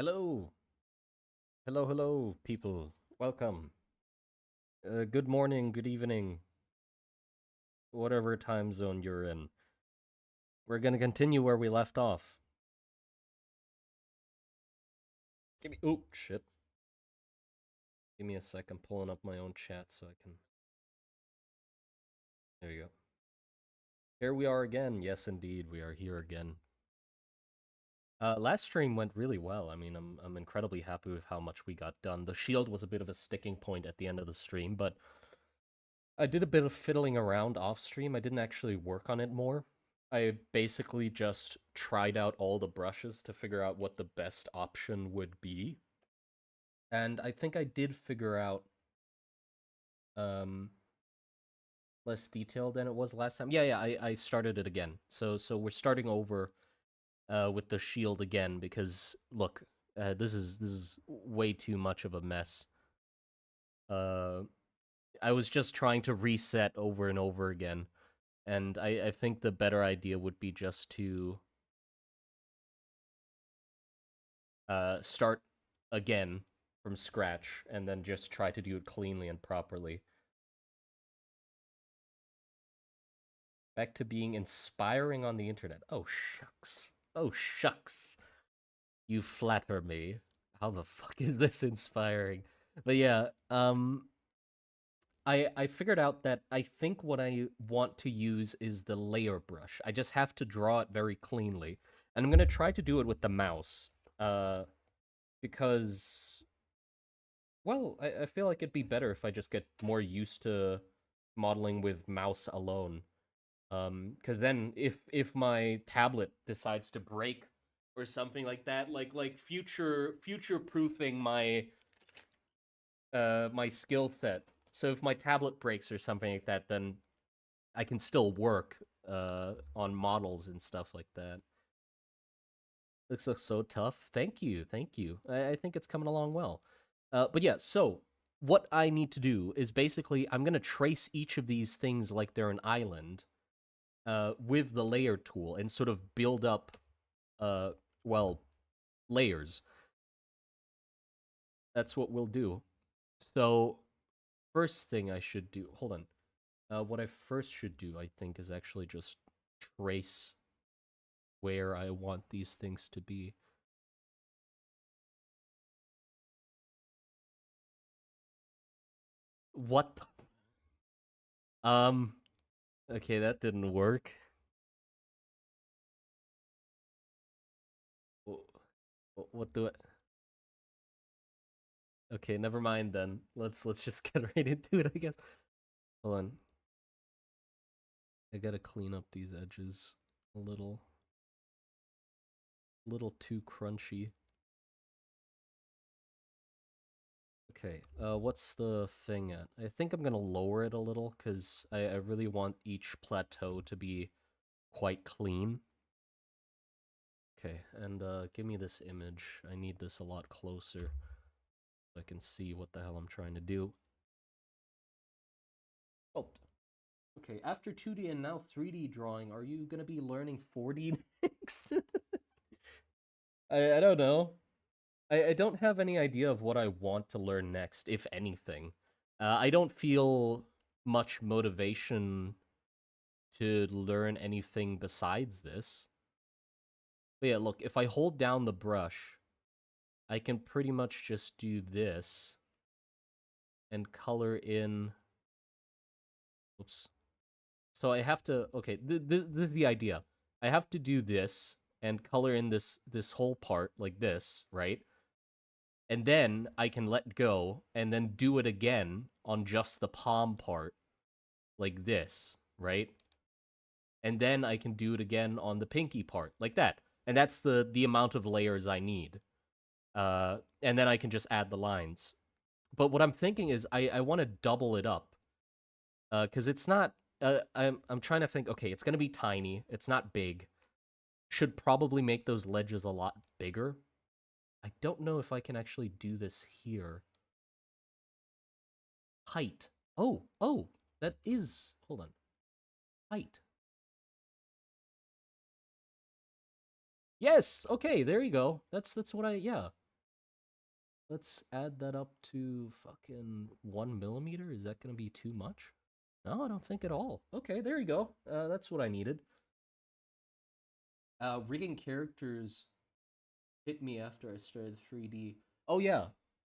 Hello. Hello, hello, people. Welcome. Good morning, good evening, whatever time zone you're in. We're going to continue where we left off. Give me. Oh, shit. Give me a sec. I'm pulling up my own chat so I can. There you go. Here we are again. Yes, indeed, we are here again. Last stream went really well. I mean, I'm incredibly happy with how much we got done. The shield was a bit of a sticking point at the end of the stream, but I did a bit of fiddling around off stream. I didn't actually work on it more. I basically just tried out all the brushes to figure out what the best option would be. And I think I did figure out um less detail than it was last time. Yeah, I started it again. So we're starting over with the shield again because look, this is way too much of a mess. Uh I was just trying to reset over and over again. And I think the better idea would be just to start again from scratch and then just try to do it cleanly and properly. Back to being inspiring on the internet. Oh, shucks. Oh, shucks. You flatter me. How the fuck is this inspiring? But yeah, I figured out that I think what I want to use is the layer brush. I just have to draw it very cleanly. And I'm going to try to do it with the mouse. Because well, I feel like it'd be better if I just get more used to modeling with mouse alone. Because then if my tablet decides to break or something like that, like future proofing my my skill set. So if my tablet breaks or something like that, then I can still work on models and stuff like that. This looks so tough. Thank you, thank you. I think it's coming along well. But yeah, so what I need to do is basically I'm gonna trace each of these things like they're an island, with the layer tool and sort of build up, uh, well, layers. That's what we'll do. So first thing I should do. Hold on. What I first should do, I think, is actually just trace where I want these things to be. What? Okay, that didn't work. What do it? Okay, never mind then. Let's just get right into it, I guess. Hold on. I gotta clean up these edges a little too crunchy. Okay, what's the thing at? I think I'm gonna lower it a little, because I really want each plateau to be quite clean. Okay, and give me this image. I need this a lot closer so I can see what the hell I'm trying to do. Oh, okay, after 2D and now 3D drawing, are you gonna be learning 4D next? I don't know. I don't have any idea of what I want to learn next, if anything. I don't feel much motivation to learn anything besides this. But yeah, look, if I hold down the brush, I can pretty much just do this and color in. Oops. So I have to. Okay, this is the idea. I have to do this and color in this whole part like this, right? And then I can let go and then do it again on just the palm part like this, right? And then I can do it again on the pinky part like that. And that's the amount of layers I need. And then I can just add the lines. But what I'm thinking is I want to double it up. Because it's not I'm trying to think, okay, it's gonna be tiny, it's not big. Should probably make those ledges a lot bigger. I don't know if I can actually do this here. Height. Oh, that is, hold on. Height. Yes, okay, there you go. That's what yeah. Let's add that up to fucking 1 millimeter. Is that gonna be too much? No, I don't think at all. Okay, there you go. That's what I needed. Rigging characters hit me after I started 3D. Oh yeah,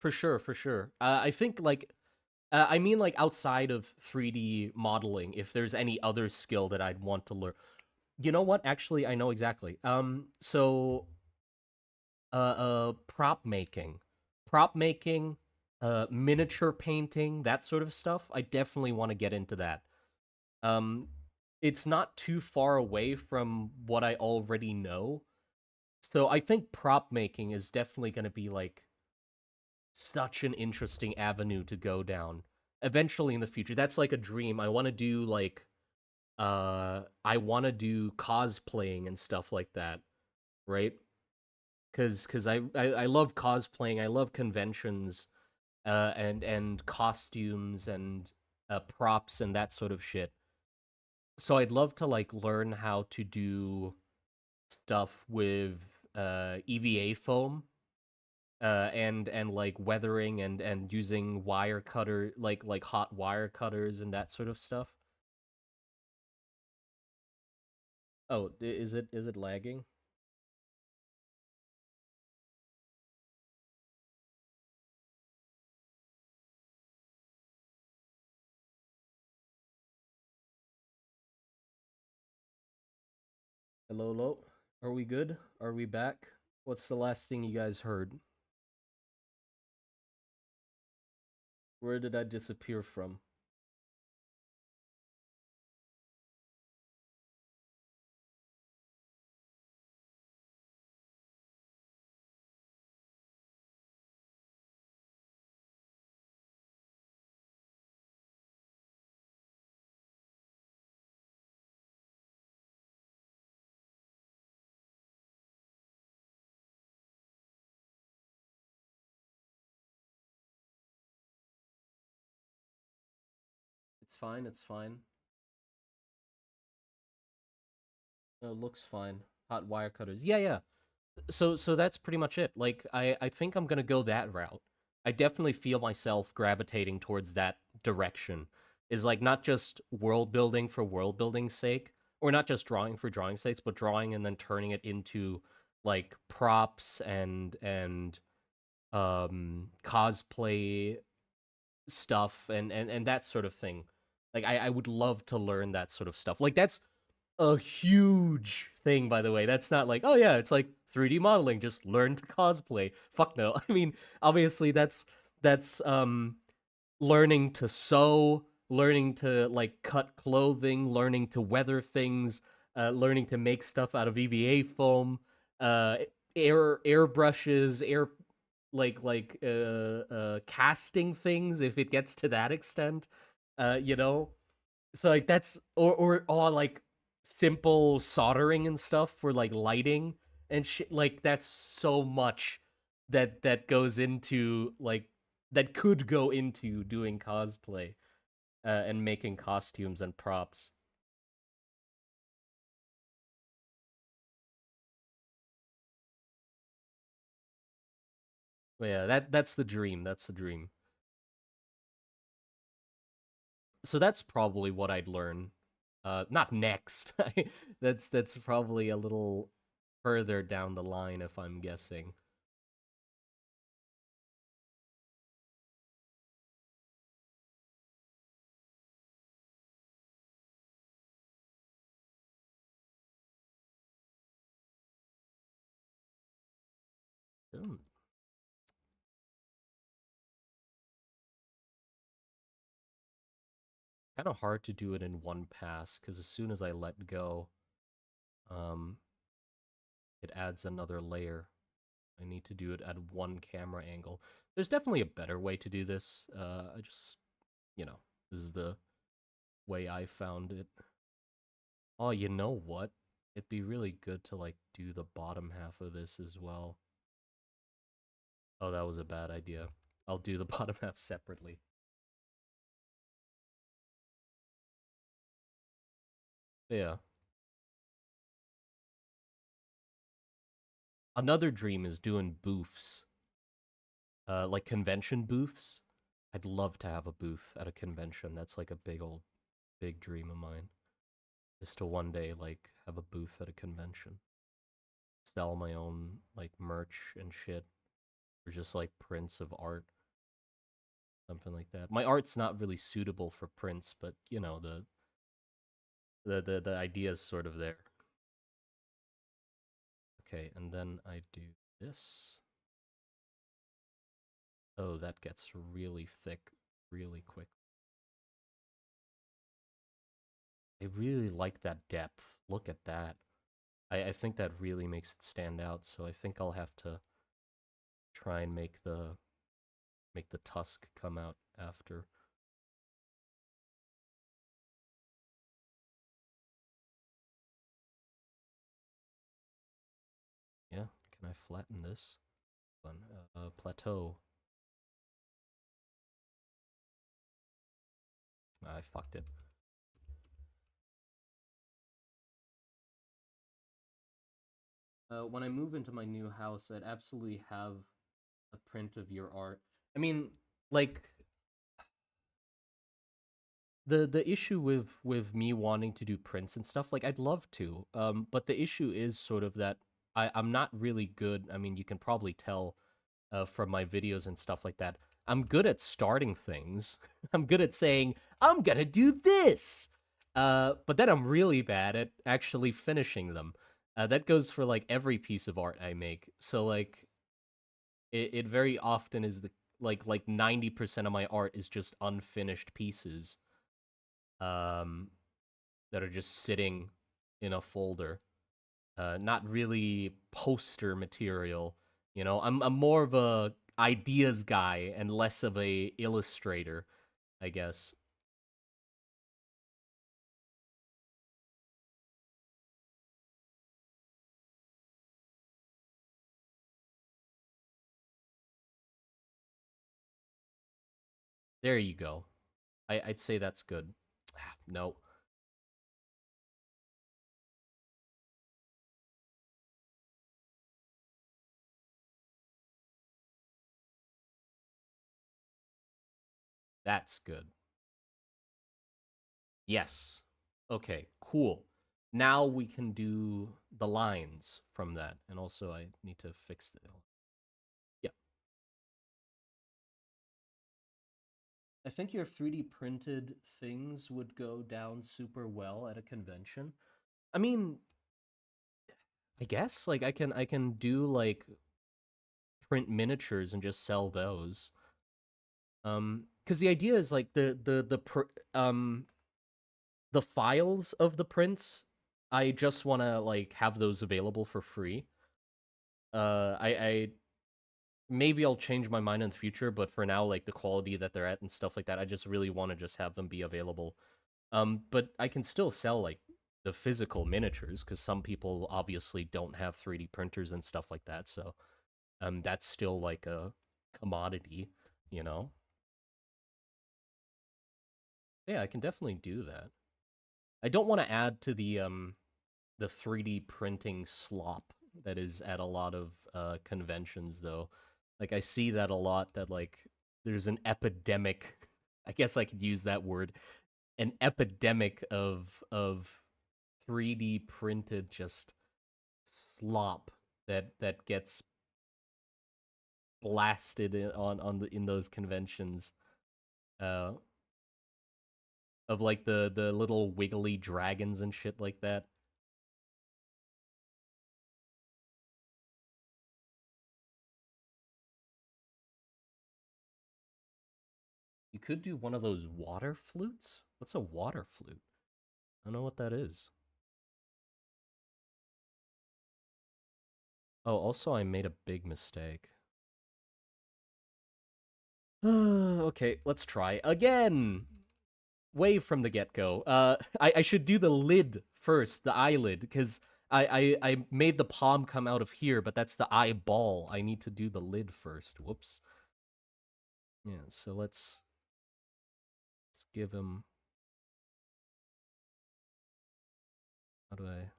for sure, for sure. I think like I mean like outside of 3D modeling, if there's any other skill that I'd want to learn. You know what? Actually, I know exactly. Prop making. Prop making, miniature painting, that sort of stuff. I definitely want to get into that. Um it's not too far away from what I already know. So I think prop making is definitely going to be like such an interesting avenue to go down eventually in the future. That's like a dream. I want to do like I want to do cosplaying and stuff like that, right? Cuz I love cosplaying. I love conventions and costumes and props and that sort of shit. So I'd love to like learn how to do stuff with EVA foam and like weathering and using wire cutter like hot wire cutters and that sort of stuff. Oh, is it lagging? Hello, hello. Are we good? Are we back? What's the last thing you guys heard? Where did I disappear from? It's fine, it's fine. Looks fine. Hot wire cutters. Yeah, yeah. So that's pretty much it. Like I think I'm gonna go that route. I definitely feel myself gravitating towards that direction. Is like not just world building for world building's sake, or not just drawing for drawing's sake, but drawing and then turning it into like props and cosplay stuff and that sort of thing. Like I would love to learn that sort of stuff. Like that's a huge thing, by the way. That's not like, oh yeah, it's like 3D modeling. Just learn to cosplay. Fuck no. I mean, obviously that's learning to sew, learning to like cut clothing, learning to weather things, learning to make stuff out of EVA foam, uh, airbrushes, casting things if it gets to that extent. You know, so like that's or like simple soldering and stuff for like lighting and shit. Like that's so much that goes into like that could go into doing cosplay and making costumes and props. But yeah, that's the dream. That's the dream. So that's probably what I'd learn. Not next. That's probably a little further down the line if I'm guessing. Hmm. Kind of hard to do it in one pass because as soon as I let go, um, it adds another layer. I need to do it at one camera angle. There's definitely a better way to do this. I just, this is the way I found it. Oh, you know what? It'd be really good to like do the bottom half of this as well. Oh, that was a bad idea. I'll do the bottom half separately. Yeah. Another dream is doing boofs. Like convention booths. I'd love to have a booth at a convention. That's like a big dream of mine. Is to one day like have a booth at a convention. Sell my own like merch and shit. Or just like prints of art. Something like that. My art's not really suitable for prints, but you know, the idea is sort of there. Okay, and then I do this. Oh, that gets really thick really quick. I really like that depth. Look at that. I think that really makes it stand out, so I think I'll have to try and make the tusk come out after. Yeah, can I flatten this? Plateau. I fucked it. When I move into my new house, I'd absolutely have a print of your art. I mean, like the issue with me wanting to do prints and stuff, like I'd love to. But the issue is sort of that I'm not really good. I mean, you can probably tell from my videos and stuff like that. I'm good at starting things. I'm good at saying I'm gonna do this. But then I'm really bad at actually finishing them. That goes for like every piece of art I make. So like it very often is the like 90% of my art is just unfinished pieces um that are just sitting in a folder. Not really poster material. You know, I'm more of a ideas guy and less of a illustrator, I guess. There you go. I'd say that's good. No, that's good. Yes. Okay, cool. Now we can do the lines from that. And also I need to fix it. Yeah. I think your 3D printed things would go down super well at a convention. I mean, I guess like I can do like print miniatures and just sell those. Because the idea is like the files of the prints, I just want to like have those available for free. I maybe I'll change my mind in the future, but for now, like the quality that they're at and stuff like that, I just really want to just have them be available. But I can still sell like the physical miniatures because some people obviously don't have 3D printers and stuff like that. So that's still like a commodity, you know. Yeah, I can definitely do that. I don't want to add to the 3D printing slop that is at a lot of conventions though. Like I see that a lot that like there's an epidemic. I guess I could use that word. An epidemic of 3D printed just slop that gets blasted on the in those conventions. Uh of like the little wiggly dragons and shit like that. You could do one of those water flutes. What's a water flute? I don't know what that is. Oh, also I made a big mistake. Okay, let's try again. Way from the get-go. I should do the lid first, the eyelid, because I made the palm come out of here, but that's the eyeball. I need to do the lid first. Whoops. Yeah, so let's give him. How do I?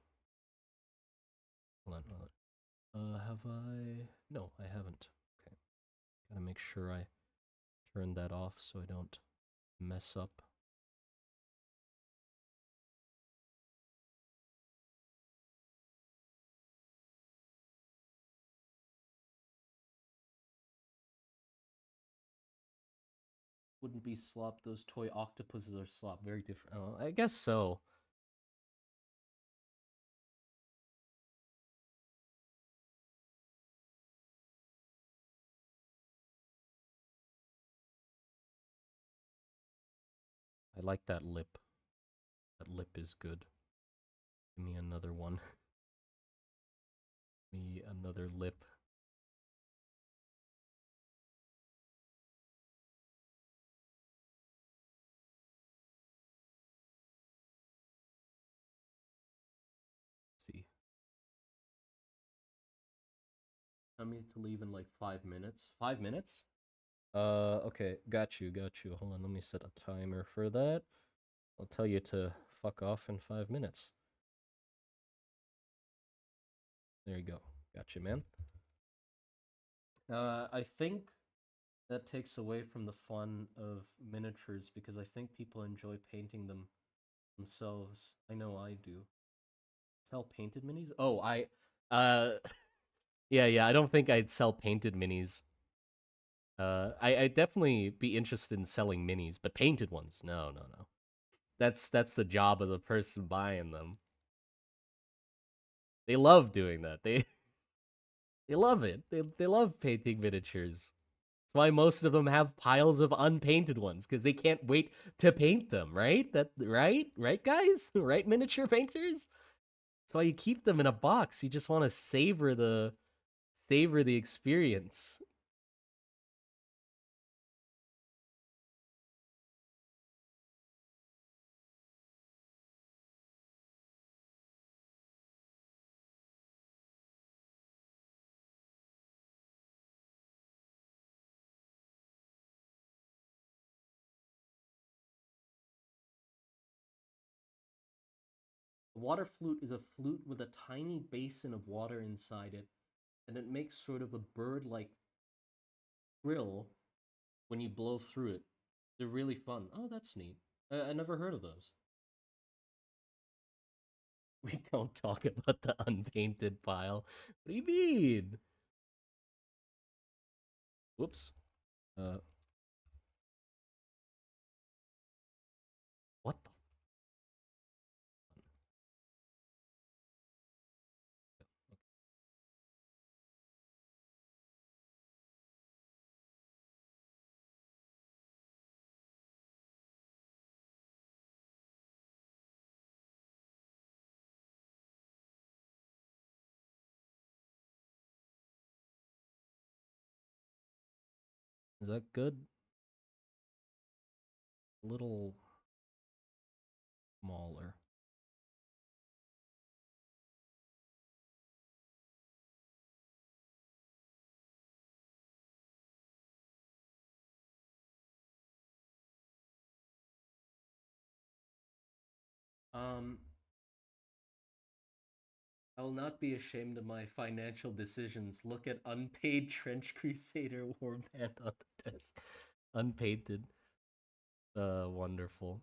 Hold on. Have I? No, I haven't. Okay. Gotta make sure I turn that off so I don't mess up. Wouldn't be slop. Those toy octopuses are slop. Very different. Oh, I guess so. I like that lip. That lip is good. Give me another one. Me another lip. Let's see. Tell me to leave in like 5 minutes. 5 minutes? Okay, got you, got you. Hold on, let me set a timer for that. I'll tell you to fuck off in 5 minutes. There you go. Gotcha, man. I think that takes away from the fun of miniatures because I think people enjoy painting them themselves. I know I do. Sell painted minis? Oh, yeah, I don't think I'd sell painted minis. I'd definitely be interested in selling minis, but painted ones, no. That's the job of the person buying them. They love doing that. They love it. They love painting miniatures. That's why most of them have piles of unpainted ones because they can't wait to paint them. Right? Right, guys. Right, miniature painters. That's why you keep them in a box. You just want to savor the experience. A water flute is a flute with a tiny basin of water inside it, and it makes sort of a bird-like trill when you blow through it. They're really fun. Oh, that's neat. I never heard of those. We don't talk about the unpainted pile. What do you mean? Whoops. Uh, what the? Is that good? A little smaller. Um, I will not be ashamed of my financial decisions. Look at unpaid Trench Crusader warband on the desk. Unpainted. Wonderful.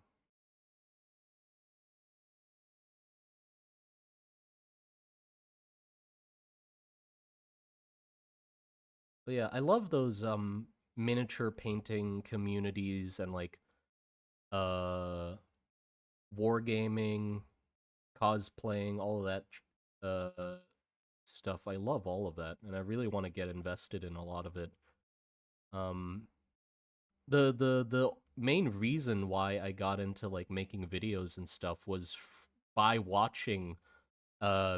But yeah, I love those miniature painting communities and like uh wargaming, cosplaying, all of that stuff. I love all of that, and I really want to get invested in a lot of it. Um, the main reason why I got into like making videos and stuff was by watching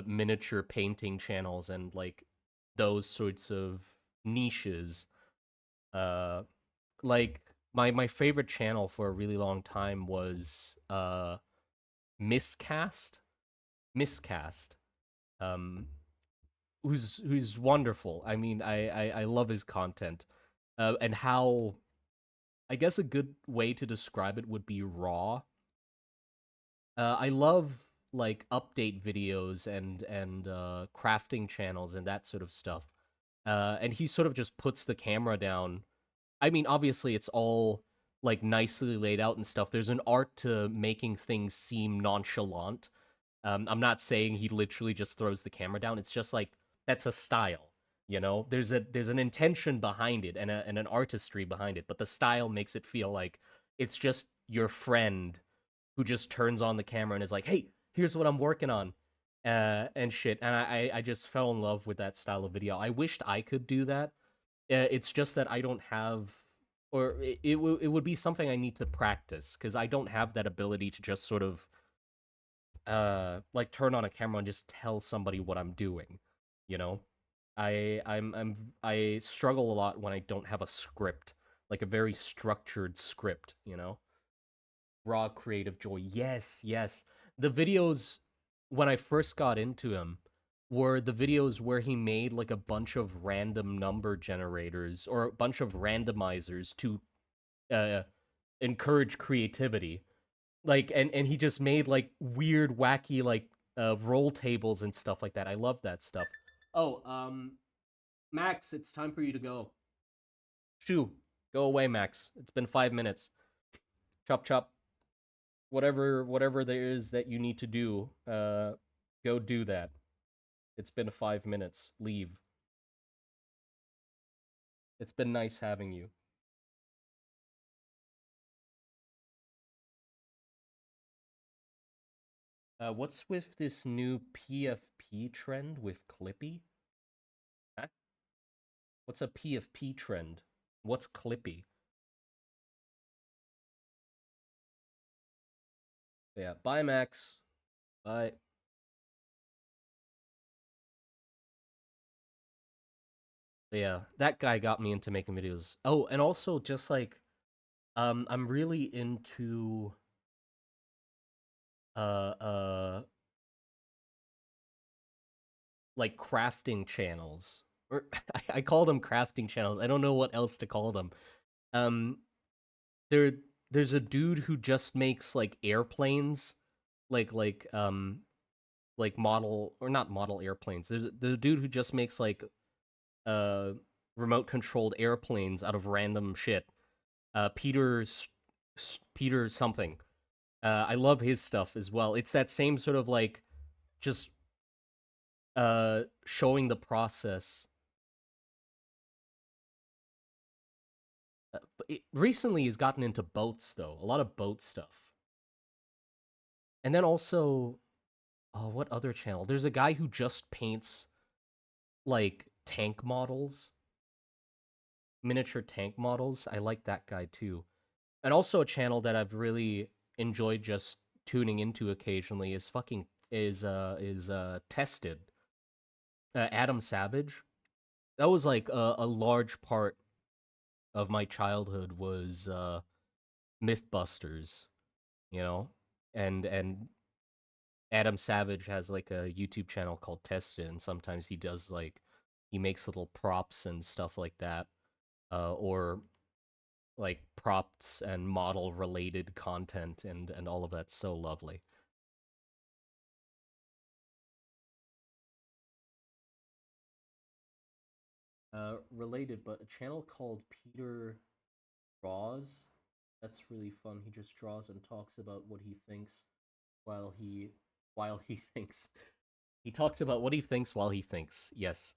miniature painting channels and like those sorts of niches. Uh, like my favorite channel for a really long time was Miscast. Miscast. Um, who's wonderful. I mean, I love his content, and how I guess a good way to describe it would be raw. I love like update videos and crafting channels and that sort of stuff. And he sort of just puts the camera down. I mean, obviously, it's all like nicely laid out and stuff. There's an art to making things seem nonchalant. I'm not saying he literally just throws the camera down. It's just like that's a style, you know. There's an intention behind it and an artistry behind it, but the style makes it feel like it's just your friend who just turns on the camera and is like, "Hey, here's what I'm working on," and shit. And I just fell in love with that style of video. I wished I could do that. It's just that I don't have, or it would be something I need to practice because I don't have that ability to just sort of like turn on a camera and just tell somebody what I'm doing, you know? I struggle a lot when I don't have a script, like a very structured script, you know? Raw creative joy. Yes, yes. The videos when I first got into him were the videos where he made like a bunch of random number generators or a bunch of randomizers to uh encourage creativity, like and he just made like weird wacky like roll tables and stuff like that. I love that stuff. Oh, Max, it's time for you to go. Shoo, go away, Max. It's been 5 minutes. Chop chop. Whatever there is that you need to do, go do that. It's been 5 minutes. Leave. It's been nice having you. What's with this new PFP trend with Clippy? Huh? What's a PFP trend? What's Clippy? Yeah, bye, Max. Bye. Yeah, that guy got me into making videos. Oh, and also just like I'm really into uh uh like crafting channels. Or I call them crafting channels. I don't know what else to call them. Um there there's a dude who just makes like airplanes, like like model or not model airplanes. There's a dude who just makes like uh remote controlled airplanes out of random shit. Peter something. I love his stuff as well. It's that same sort of like just showing the process. But recently he's gotten into boats though, a lot of boat stuff. And then also, oh, what other channel? There's a guy who just paints like tank models, miniature tank models. I like that guy too. And also a channel that I've really enjoyed just tuning into occasionally is Tested. Adam Savage. That was like a large part of my childhood was Mythbusters, you know, and Adam Savage has like a YouTube channel called Tested, and sometimes he does like he makes little props and stuff like that, or like props and model related content and all of that's so lovely. Related, but a channel called Peter Draws. That's really fun. He just draws and talks about what he thinks while he thinks. He talks about what he thinks while he thinks. Yes.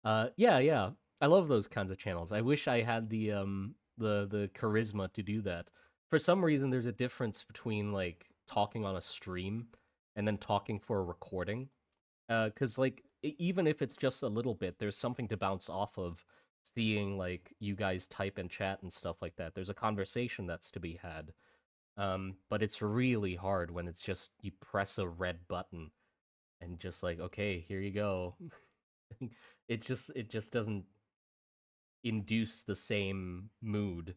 Yeah, yeah. I love those kinds of channels. I wish I had the charisma to do that. For some reason there's a difference between like talking on a stream and then talking for a recording. Cuz like even if it's just a little bit, there's something to bounce off of seeing like you guys type and chat and stuff like that. There's a conversation that's to be had. But it's really hard when it's just you press a red button and just like, okay, here you go. It just doesn't induce the same mood.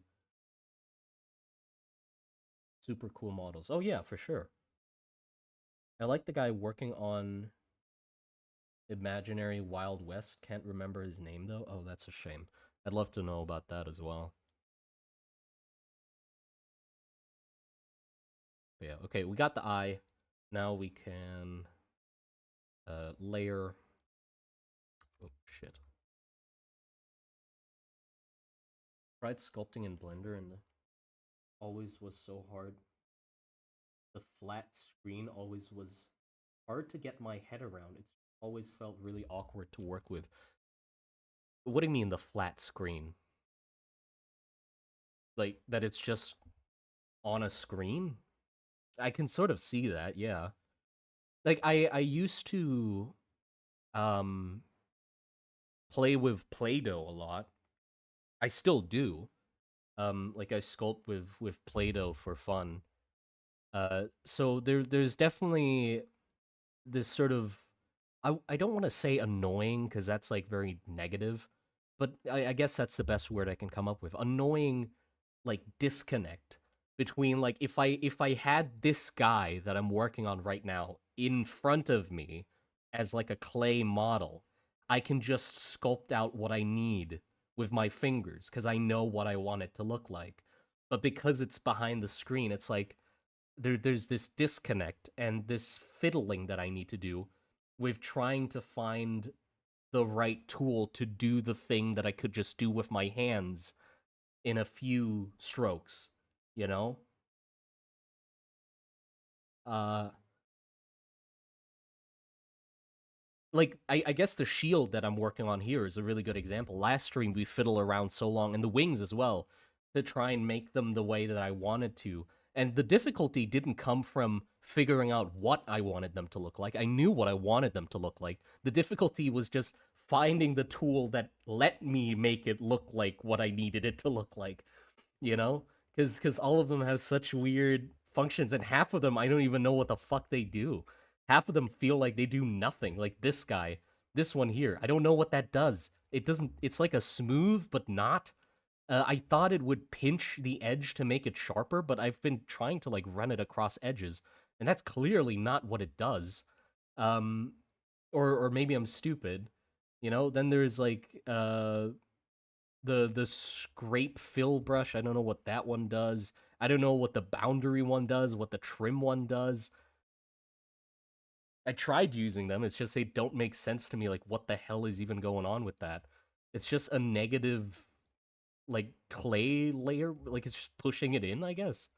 Super cool models. Oh yeah, for sure. I like the guy working on Imaginary Wild West. Can't remember his name though. Oh, that's a shame. I'd love to know about that as well. But yeah, okay, we got the eye. Now we can layer. Oh shit. Tried sculpting in Blender and always was so hard. The flat screen always was hard to get my head around. It's always felt really awkward to work with. What do you mean the flat screen? Like that it's just on a screen? I can sort of see that, yeah. Like I used to um play with Play-Doh a lot. I still do. Like I sculpt with Play-Doh for fun. So there's definitely this sort of I don't want to say annoying because that's like very negative, but I guess that's the best word I can come up with. Annoying like disconnect between like if I had this guy that I'm working on right now in front of me as like a clay model, I can just sculpt out what I need with my fingers because I know what I want it to look like. But because it's behind the screen, it's like there's this disconnect and this fiddling that I need to do with trying to find the right tool to do the thing that I could just do with my hands in a few strokes, you know? Uh like I guess the shield that I'm working on here is a really good example. Last stream we fiddle around so long, and the wings as well, to try and make them the way that I wanted to. And the difficulty didn't come from figuring out what I wanted them to look like. I knew what I wanted them to look like. The difficulty was just finding the tool that let me make it look like what I needed it to look like, you know? Because all of them have such weird functions, and half of them I don't even know what the fuck they do. Half of them feel like they do nothing. Like this guy, this one here, I don't know what that does. It doesn't. It's like a smooth, but not. I thought it would pinch the edge to make it sharper, but I've been trying to like run it across edges, and that's clearly not what it does. Um, or maybe I'm stupid. You know. Then there's like the scrape fill brush. I don't know what that one does. I don't know what the boundary one does, what the trim one does. I tried using them. It's just they don't make sense to me. Like, what the hell is even going on with that? It's just a negative, like, clay layer. Like, it's just pushing it in, I guess.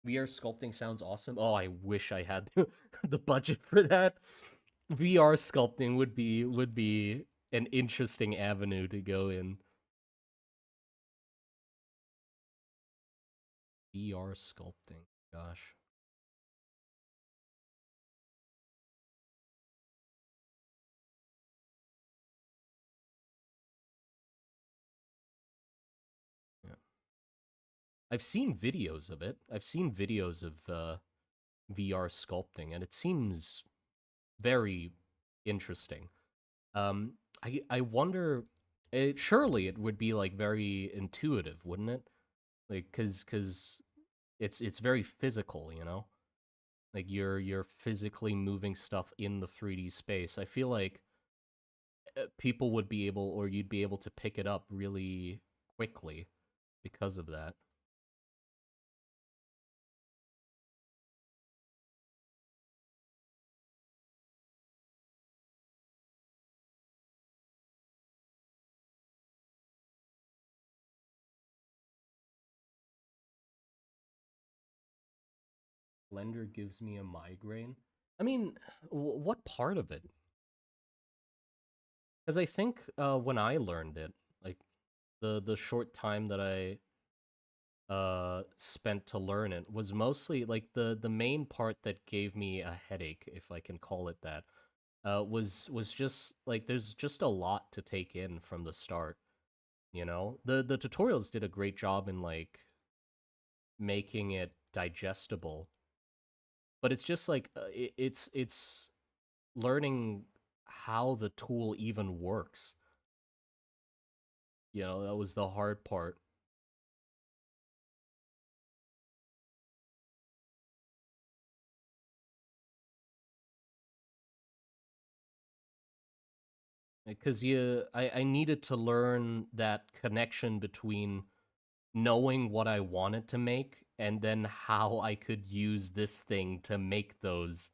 VR sculpting sounds awesome. Oh, I wish I had the budget for that. VR sculpting would be an interesting avenue to go in. VR sculpting. Gosh. Yeah. I've seen videos of it. I've seen videos of VR sculpting, and it seems very interesting. Um, I wonder. Surely it would be like very intuitive, wouldn't it? Like, cause it's very physical, you know. Like you're physically moving stuff in the 3D space. I feel like people would be able, or you'd be able to pick it up really quickly because of that. Blender gives me a migraine. I mean, what part of it? Because I think when I learned it, like the short time that I spent to learn it was mostly like the main part that gave me a headache, if I can call it that, was just like there's just a lot to take in from the start. You know, the tutorials did a great job in like making it digestible, but it's just like it's learning how the tool even works. You know, that was the hard part. Because I needed to learn that connection between knowing what I wanted to make and then how I could use this thing to make those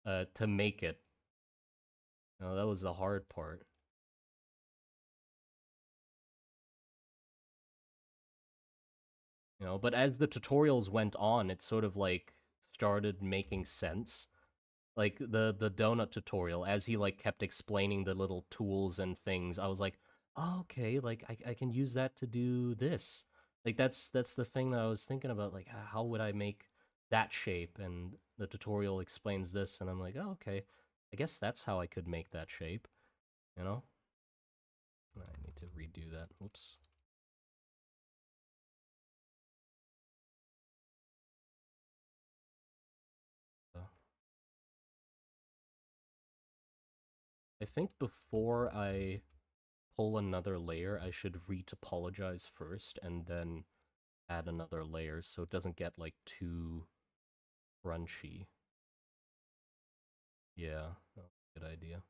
to make it. You know, that was the hard part. But as the tutorials went on, it sort of like started making sense. Like the donut tutorial, as he like kept explaining the little tools and things, I was like, oh, okay, like I can use that to do this. Like that's the thing that I was thinking about, like how would I make that shape? And the tutorial explains this, and I'm like, oh, okay, I guess that's how I could make that shape, you know? I need to redo that. Oops. Uh, I think before I pull another layer, I should retopologize first and then add another layer so it doesn't get like too crunchy. Yeah, oh, good idea.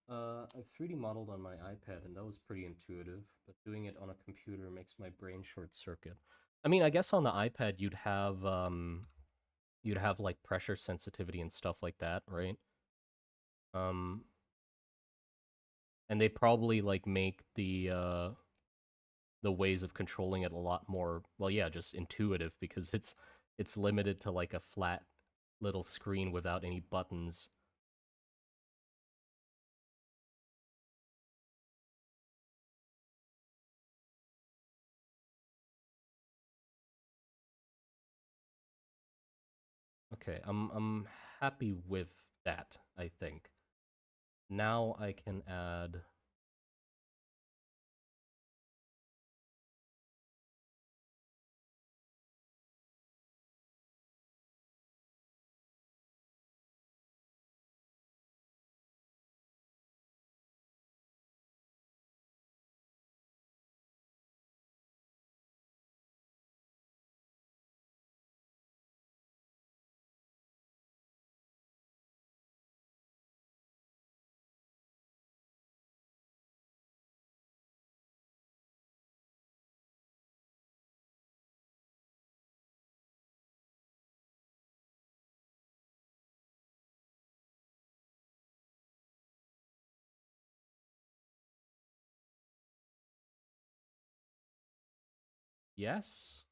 I 3D modeled on my iPad and that was pretty intuitive, but doing it on a computer makes my brain short circuit. I mean, I guess on the iPad you'd have like pressure sensitivity and stuff like that, right? Um and they probably like make the ways of controlling it a lot more, well, yeah, just intuitive because it's limited to like a flat little screen without any buttons. Okay, I'm happy with that, I think. Now I can add. Yes,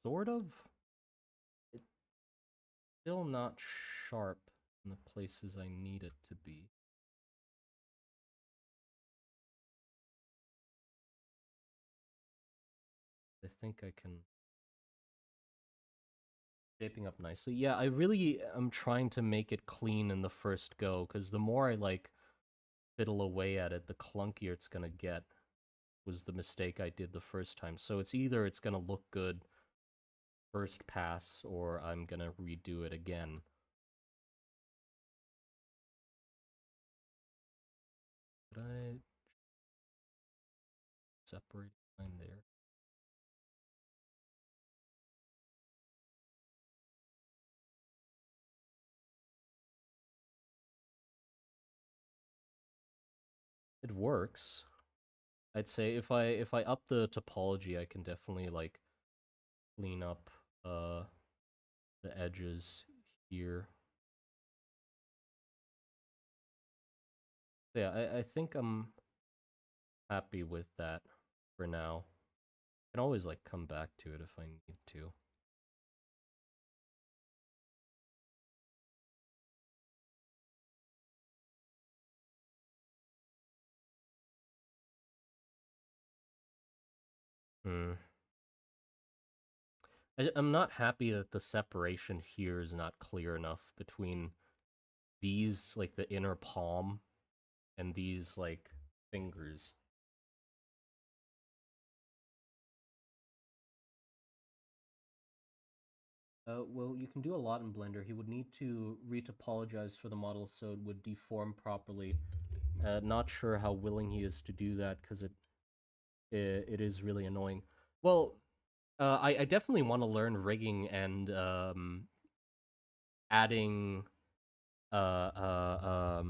sort of. It's still not sharp in the places I need it to be. I think I can shaping up nicely. Yeah, I really am trying to make it clean in the first go because the more I like fiddle away at it, the clunkier it's gonna get. Was the mistake I did the first time. So it's either it's gonna look good first pass or I'm gonna redo it again. Did I separate line there? It works. I'd say if I up the topology, I can definitely like clean up the edges here. So yeah, I think I'm happy with that for now. I can always like come back to it if I need to. Hmm. I'm not happy that the separation here is not clear enough between these, like the inner palm, and these, like, fingers. Well, you can do a lot in Blender. He would need to retopologize for the model so it would deform properly. Not sure how willing he is to do that because it is really annoying. Well, I definitely want to learn rigging and adding uh,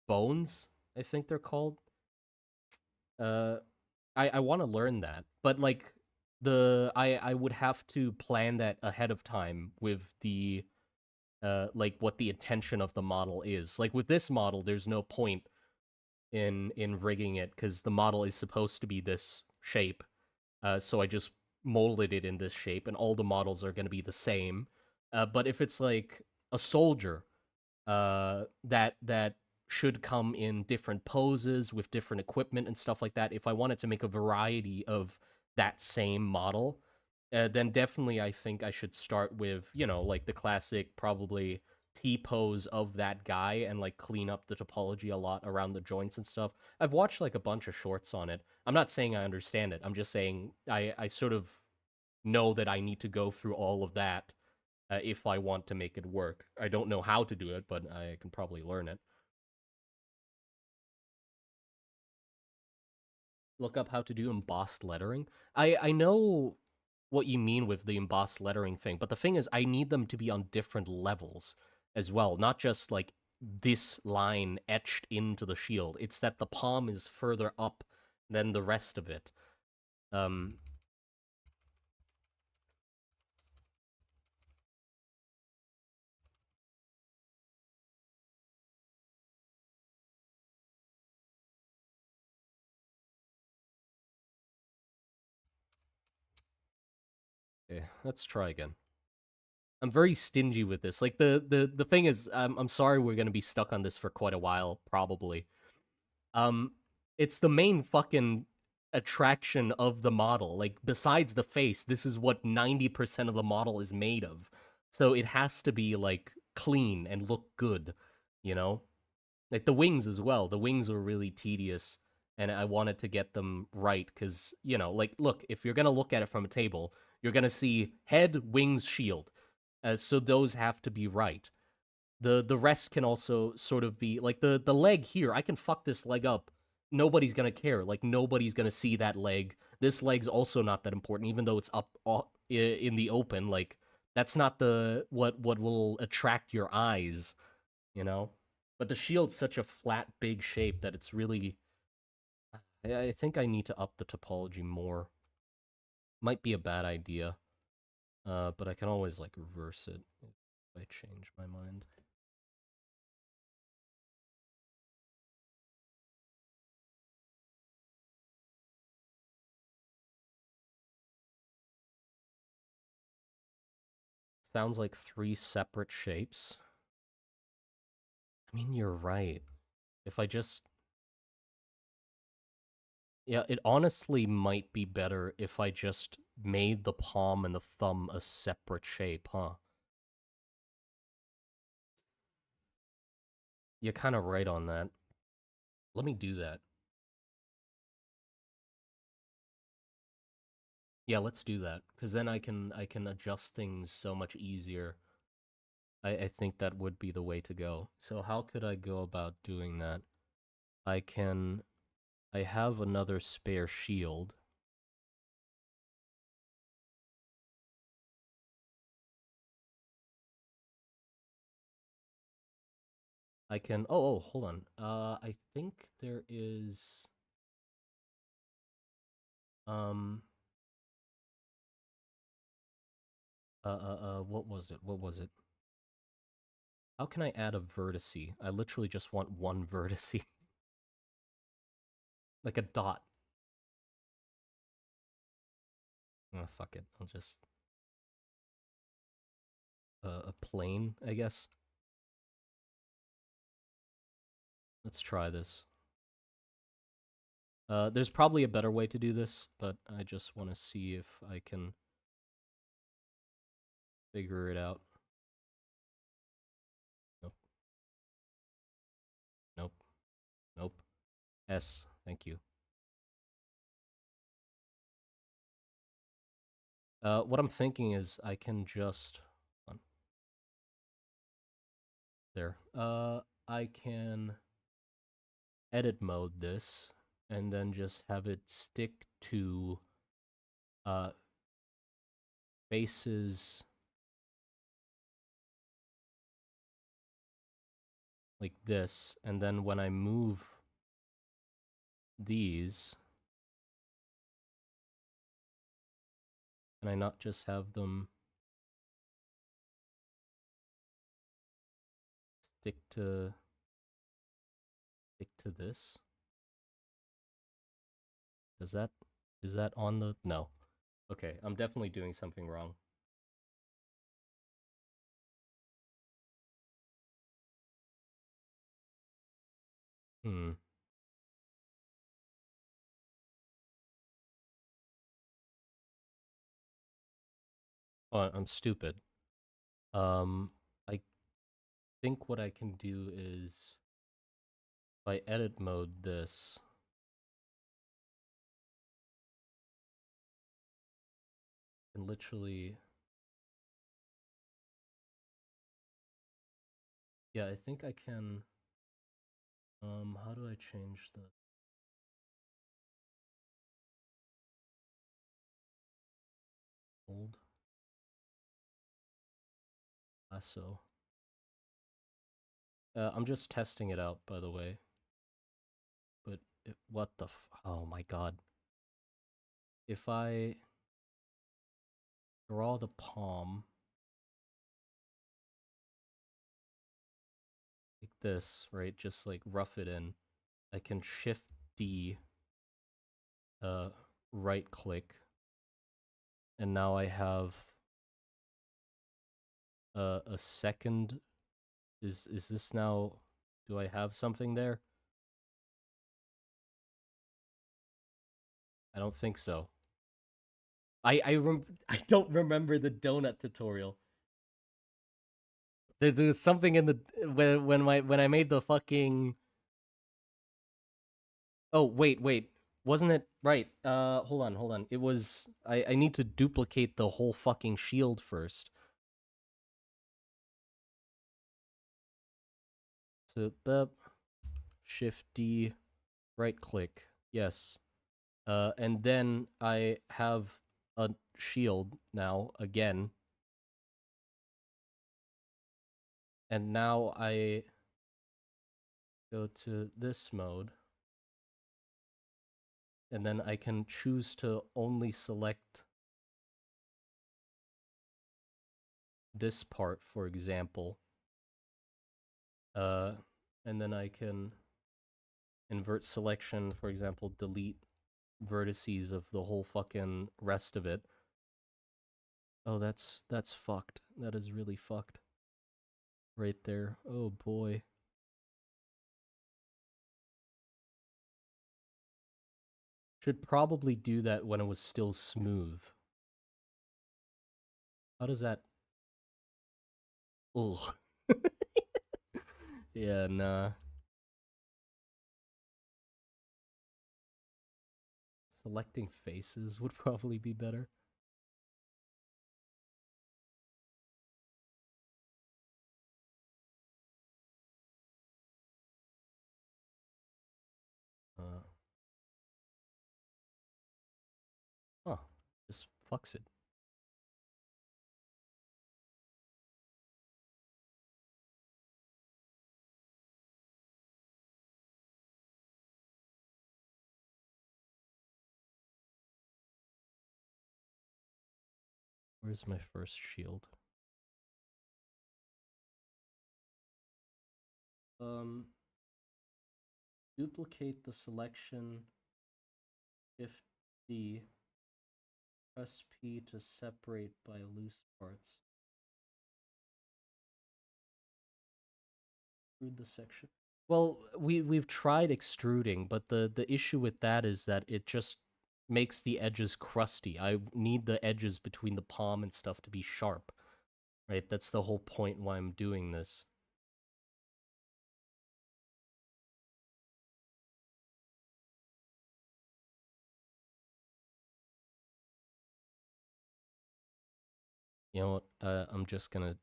bones, I think they're called. Uh, I want to learn that, but like I would have to plan that ahead of time with the like what the intention of the model is. Like with this model, there's no point in rigging it because the model is supposed to be this shape. So I just molded it in this shape, and all the models are going to be the same. But if it's like a soldier, that should come in different poses with different equipment and stuff like that. If I wanted to make a variety of that same model, then definitely I think I should start with, like the classic probably T pose of that guy and like clean up the topology a lot around the joints and stuff. I've watched like a bunch of shorts on it. I'm not saying I understand it. I'm just saying I sort of know that I need to go through all of that if I want to make it work. I don't know how to do it, but I can probably learn it. Look up how to do embossed lettering. I know what you mean with the embossed lettering thing, but the thing is, I need them to be on different levels as well, not just like this line etched into the shield. It's that the palm is further up than the rest of it. Um, okay, let's try again. I'm very stingy with this. Like the thing is, I'm sorry we're gonna be stuck on this for quite a while, probably. Um, it's the main fucking attraction of the model. Like besides the face, this is what 90% of the model is made of. So it has to be like clean and look good, you know? Like the wings as well. The wings were really tedious and I wanted to get them right cuz, like look, if you're going to look at it from a table, you're going to see head, wings, shield. So those have to be right. The rest can also sort of be like the leg here. I can fuck this leg up. Nobody's gonna care. Like nobody's gonna see that leg. This leg's also not that important, even though it's up in the open. Like that's not the what will attract your eyes, you know. But the shield's such a flat, big shape that it's really. I think I need to up the topology more. Might be a bad idea, but I can always like reverse it if I change my mind. Sounds like three separate shapes. I mean, you're right. If I just. Yeah, it honestly might be better if I just made the palm and the thumb a separate shape, huh? You're kind of right on that. Let me do that. Yeah, let's do that. Because then I can adjust things so much easier. I think that would be the way to go. So how could I go about doing that? I can. I have another spare shield. I can. Oh, hold on. I think there is. Um. What was it? What was it? How can I add a vertice? I literally just want one vertice. Like a dot. Oh, fuck it. I'll just. A plane, I guess. Let's try this. There's probably a better way to do this, but I just want to see if I can figure it out. Nope. Nope. Nope. S. Thank you. What I'm thinking is I can just There. I can edit mode this and then just have it stick to uh faces like this, and then when I move these, can I not just have them stick to this? Does that is that on the no? Okay, I'm definitely doing something wrong. Hmm. Oh, I'm stupid. I think what I can do is if I edit mode this, and literally, yeah, I think I can. How do I change the old lasso? I'm just testing it out, by the way. But what the oh my god. If I draw the palm like this, right? Just like rough it in. I can shift D, uh, right click, and now I have a second. Is this now? Do I have something there? I don't think so. I don't remember the donut tutorial. There's something in the when I made the fucking. Oh wait, wasn't it right? Hold on. It was I need to duplicate the whole fucking shield first. So Shift D, right click. Yes. And then I have a shield now again. And now I go to this mode. And then I can choose to only select this part, for example. Uh, and then I can invert selection, for example, delete vertices of the whole fucking rest of it. Oh, that's fucked. That is really fucked. Right there. Oh boy. Should probably do that when it was still smooth. How does that? Ugh. Yeah, nah. Selecting faces would probably be better. Uh, huh. Just fucks it. Where's my first shield? Um, duplicate the selection. Shift D. Press P to separate by loose parts. Extrude the section. Well, we've tried extruding, but the issue with that is that it just makes the edges crusty. I need the edges between the palm and stuff to be sharp. Right? That's the whole point why I'm doing this. You know what? I'm just gonna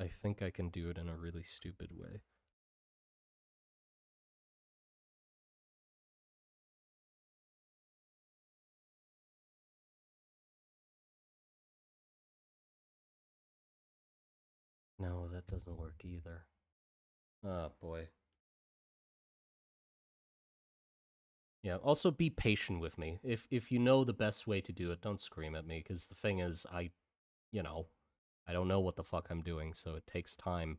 I think I can do it in a really stupid way. No, that doesn't work either. Oh boy. Yeah, also be patient with me. If you know the best way to do it, don't scream at me, because the thing is, you know, I don't know what the fuck I'm doing, so it takes time.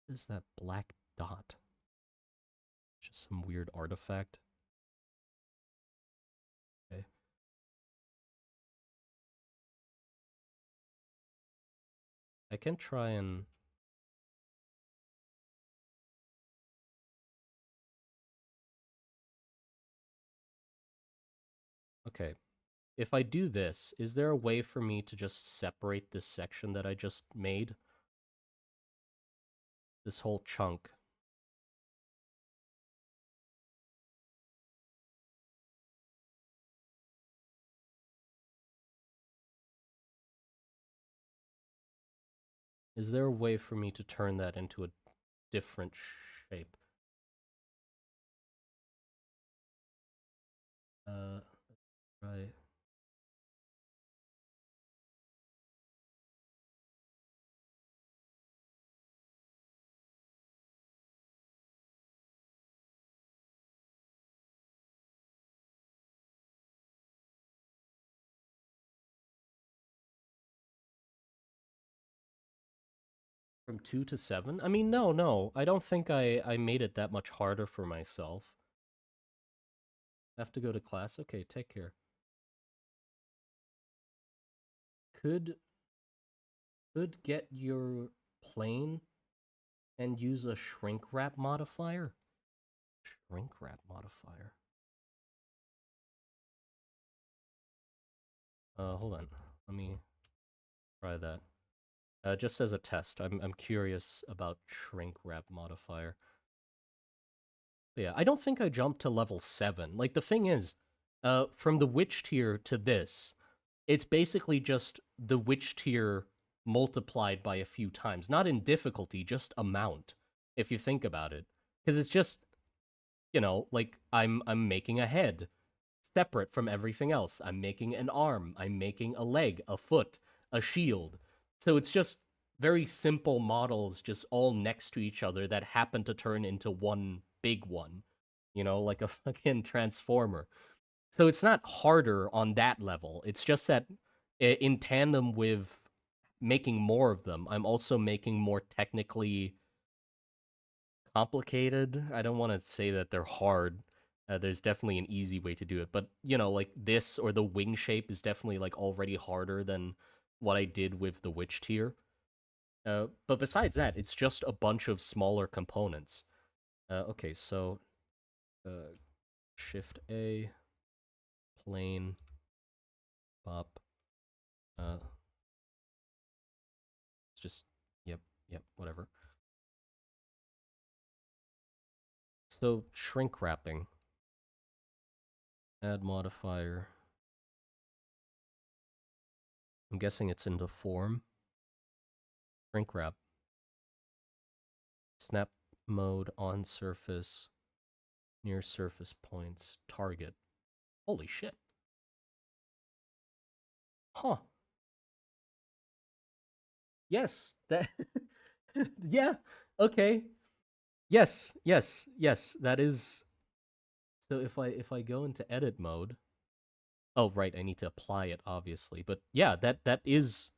What is that black dot? Just some weird artifact. Okay. I can try and... Okay. If I do this, is there a way for me to just separate this section that I just made? This whole chunk. Is there a way for me to turn that into a different shape? Right. From 2 to 7? I mean, no. I don't think I made it that much harder for myself. Have to go to class? Okay, take care. Could get your plane and use a shrink wrap modifier? Shrink wrap modifier. Hold on. Let me try that. Just as a test, I'm curious about shrink wrap modifier. But yeah, I don't think I jumped to level 7. Like, the thing is, from the witch tier to this, it's basically just the witch tier multiplied by a few times. Not in difficulty, just amount, if you think about it. Because it's just, you know, like, I'm making a head separate from everything else. I'm making an arm, I'm making a leg, a foot, a shield. So it's just very simple models just all next to each other that happen to turn into one big one, you know, like a fucking transformer. So it's not harder on that level. It's just that in tandem with making more of them, I'm also making more technically complicated. I don't want to say that they're hard. There's definitely an easy way to do it, but you know, like this or the wing shape is definitely like already harder than what I did with the witch tier. But besides that, it's just a bunch of smaller components. Okay, so uh, Shift A, plane, pop. It's just yep, whatever. So shrink wrapping, add modifier. I'm guessing it's into form. Shrink wrap. Snap mode on surface, near surface points, target. Holy shit. Huh. Yes. That yeah. Okay. Yes. That is so if I go into edit mode. Oh, right, I need to apply it obviously. But yeah, that is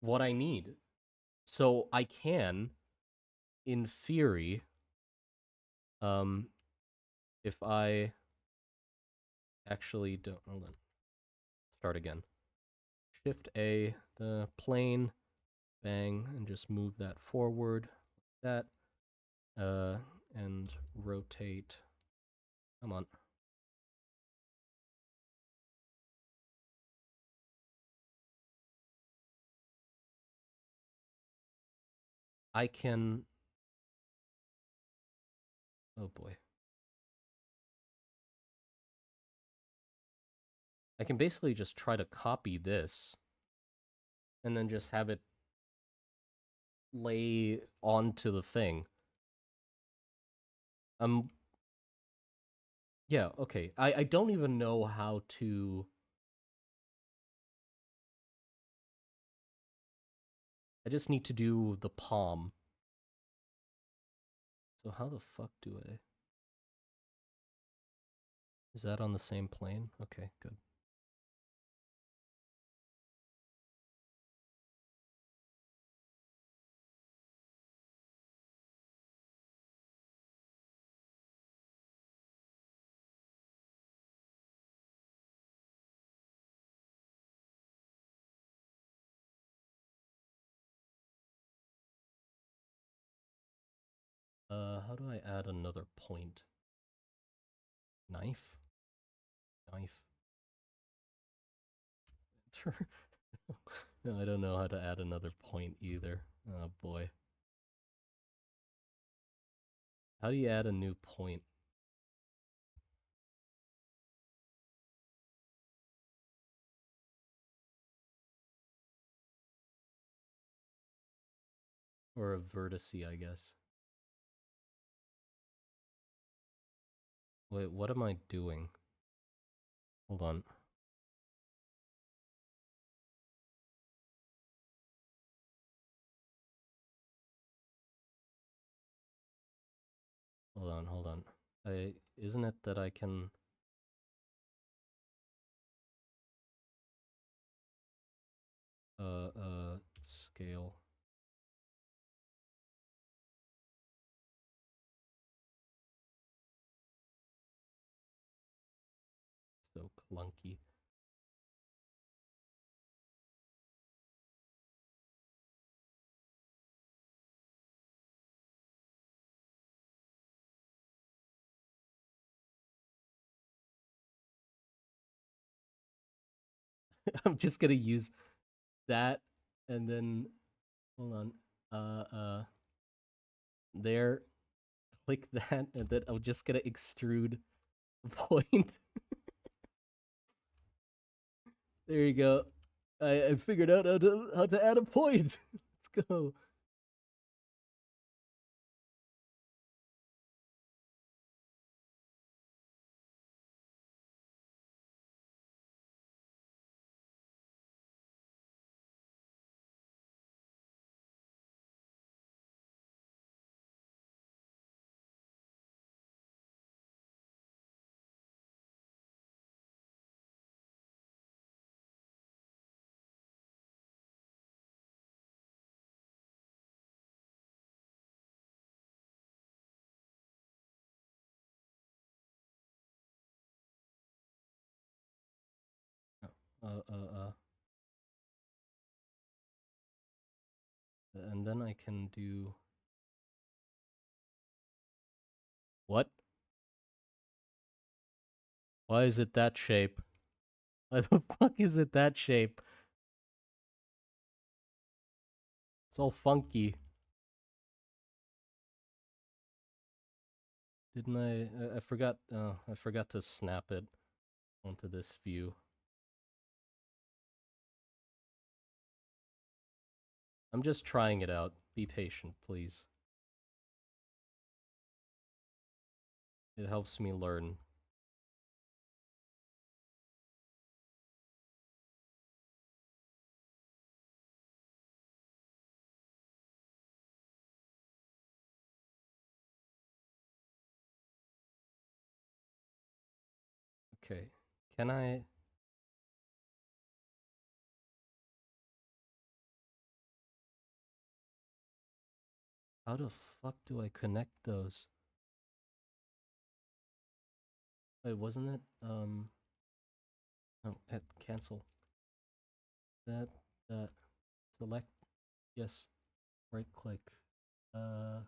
what I need. So I can in theory um if I actually don't hold on. Start again. Shift A, the plane, bang, and just move that forward. That, and rotate. Come on. I can. Oh boy. I can basically just try to copy this and then just have it lay onto the thing. Yeah, okay. I don't even know how to... I just need to do the palm. So how the fuck do I... Is that on the same plane? Okay, good. How do I add another point? Knife? Knife. No, I don't know how to add another point either. Oh boy. How do you add a new point? Or a vertice, I guess. Wait, what am I doing? Hold on. Hold on. Isn't it that I can... scale. So clunky. I'm just gonna use that and then... Hold on. There. Click that and then I'm just gonna extrude a point. There you go. I figured out how to add a point. Let's go. Uh, uh, uh. And then I can do... What? Why is it that shape? Why the fuck is it that shape? It's all funky. Didn't I forgot... I forgot to snap it onto this view. I'm just trying it out. Be patient, please. It helps me learn. Okay. Can I... How the fuck do I connect those? Wait, wasn't it? No, cancel. That, select, yes, right click. Uh,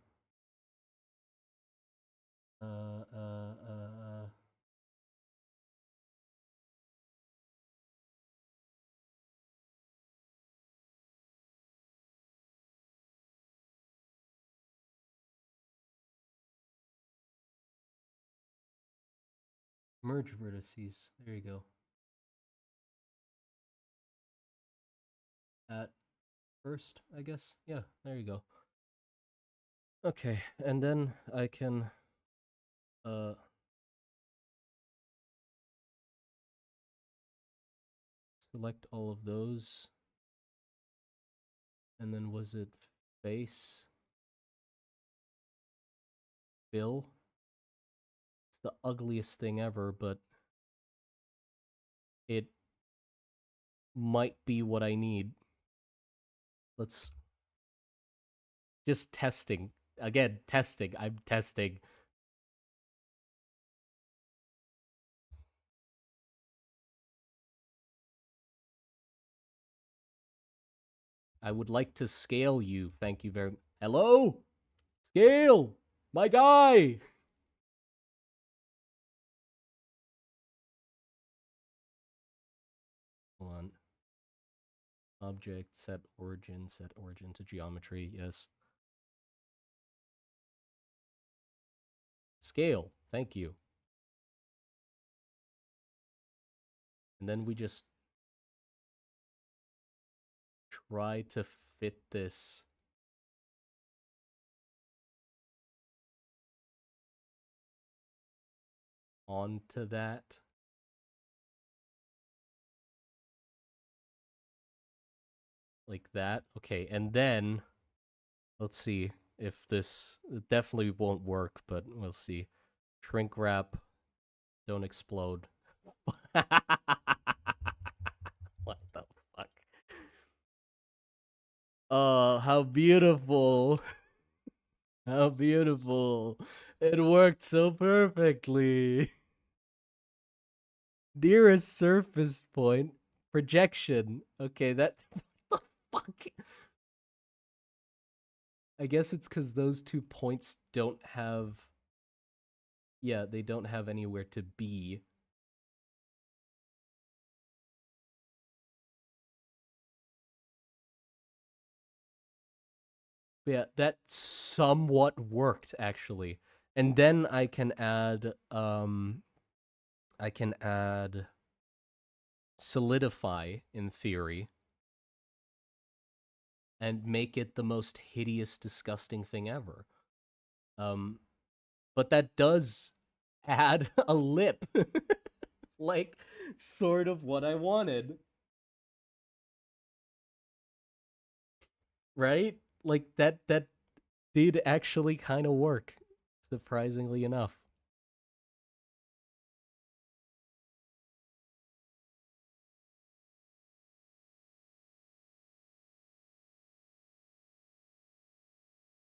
uh, uh, uh, merge vertices. There you go. first, I guess. Yeah, there you go. Okay, and then I can select all of those. And then was it face? Fill? It's the ugliest thing ever, but it might be what I need. Let's just testing. Again, testing. I'm testing. I would like to scale you. Thank you very much. Hello? Scale! My guy! Hold on. Object, set origin to geometry. Yes. Scale. Thank you. And then we just try to fit this onto that. Like that. Okay, and then let's see if this definitely won't work, but we'll see. Shrink wrap, don't explode. What the fuck? Oh, how beautiful. How beautiful. It worked so perfectly. Nearest surface point, projection. Okay, that what the fuck? I guess it's because those 2 points don't have. Yeah, they don't have anywhere to be. Yeah, that somewhat worked actually. And then I can add solidify in theory and make it the most hideous disgusting thing ever. But that does add a lip. Like sort of what I wanted. Right? Like that did actually kind of work, surprisingly enough.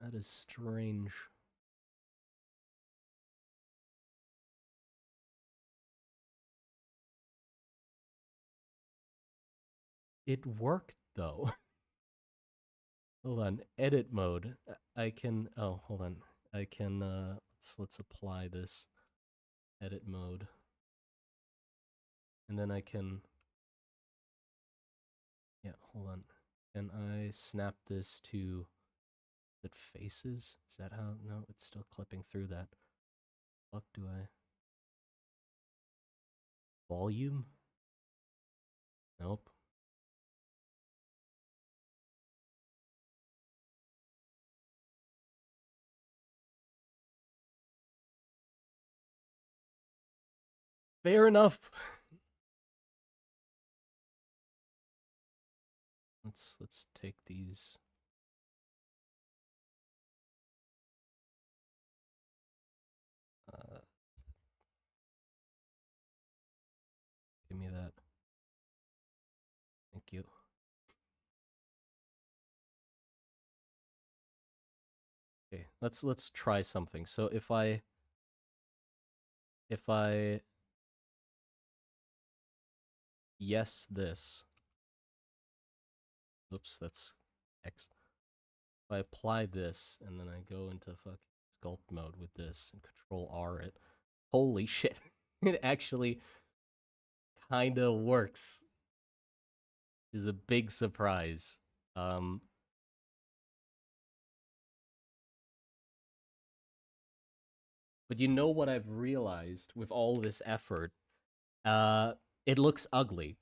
That is strange. It worked though. Hold on, edit mode. I can hold on. I can let's apply this edit mode. And then I can yeah, hold on. Can I snap this to it faces? Is that how no, it's still clipping through that. What do I volume? Nope. Fair enough. Let's take these. Give me that. Thank you. Okay, let's try something. So if I yes this. Oops, that's X. If I apply this and then I go into fucking sculpt mode with this and control R it. Holy shit. It actually kind of works. Is a big surprise. But you know what I've realized with all this effort? It looks ugly.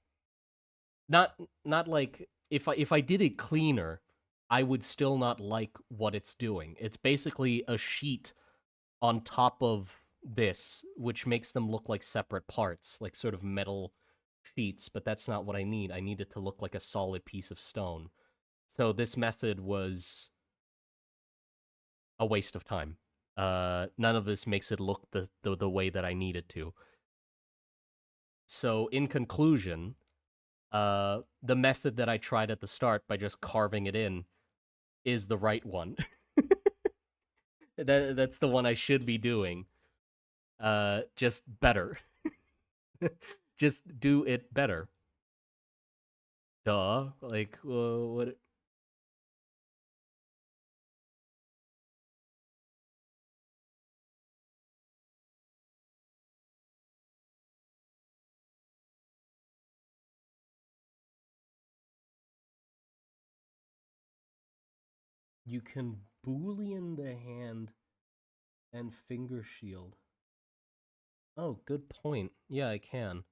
Not like if I did it cleaner, I would still not like what it's doing. It's basically a sheet on top of this, which makes them look like separate parts, like sort of metal sheets, but that's not what I need. I need it to look like a solid piece of stone. So this method was a waste of time. None of this makes it look the way that I need it to. So in conclusion, the method that I tried at the start by just carving it in is the right one. That's the one I should be doing. Just better. Just do it better. Duh. Like, what? You can Boolean the hand and finger shield. Oh, good point. Yeah, I can.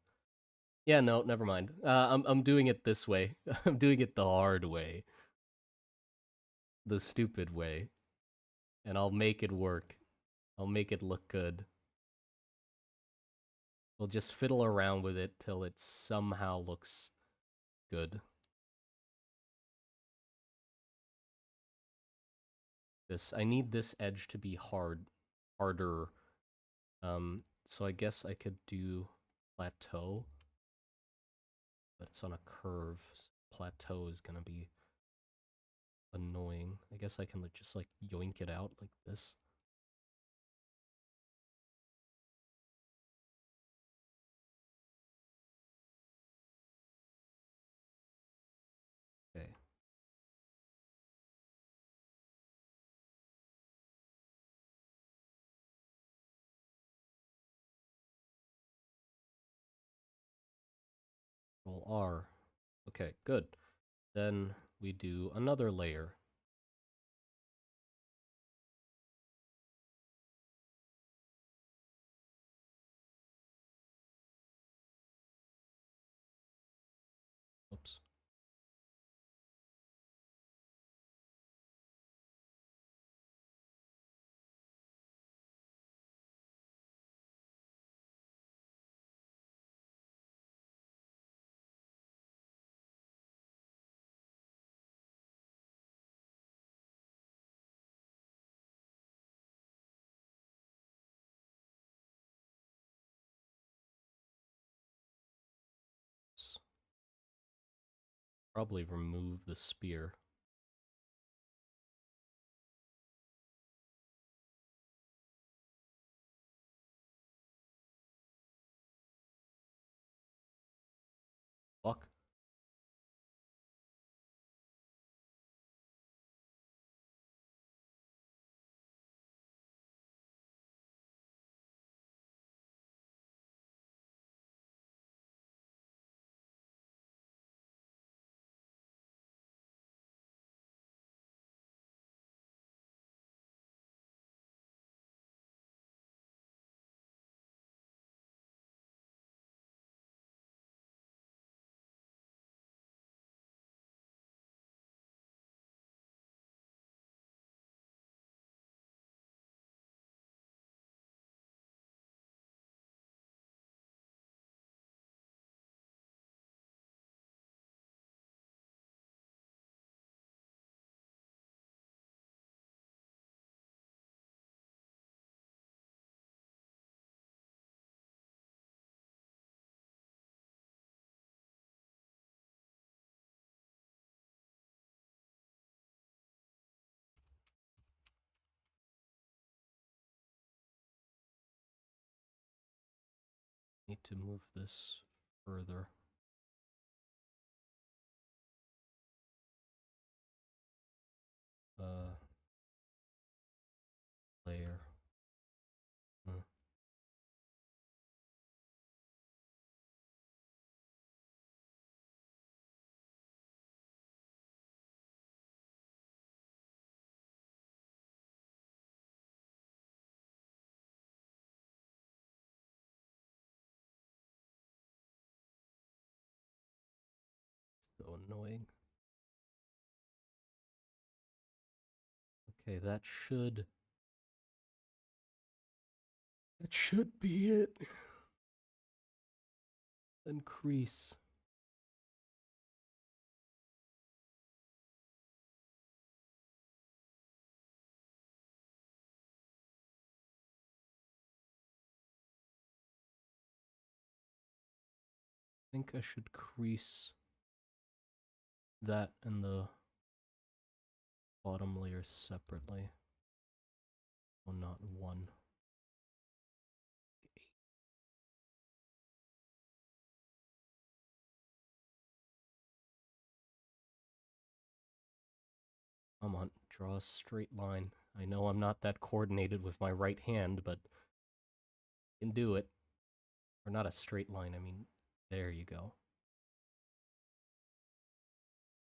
Yeah, no, never mind. I'm doing it this way. I'm doing it the hard way, the stupid way, and I'll make it work. I'll make it look good. We'll just fiddle around with it till it somehow looks good. I need this edge to be harder. So I guess I could do plateau, but it's on a curve. So plateau is gonna be annoying. I guess I can just like yoink it out like this. Okay. Control R. Okay, good. Then we do another layer. Oops. Probably remove the spear. Fuck. Need to move this further. Uh, layer. Hmm. So annoying. Okay, that should be it. Then crease. I think I should crease that and the bottom layer separately. Oh, not one. Come on, draw a straight line. I know I'm not that coordinated with my right hand, but I can do it. Or not a straight line, I mean, there you go.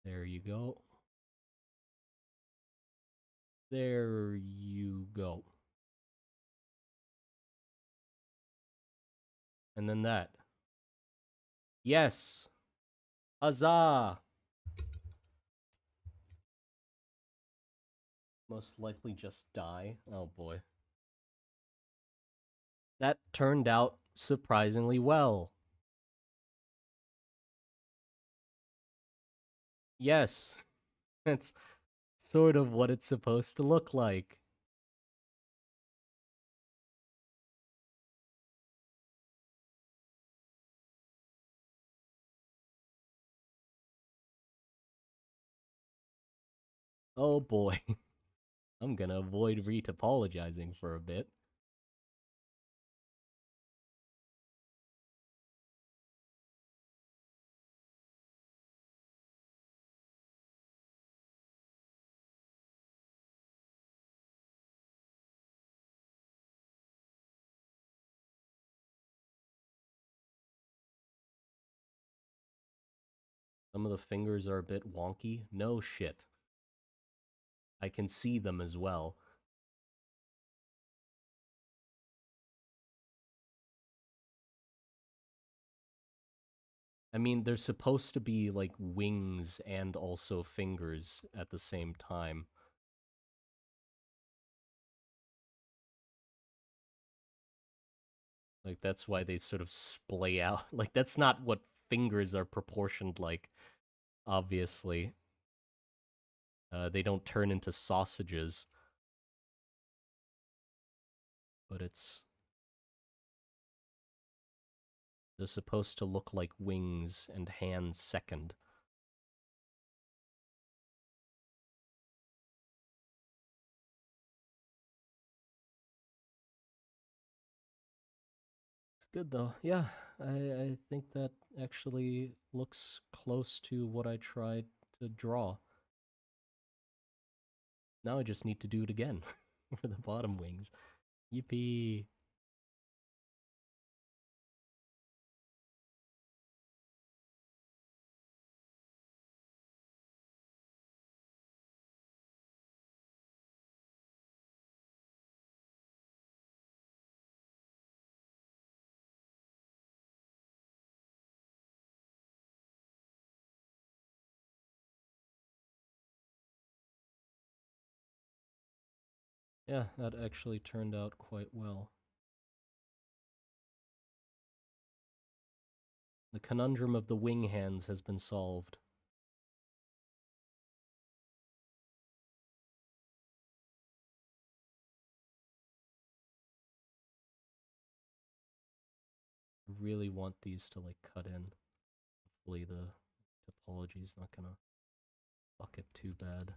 There you go. There you go. And then that. Yes! Huzzah! Most likely just die. Oh boy. That turned out surprisingly well. Yes. That's sort of what it's supposed to look like. Oh boy. I'm gonna avoid retopologizing for a bit. Some of the fingers are a bit wonky. No shit. I can see them as well. I mean, they're supposed to be like wings and also fingers at the same time. Like, that's why they sort of splay out. Like, that's not what fingers are proportioned like, obviously. They don't turn into sausages. But they're supposed to look like wings and hands second. It's good though. Yeah, I think that actually looks close to what I tried to draw. Now I just need to do it again for the bottom wings. Yippee! Yeah, that actually turned out quite well. The conundrum of the wing hands has been solved. I really want these to like cut in. Hopefully the topology's not gonna fuck it too bad.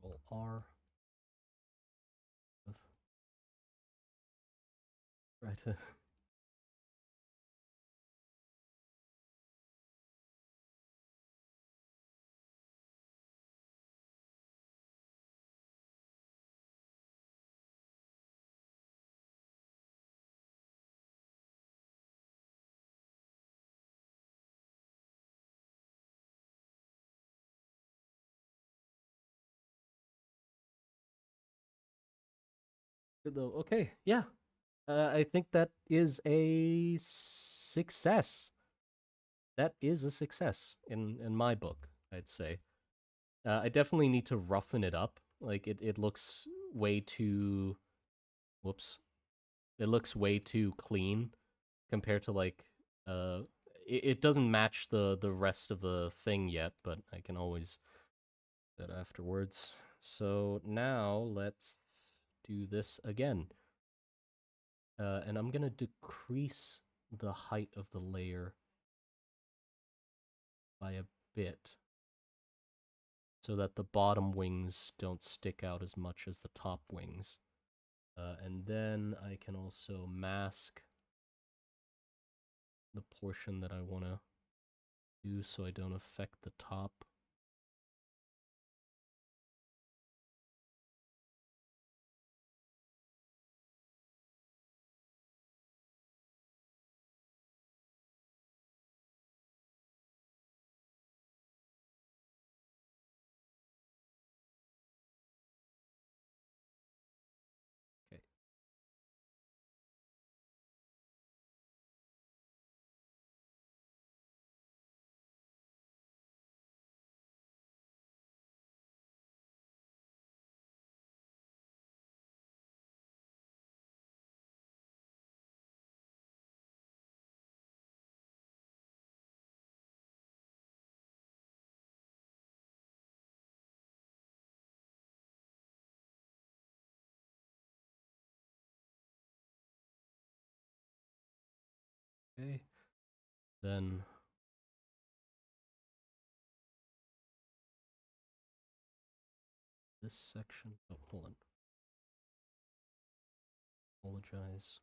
Control R. Try to Good though. Okay, yeah. I think that is a success. That is a success in my book, I'd say. I definitely need to roughen it up. Like it looks way too whoops. It looks way too clean compared to like uh it doesn't match the rest of the thing yet, but I can always do that afterwards. So now let's do this again. And I'm gonna decrease the height of the layer by a bit so that the bottom wings don't stick out as much as the top wings. And then I can also mask the portion that I want to do so I don't affect the top. Okay. Okay. Then this section. Oh, hold on. Apologize.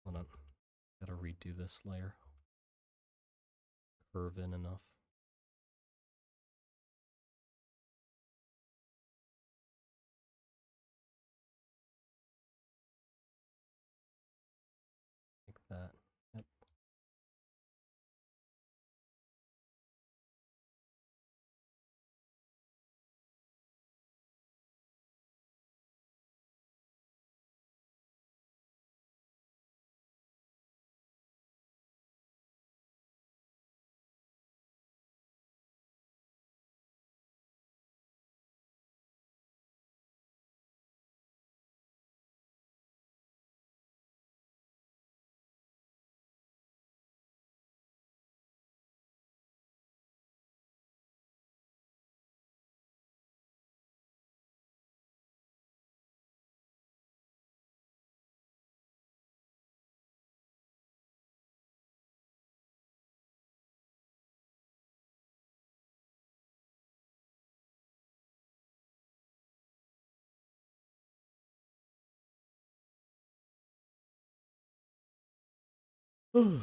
Hold on. Gotta redo this layer. Curve in enough. Like that.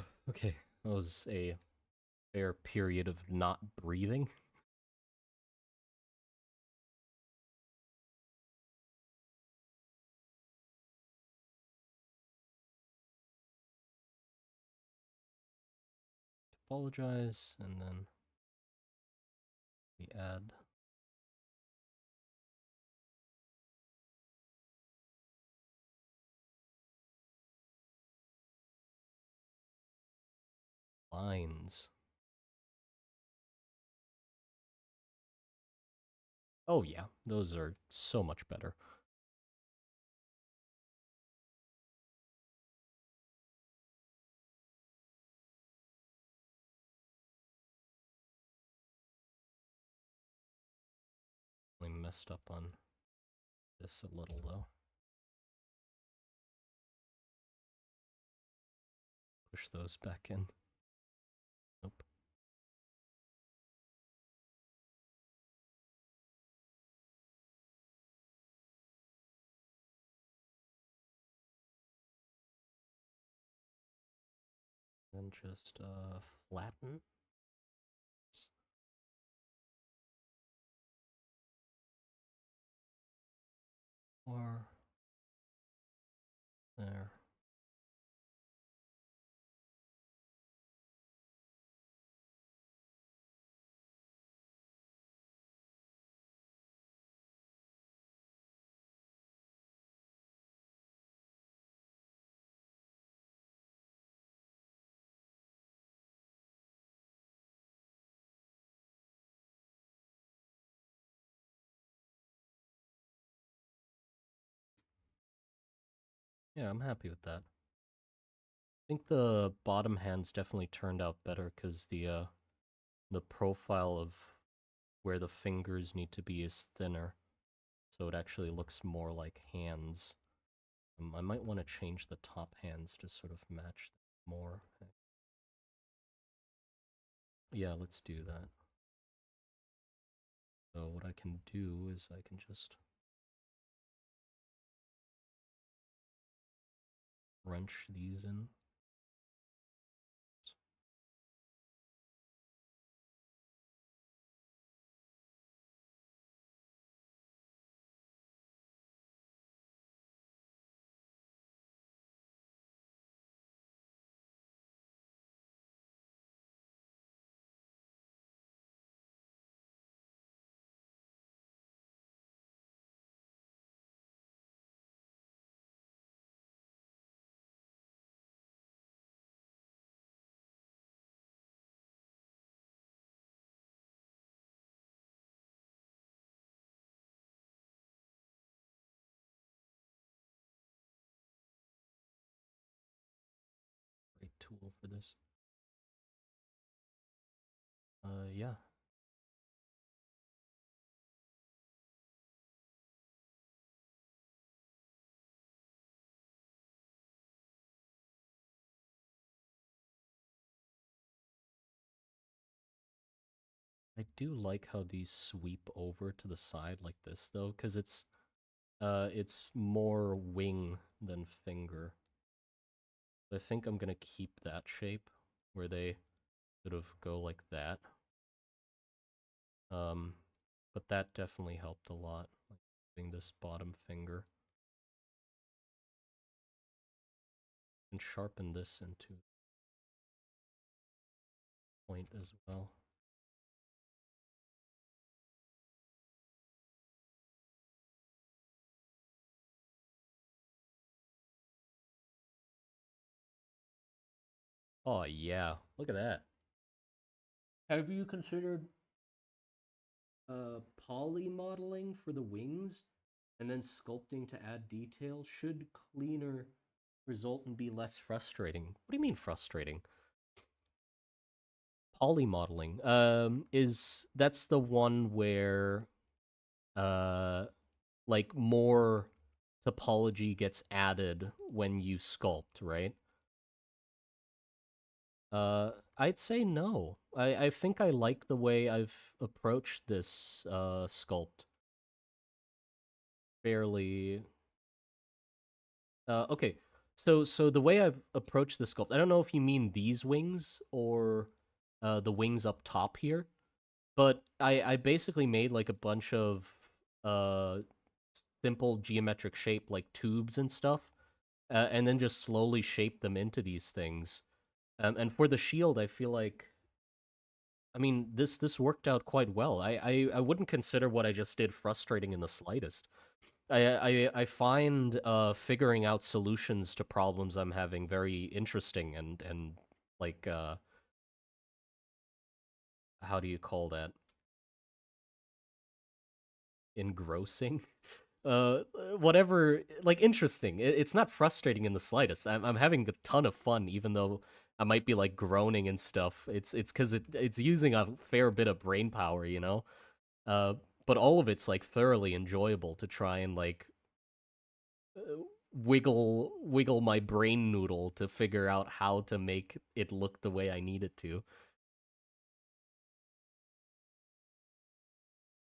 Yep. Okay. That was a fair period of not breathing. Apologize, and then we add lines. Oh yeah, those are so much better. We messed up on this a little though. Push those back in. Nope. Then just flatten. Or there. Yeah, I'm happy with that. I think the bottom hands definitely turned out better because the profile of where the fingers need to be is thinner, so it actually looks more like hands. I might want to change the top hands to sort of match more. Yeah, let's do that. So what I can do is I can just wrench these in. Great tool for this. Yeah. I do like how these sweep over to the side like this though, because it's more wing than finger. I think I'm gonna keep that shape where they sort of go like that. But that definitely helped a lot, like having this bottom finger. And sharpen this into point as well. Oh yeah, look at that. Have you considered poly modeling for the wings and then sculpting to add detail? Should cleaner result and be less frustrating? What do you mean frustrating? Poly modeling is that's the one where uh like more topology gets added when you sculpt, right? I'd say no. I think I like the way I've approached this sculpt fairly. Okay. So the way I've approached the sculpt, I don't know if you mean these wings or the wings up top here, but I basically made like a bunch of uh simple geometric shape like tubes and stuff, and then just slowly shaped them into these things. And for the shield, I feel like I mean, this worked out quite well. I wouldn't consider what I just did frustrating in the slightest. I find figuring out solutions to problems I'm having very interesting and like how do you call that? Engrossing? Whatever, like, interesting. It's not frustrating in the slightest. I'm having a ton of fun, even though I might be like groaning and stuff. It's because it's using a fair bit of brain power, you know. Uh, but all of it's like thoroughly enjoyable to try and like wiggle my brain noodle to figure out how to make it look the way I need it to.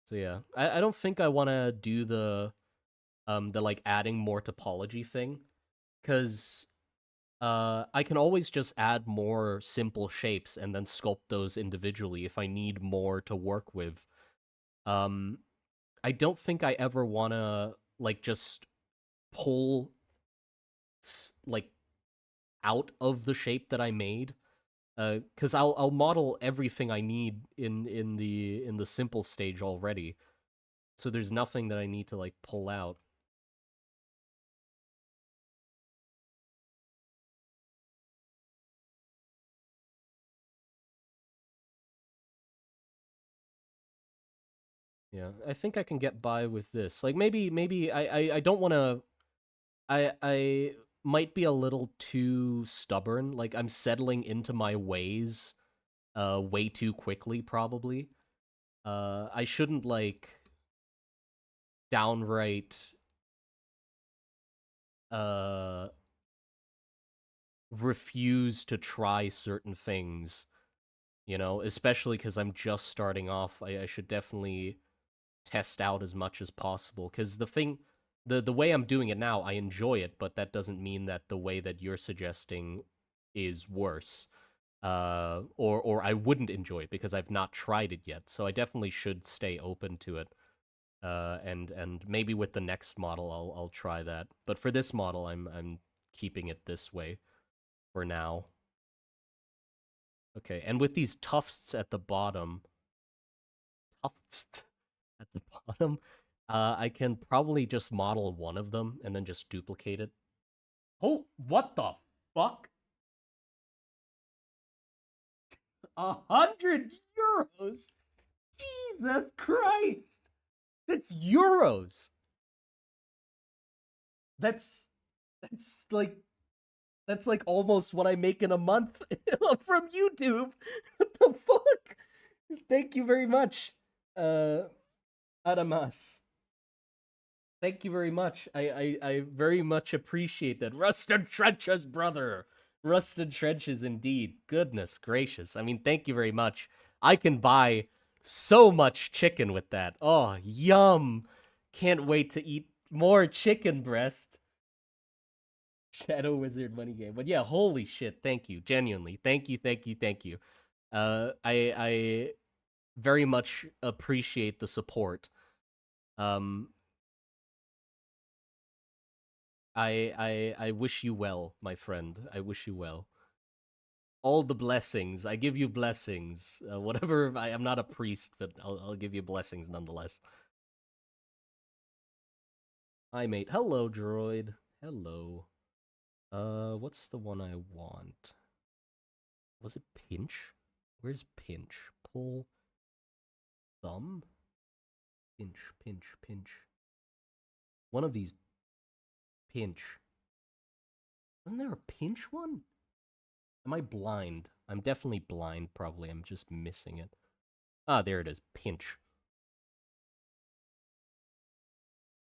So yeah, I don't think I want to do the like adding more topology thing, because I can always just add more simple shapes and then sculpt those individually if I need more to work with. Um, I don't think I ever want to like just pull like out of the shape that I made, because I'll model everything I need in the simple stage already. So there's nothing that I need to like pull out. Yeah, I think I can get by with this. Like maybe I don't want to. I might be a little too stubborn. Like I'm settling into my ways way too quickly probably. I shouldn't like downright uh refuse to try certain things, you know, especially cuz I'm just starting off. I should definitely test out as much as possible, cuz the way I'm doing it now, I enjoy it, but that doesn't mean that the way that you're suggesting is worse. Or I wouldn't enjoy it because I've not tried it yet. So I definitely should stay open to it. And maybe with the next model I'll try that. But for this model I'm keeping it this way for now. Okay, and with these tufts at the bottom, tufts at the bottom, I can probably just model one of them and then just duplicate it. Oh, what the fuck? 100 euros? Jesus Christ! That's euros. That's that's like that's like almost what I make in a month from YouTube. What the fuck? Thank you very much, uh, Adamas. Thank you very much. I very much appreciate that. Rusted Trenches, brother. Rusted Trenches, indeed. Goodness gracious. I mean, thank you very much. I can buy so much chicken with that. Oh, yum. Can't wait to eat more chicken breast. Shadow Wizard money game. But yeah, holy shit, thank you. Genuinely. Thank you, thank you, thank you. I very much appreciate the support. Um I wish you well, my friend. I wish you well. All the blessings. I give you blessings. Whatever. I'm not a priest, but I'll give you blessings nonetheless. Hi, mate. Hello, droid. Hello. What's the one I want? Was it pinch? Where's pinch? Pull thumb? Pinch, pinch, pinch. One of these pinch. Wasn't there a pinch one? Am I blind? I'm definitely blind, probably. I'm just missing it. Ah, there it is. Pinch.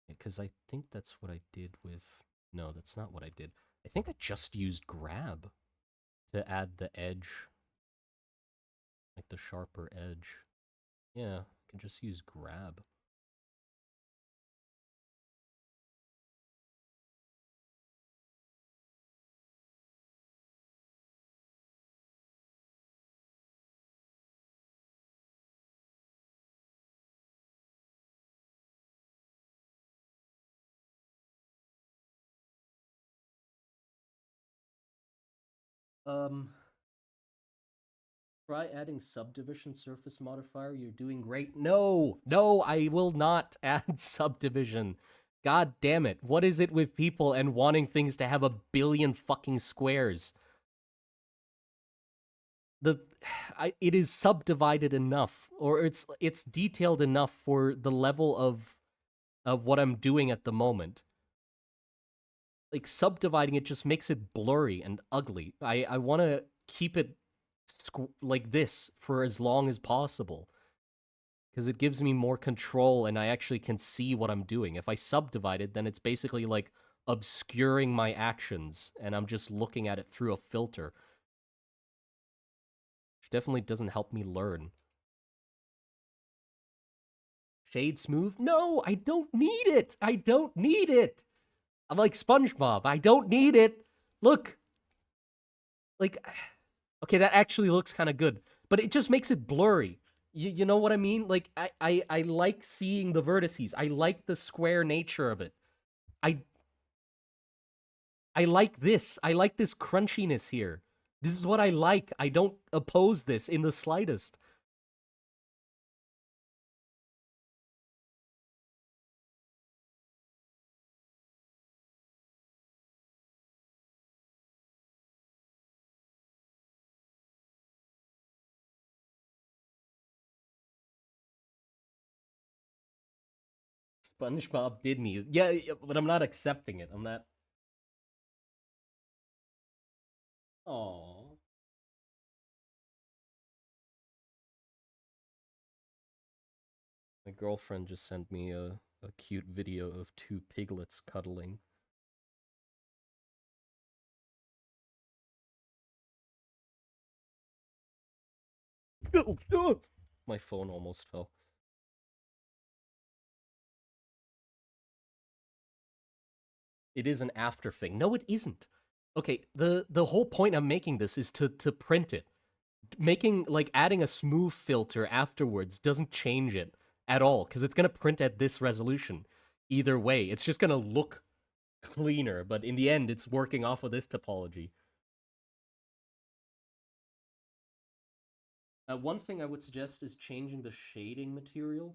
Because I think that's what I did with... No, that's not what I did. I think I just used grab to add the edge. Like the sharper edge. Yeah, I can just use grab. Um, Try adding subdivision surface modifier. You're doing great. No, no, I will not add subdivision. God damn it. What is it with people and wanting things to have a billion fucking squares? the it is subdivided enough, or it's detailed enough for the level of what I'm doing at the moment. Like subdividing it just makes it blurry and ugly. I want to keep it like this for as long as possible because it gives me more control and I actually can see what I'm doing. If I subdivide it, then it's basically like obscuring my actions and I'm just looking at it through a filter, which definitely doesn't help me learn. Shade smooth? No, I don't need it. I don't need it. I'm like SpongeBob. I don't need it. Look, like, okay, that actually looks kind of good, but it just makes it blurry. You know what I mean? Like, I like seeing the vertices. I like the square nature of it. I I like this. I like this crunchiness here. This is what I like. I don't oppose this in the slightest. SpongeBob did me. Yeah, but I'm not accepting it. I'm not. Aww. My girlfriend just sent me a cute video of two piglets cuddling. My phone almost fell. It is an after thing. No, it isn't. Okay, the whole point I'm making this is to print it. Making like adding a smooth filter afterwards doesn't change it at all because it's gonna print at this resolution. Either way, it's just gonna look cleaner, but in the end, it's working off of this topology. One thing I would suggest is changing the shading material.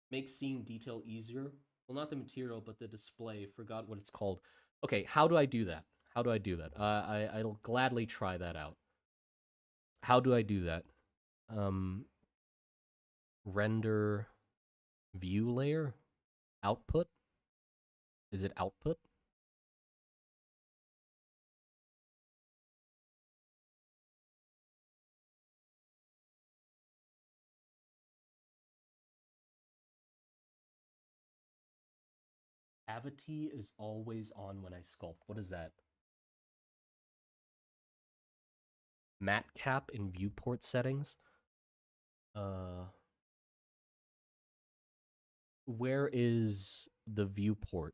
Makes seeing detail easier. Well, not the material, but the display. Forgot what it's called. Okay, how do I do that? How do I do that? I'll gladly try that out. How do I do that? Um, Render view layer output. Is it output? Cavity is always on when I sculpt. What is that? Matte cap in viewport settings. Uh, where is the viewport?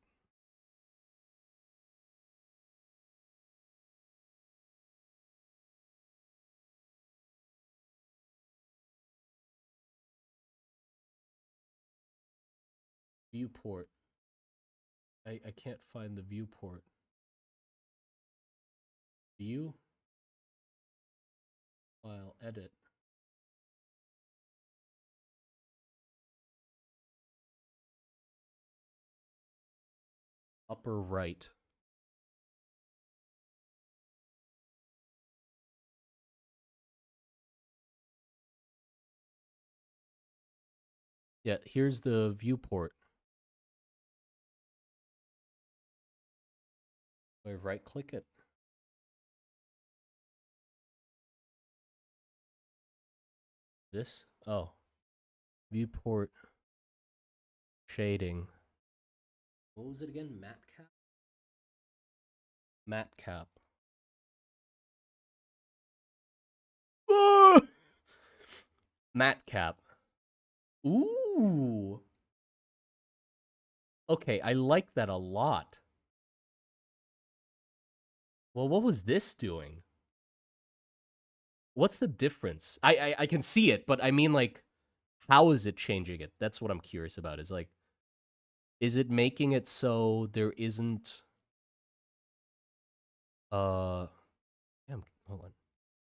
Viewport. I can't find the viewport. View? File, edit. Upper right. Yeah, here's the viewport. I right click it. This? Oh. Viewport shading. What was it again? Matte cap? Matte cap. Ah! Matte cap. Ooh. Okay, I like that a lot. Well, what was this doing? What's the difference? I can see it, but I mean, like, how is it changing it? That's what I'm curious about. Is like, is it making it so there isn't damn, hold on.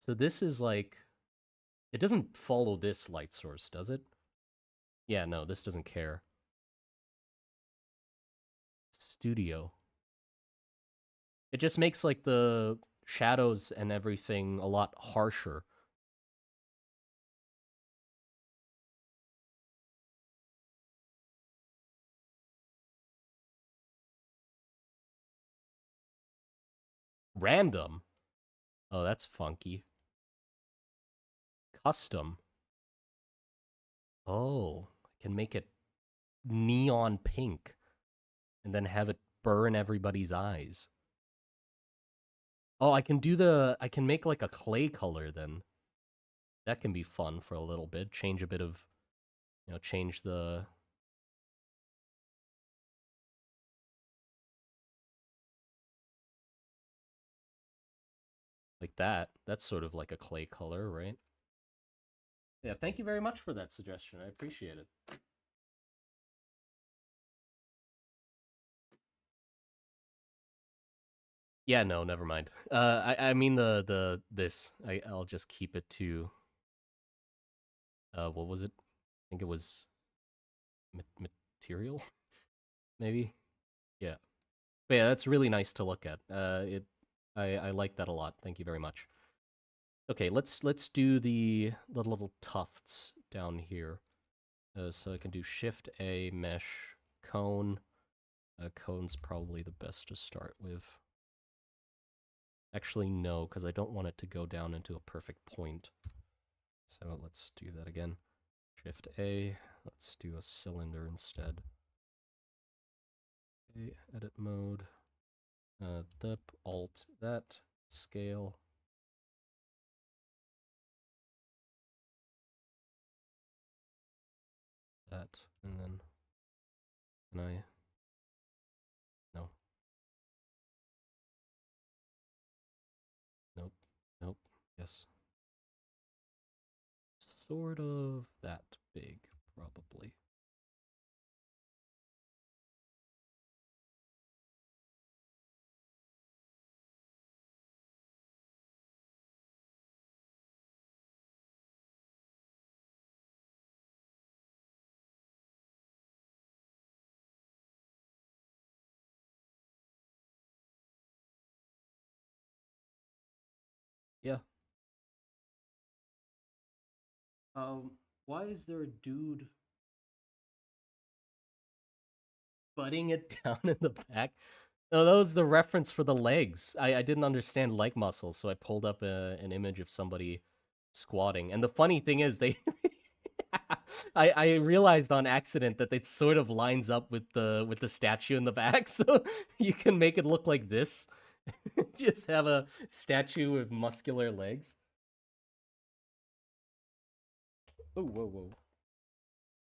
So this is like, it doesn't follow this light source, does it? Yeah, no, this doesn't care. Studio. It just makes like the shadows and everything a lot harsher. Random. Oh, that's funky. Custom. Oh, I can make it neon pink and then have it burn everybody's eyes. Oh, I can make like a clay color then. That can be fun for a little bit. Change a bit of, change the like that. That's sort of like a clay color, right? Yeah, thank you very much for that suggestion. I appreciate it. Yeah, no, never mind. I mean the this. I'll just keep it to what was it? I think it was material, maybe. Yeah, but yeah, that's really nice to look at. I like that a lot. Thank you very much. Okay, let's do the little tufts down here. So I can do Shift A, mesh, cone. Cone's probably the best to start with. Actually, no, because I don't want it to go down into a perfect point. So let's do that again. Shift A. Let's do a cylinder instead. Okay, edit mode. Dip, Alt, that, scale. That, and then can I? No. Nope. Nope. Yes. Sort of that big, probably. Yeah. Why is there a dude butting it down in the back? No, that was the reference for the legs. I didn't understand leg muscles, so I pulled up an image of somebody squatting. And the funny thing is, they, I realized on accident that it sort of lines up with the statue in the back, so you can make it look like this. Just have a statue with muscular legs. Oh, whoa, whoa.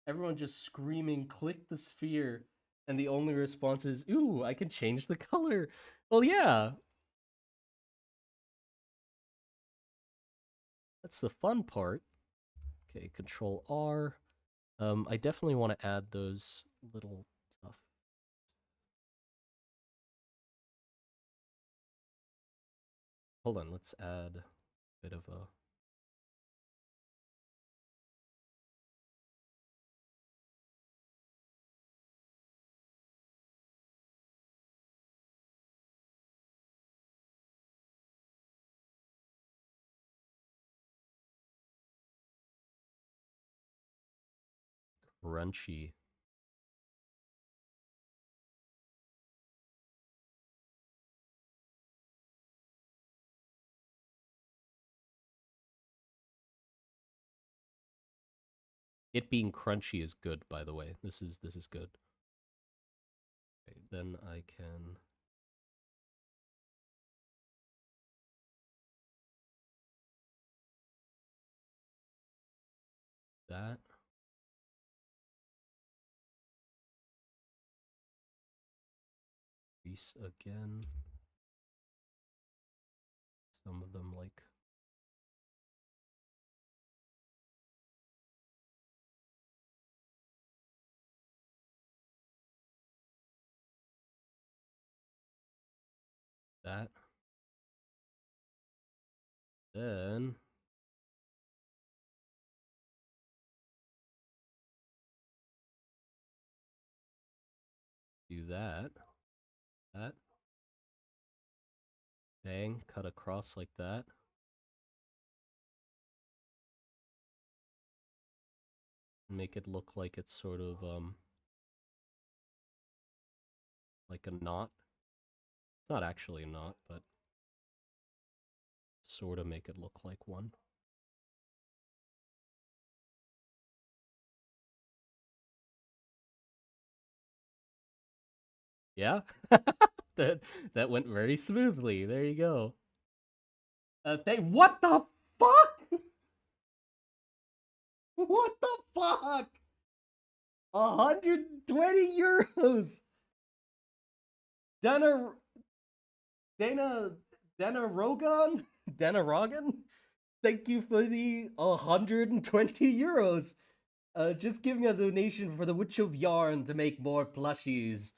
Everyone just screaming, click the sphere. And the only response is, ooh, I can change the color. Well, yeah, that's the fun part. Okay, Control R. I definitely want to add those little tough. Hold on, let's add a bit of a crunchy. It being crunchy is good, by the way. This is good. Okay, then I can that. Grease again. Some of them like that. Then do that. That. Bang, cut across like that. Make it look like it's sort of like a knot. It's not actually a knot, but sort of make it look like one. Yeah, that went very smoothly. There you go. What the fuck? What the fuck? 120 euros. Dana Dana Dana Rogan? Dana Rogan? Thank you for the 120 euros. Just giving a donation for the Witch of Yarn to make more plushies.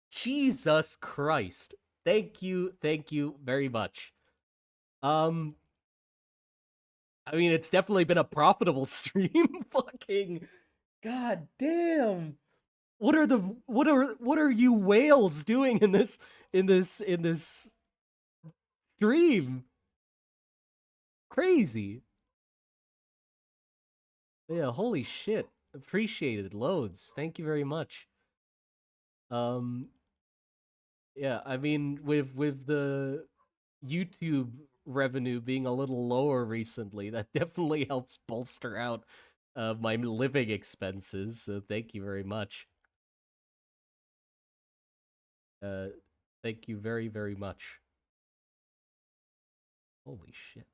Jesus Christ. Thank you very much. Um, I mean, it's definitely been a profitable stream. Fucking god damn. What are you whales doing in this stream? Crazy. Yeah, holy shit. Appreciated loads. Thank you very much. Um yeah, I mean with the YouTube revenue being a little lower recently, that definitely helps bolster out my living expenses. So thank you very much. Uh, thank you very much. Holy shit.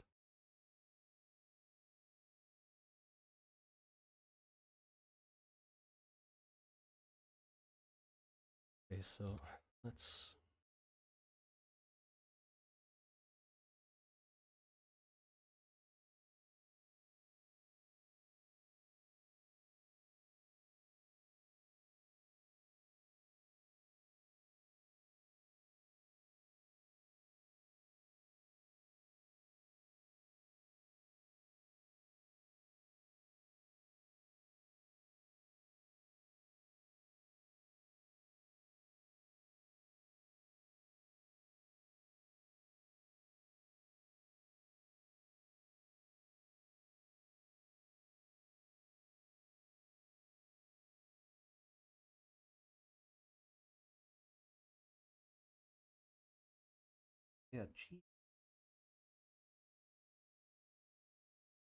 Okay, so let's. Yeah, gee.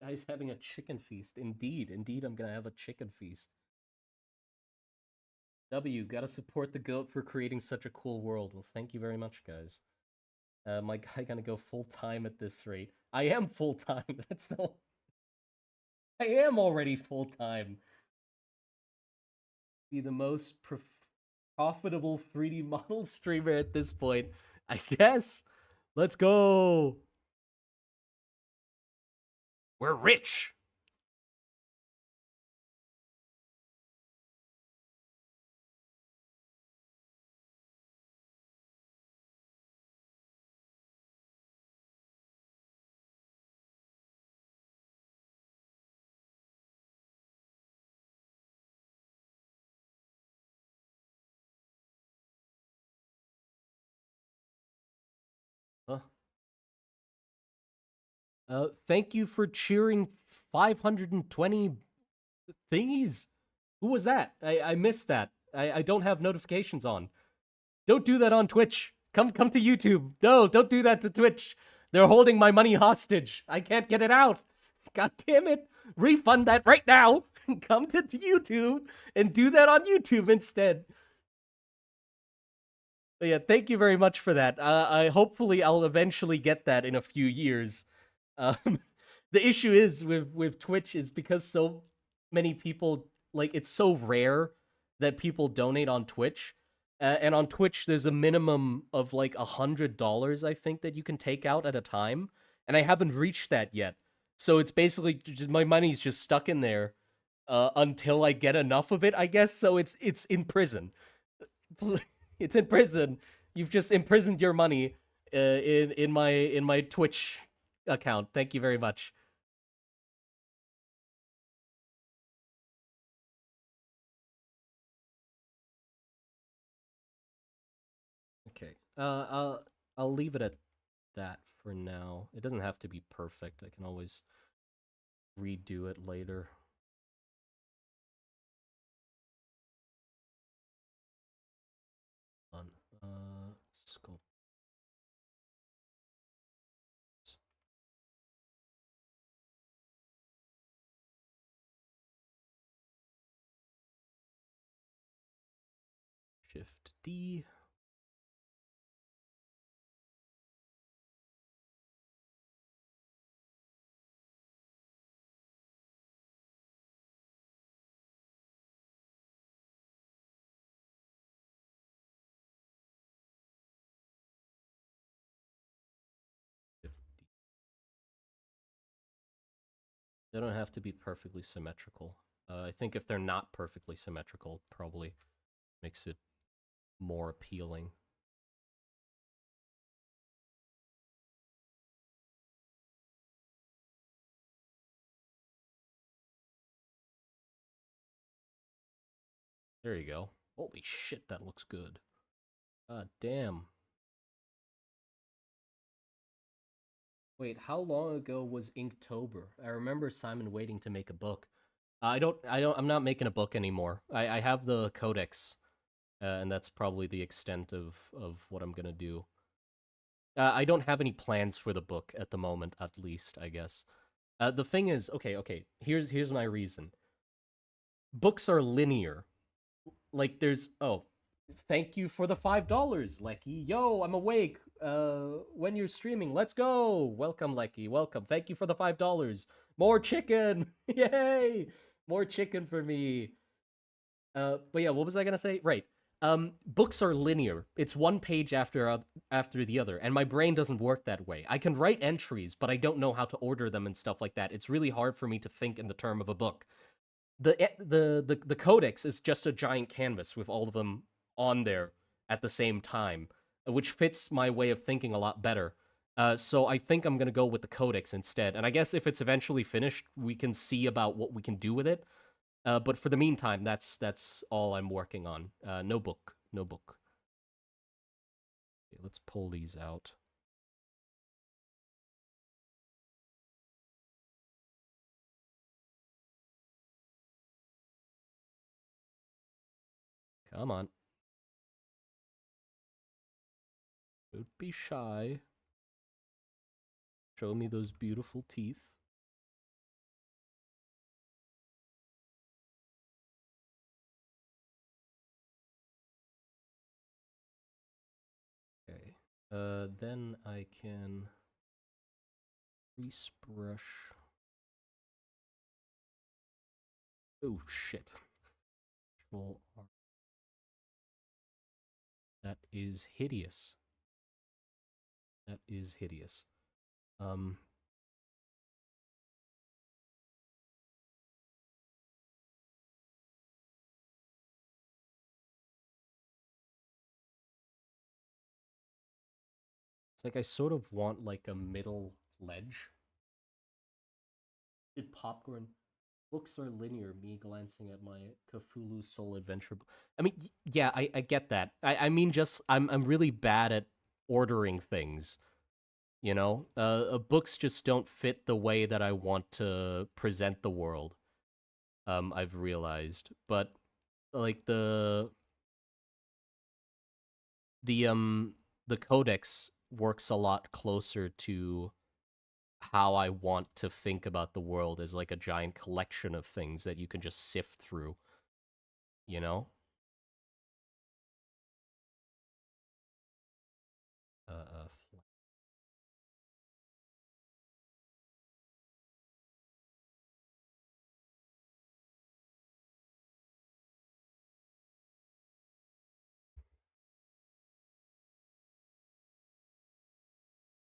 Guys having a chicken feast. Indeed, I'm gonna have a chicken feast. Gotta support the goat for creating such a cool world. Well, thank you very much, guys. My guy gonna go full time at this rate. I am full time. That's the. I am already full time. Be the most profitable 3D model streamer at this point. I guess. Let's go. We're rich. Huh? Thank you for cheering 520 thingies. Who was that? I missed that. I don't have notifications on. Don't do that on Twitch. Come to YouTube. No, don't do that to Twitch. They're holding my money hostage. I can't get it out. God damn it. Refund that right now. Come to YouTube and do that on YouTube instead. But yeah, thank you very much for that. I hopefully I'll eventually get that in a few years. Um, the issue is with Twitch is because so many people like it's so rare that people donate on Twitch. And on Twitch, there's a minimum of like $100, I think, that you can take out at a time, and I haven't reached that yet. So it's basically just my money's just stuck in there until I get enough of it, I guess. So it's in prison. It's in prison. You've just imprisoned your money in my Twitch account. Thank you very much. Okay. I'll leave it at that for now. It doesn't have to be perfect. I can always redo it later. On sculpt. Shift D. Shift D. They don't have to be perfectly symmetrical. I think if they're not perfectly symmetrical, probably makes it more appealing. There you go. Holy shit, that looks good. God damn. Wait, how long ago was Inktober? I remember Simon waiting to make a book. I'm not making a book anymore. I have the Codex, and that's probably the extent of what I'm gonna do. I don't have any plans for the book at the moment, at least, I guess. The thing is, okay. Here's my reason. Books are linear. Like thank you for the $5, Lecky. Yo, I'm awake. When you're streaming, let's go. Welcome, Lecky. Welcome. Thank you for the $5. More chicken. Yay! More chicken for me. But yeah, what was I gonna say? Right. Books are linear. It's one page after the other, and my brain doesn't work that way. I can write entries, but I don't know how to order them and stuff like that. It's really hard for me to think in the term of a book. The codex is just a giant canvas with all of them on there at the same time, which fits my way of thinking a lot better. So I think I'm gonna go with the codex instead. And I guess if it's eventually finished, we can see about what we can do with it. But for the meantime, that's all I'm working on. No book, no book. Okay, let's pull these out. Come on. Don't be shy. Show me those beautiful teeth. Okay. Then I can crease brush. Oh shit. Control R. That is hideous. That is hideous. Um. It's like I sort of want like a middle ledge. Did popcorn books are linear, me glancing at my Cthulhu Soul Adventure. I mean, yeah, I get that. I mean, just I'm really bad at ordering things. You know, books just don't fit the way that I want to present the world. I've realized, but like the um the codex works a lot closer to how I want to think about the world as like a giant collection of things that you can just sift through, you know? Uh,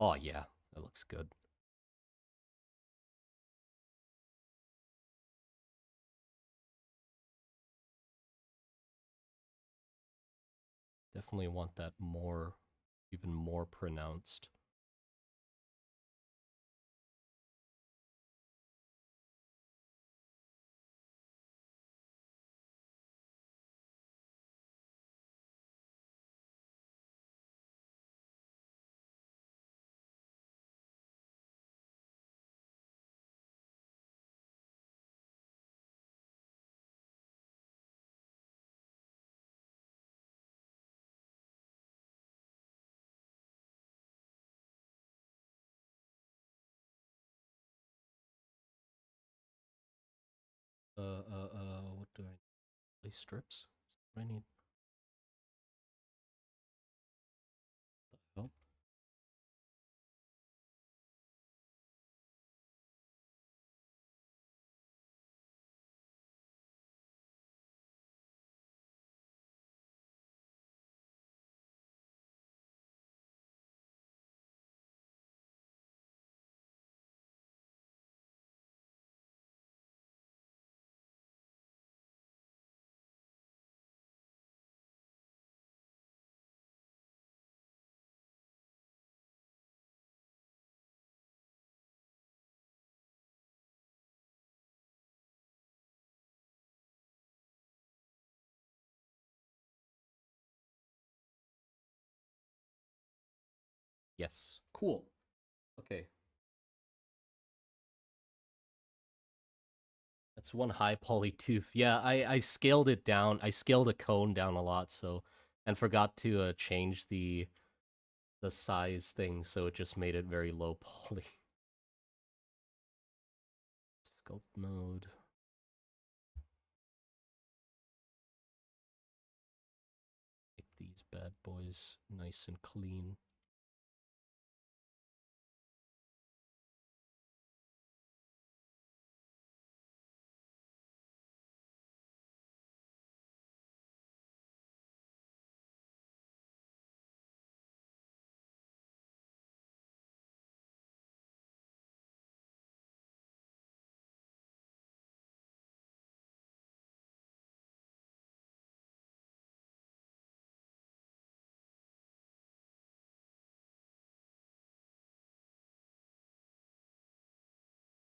oh yeah, that looks good. Definitely want that more, even more pronounced. What do I need? Strips? What do I need? Yes. Cool. Okay. That's one high poly tooth. Yeah, I scaled it down. I scaled a cone down a lot, so and forgot to change the size thing, so it just made it very low poly. Sculpt mode. Make these bad boys nice and clean.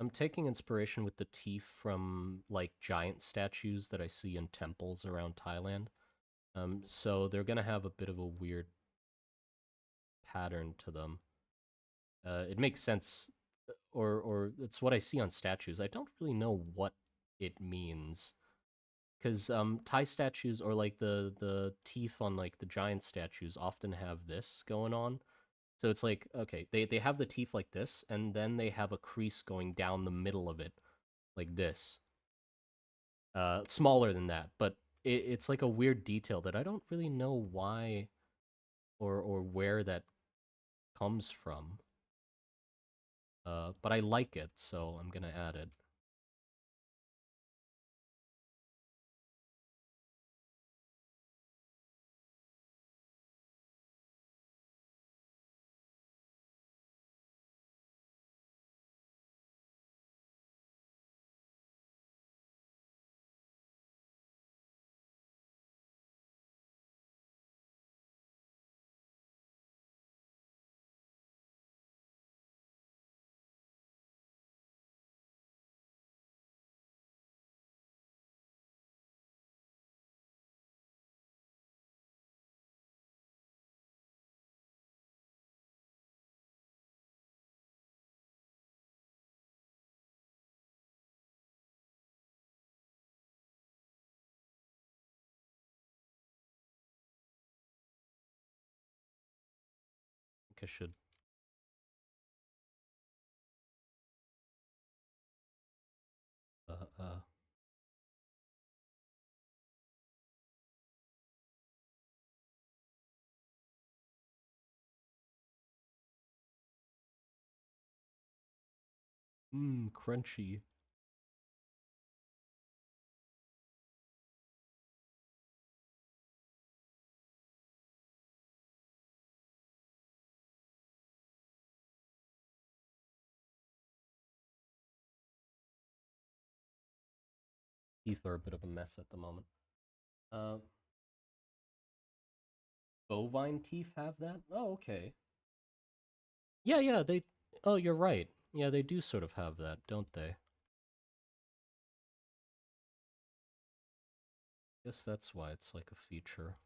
I'm taking inspiration with the teeth from like giant statues that I see in temples around Thailand. So they're gonna have a bit of a weird pattern to them. It makes sense, or it's what I see on statues. I don't really know what it means because Thai statues or like the teeth on like the giant statues often have this going on. So it's like okay, they have the teeth like this, and then they have a crease going down the middle of it like this. Smaller than that, but it's like a weird detail that I don't really know why or where that comes from. But I like it, so I'm gonna add it. I think I should. Uh, uh, crunchy. Teeth are a bit of a mess at the moment. Uh, Bovine teeth have that? Oh, okay. Yeah, yeah, they. Oh, you're right. Yeah, they do sort of have that, don't they? Guess that's why it's like a feature.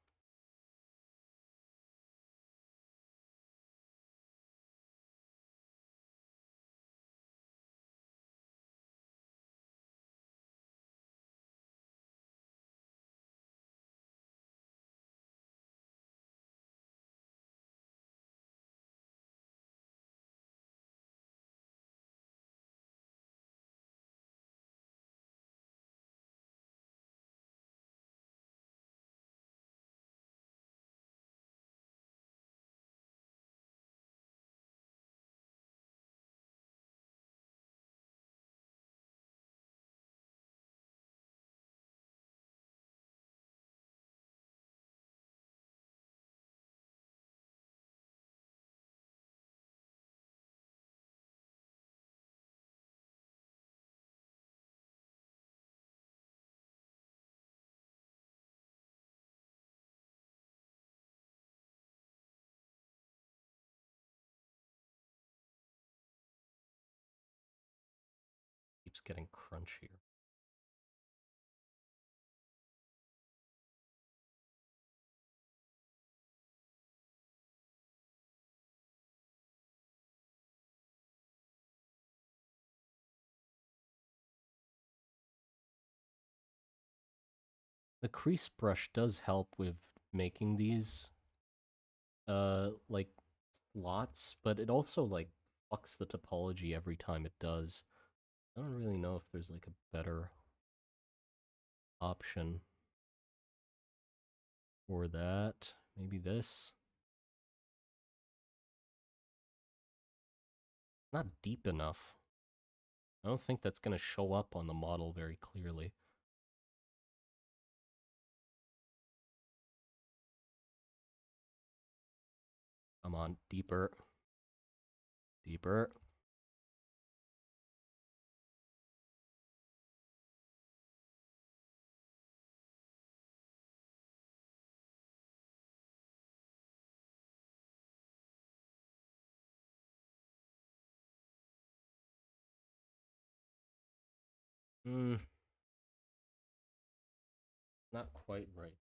Keeps getting crunchier. The crease brush does help with making these, like, slots, but it also, like, fucks the topology every time it does. I don't really know if there's, like, a better option for that. Maybe this? Not deep enough. I don't think that's going to show up on the model very clearly. Come on, deeper. Deeper. Not quite right.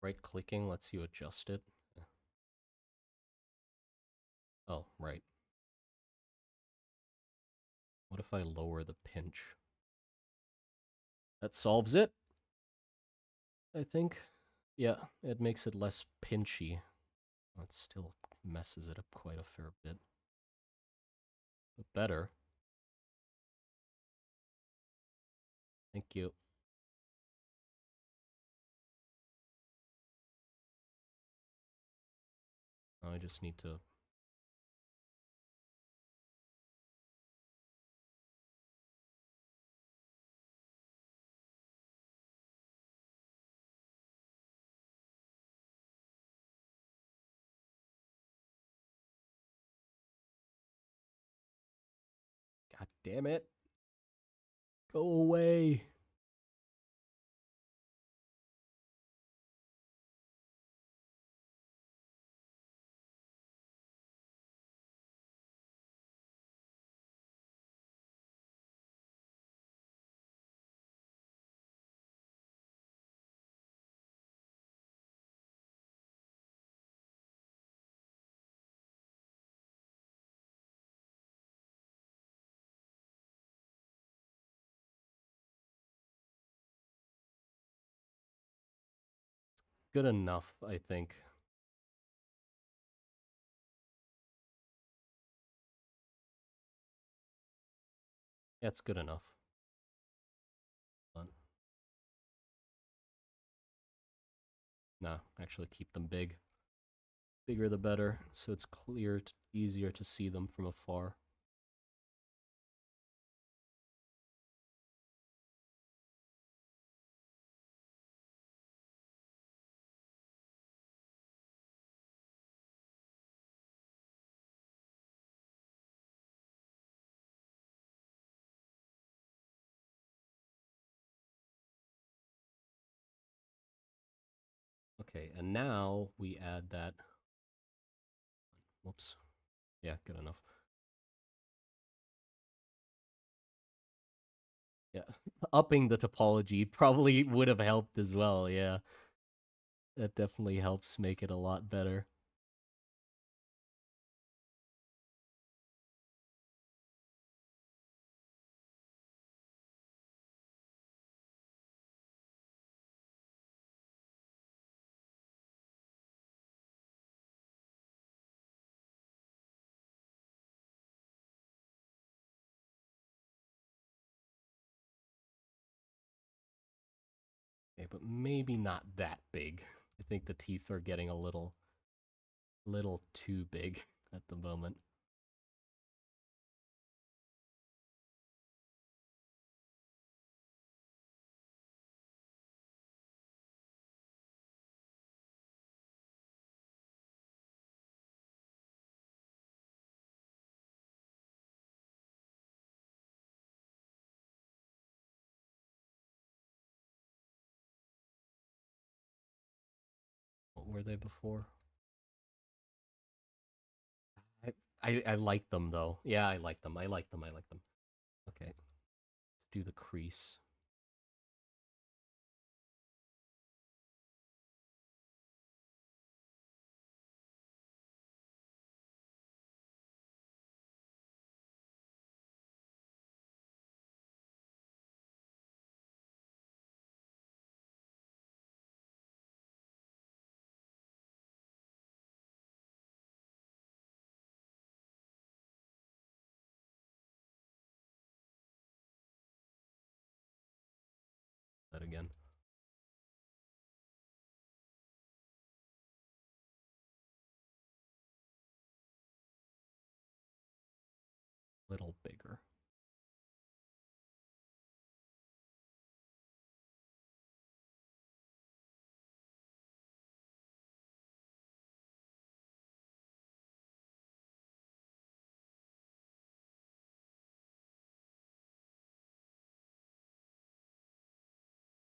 Right-clicking lets you adjust it. Oh, right. What if I lower the pinch? That solves it, I think. Yeah, it makes it less pinchy. That still messes it up quite a fair bit. But better. Thank you. I just need to... God damn it. Go away. Good enough, I think. Yeah, it's good enough. Nah, actually keep them big. Bigger the better, so it's clear, easier to see them from afar. Okay, and now we add that... Whoops. Yeah, good enough. Yeah, upping the topology probably would have helped as well, yeah. That definitely helps make it a lot better. Okay, but maybe not that big. I think the teeth are getting a little too big at the moment. What were they before? I like them though. Yeah, I like them. I like them. I like them. Okay. Let's do the crease.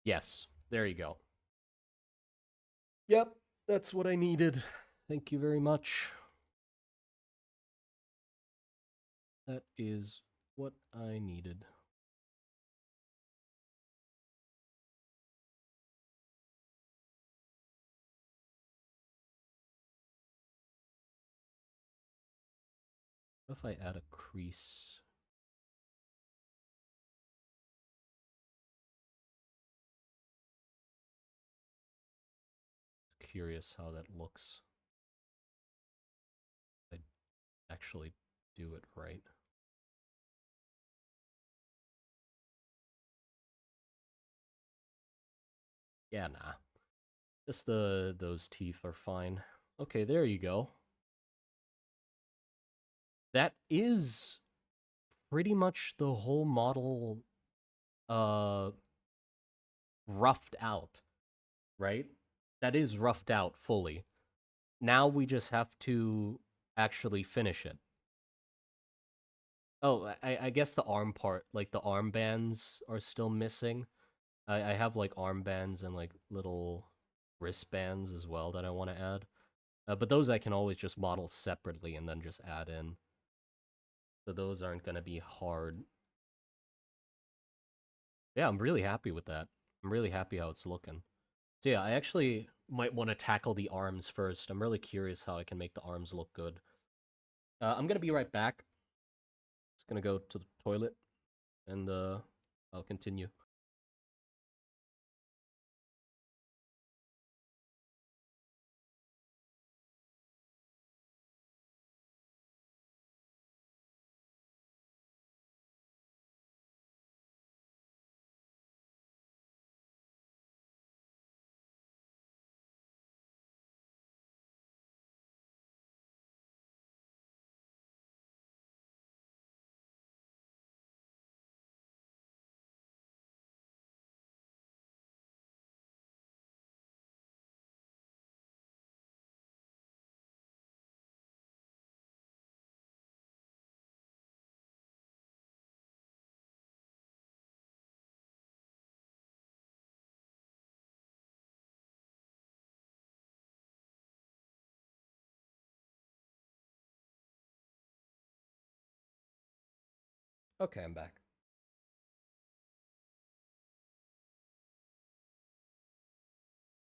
Yes, there you go. Yep, that's what I needed. Thank you very much. That is what I needed. What if I add a crease? Curious how that looks. I actually do it right. Yeah, nah. Just those teeth are fine. Okay, there you go. That is pretty much the whole model roughed out, right? That is roughed out fully. Now we just have to actually finish it. Oh, I guess the arm part, like the armbands are still missing. I have like armbands and like little wristbands as well that I want to add. But those I can always just model separately and then just add in. So those aren't going to be hard. Yeah, I'm really happy with that. I'm really happy how it's looking. So yeah, I actually might want to tackle the arms first. I'm really curious how I can make the arms look good. I'm going to be right back. Just going to go to the toilet and I'll continue. Okay, I'm back.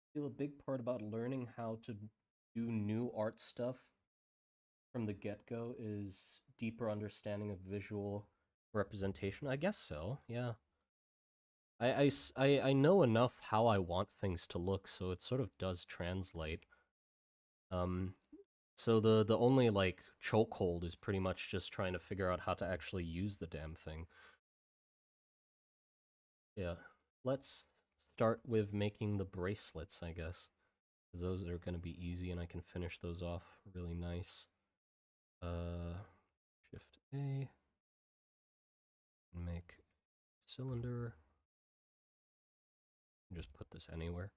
I feel a big part about learning how to do new art stuff from the get-go is deeper understanding of visual representation. I guess so, yeah. I know enough how I want things to look, so it sort of does translate. Um, so the only like chokehold is pretty much just trying to figure out how to actually use the damn thing. Yeah, let's start with making the bracelets, I guess. 'Cause those are going to be easy and I can finish those off really nice. Uh, Shift A, make cylinder, and just put this anywhere.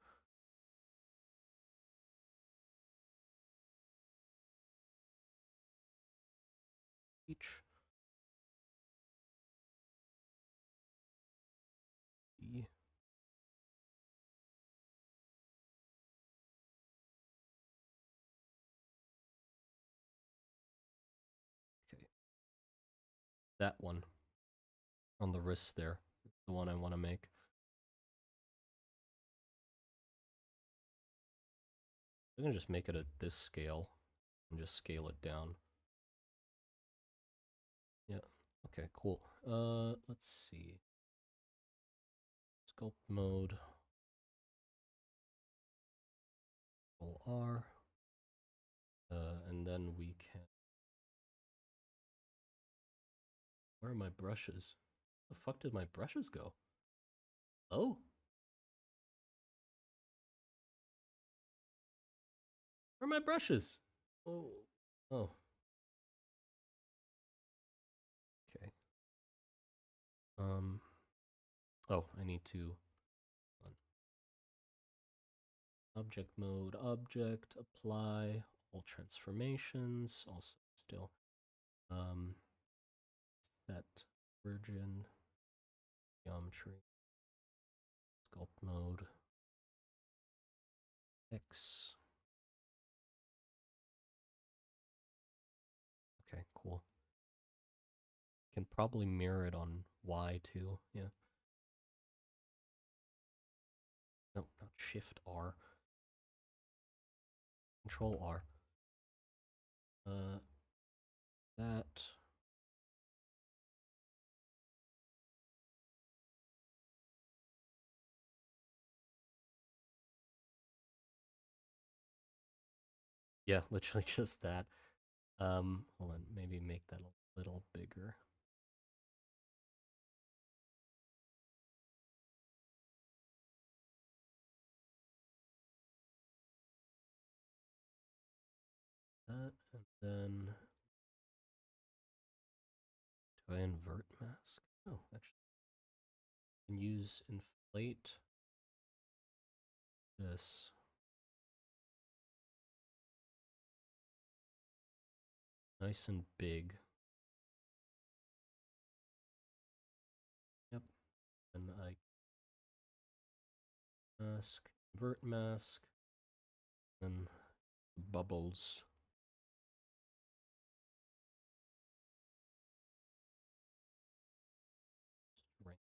Each E. Okay, that one on the wrist there, the one I want to make. I'm gonna just make it at this scale and just scale it down. Yeah. Okay, cool. Let's see. Sculpt mode. Control R. And then we can. Where are my brushes? The fuck did my brushes go? Oh, where are my brushes? Oh, oh. Okay. Oh, I need to. Object mode, object, apply, all transformations, also still. Set, origin, geometry, sculpt mode. X. Okay, cool. Can probably mirror it on Y too, yeah. No, not Shift R. Control R. That. Yeah, literally just that. Hold on, maybe make that a little bigger. That, and then do I invert mask? Oh, actually, I can use inflate this. Nice and big. Yep. And I mask, invert mask, and bubbles. Right.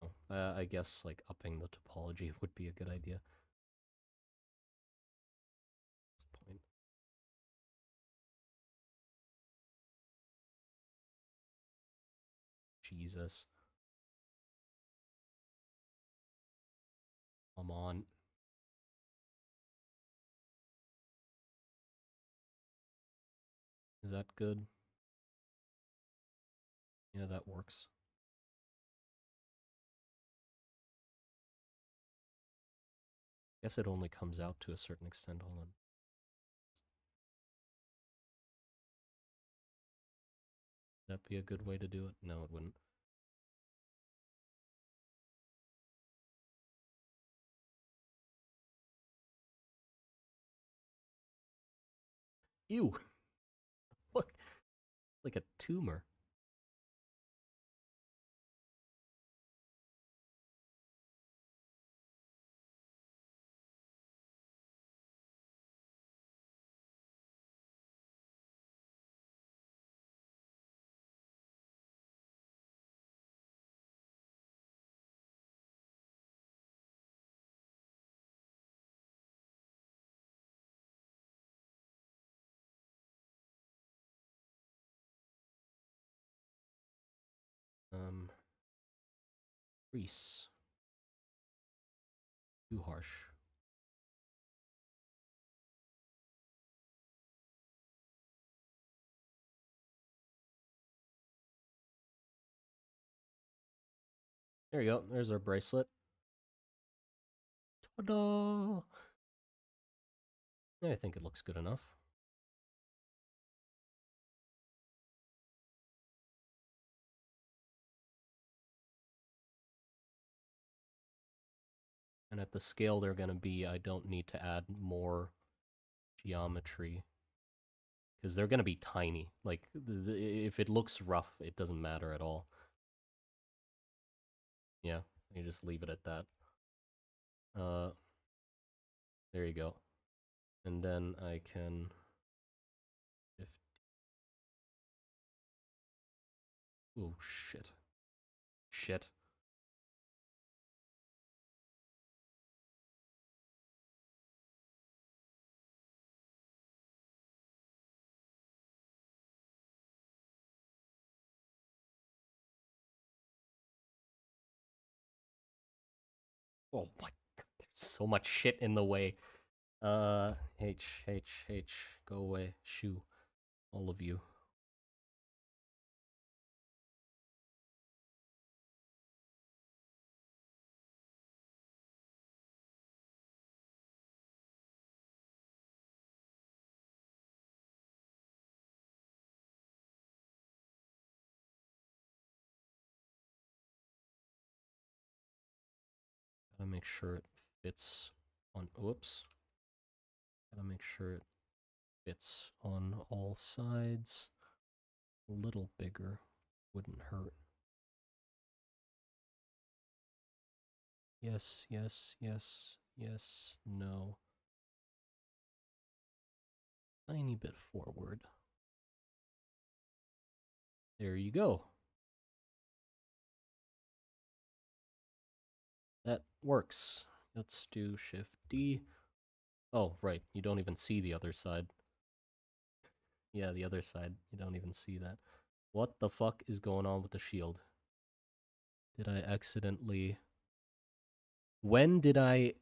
Oh, I guess like upping the topology would be a good idea. At this point. Jesus. Come on. Is that good? Yeah, that works. Guess it only comes out to a certain extent. Hold on. Would that be a good way to do it? No, it wouldn't. Ew! Look, like a tumor. Crease. Too harsh. There you go. There's our bracelet. Ta-da! I think it looks good enough. And at the scale they're going to be, I don't need to add more geometry. Because they're going to be tiny. Like, if it looks rough, it doesn't matter at all. Yeah, you just leave it at that. There you go. And then I can... Oh, shit. Shit. Oh my god, there's so much shit in the way. H, go away. Shoo. All of you. Gotta make sure it fits on... Whoops. Gotta make sure it fits on all sides. A little bigger. Wouldn't hurt. Yes, yes, yes, yes, no. Tiny bit forward. There you go. That works. Let's do Shift D. Oh, right. You don't even see the other side. Yeah, the other side. You don't even see that. What the fuck is going on with the shield? Did I accidentally... When did I...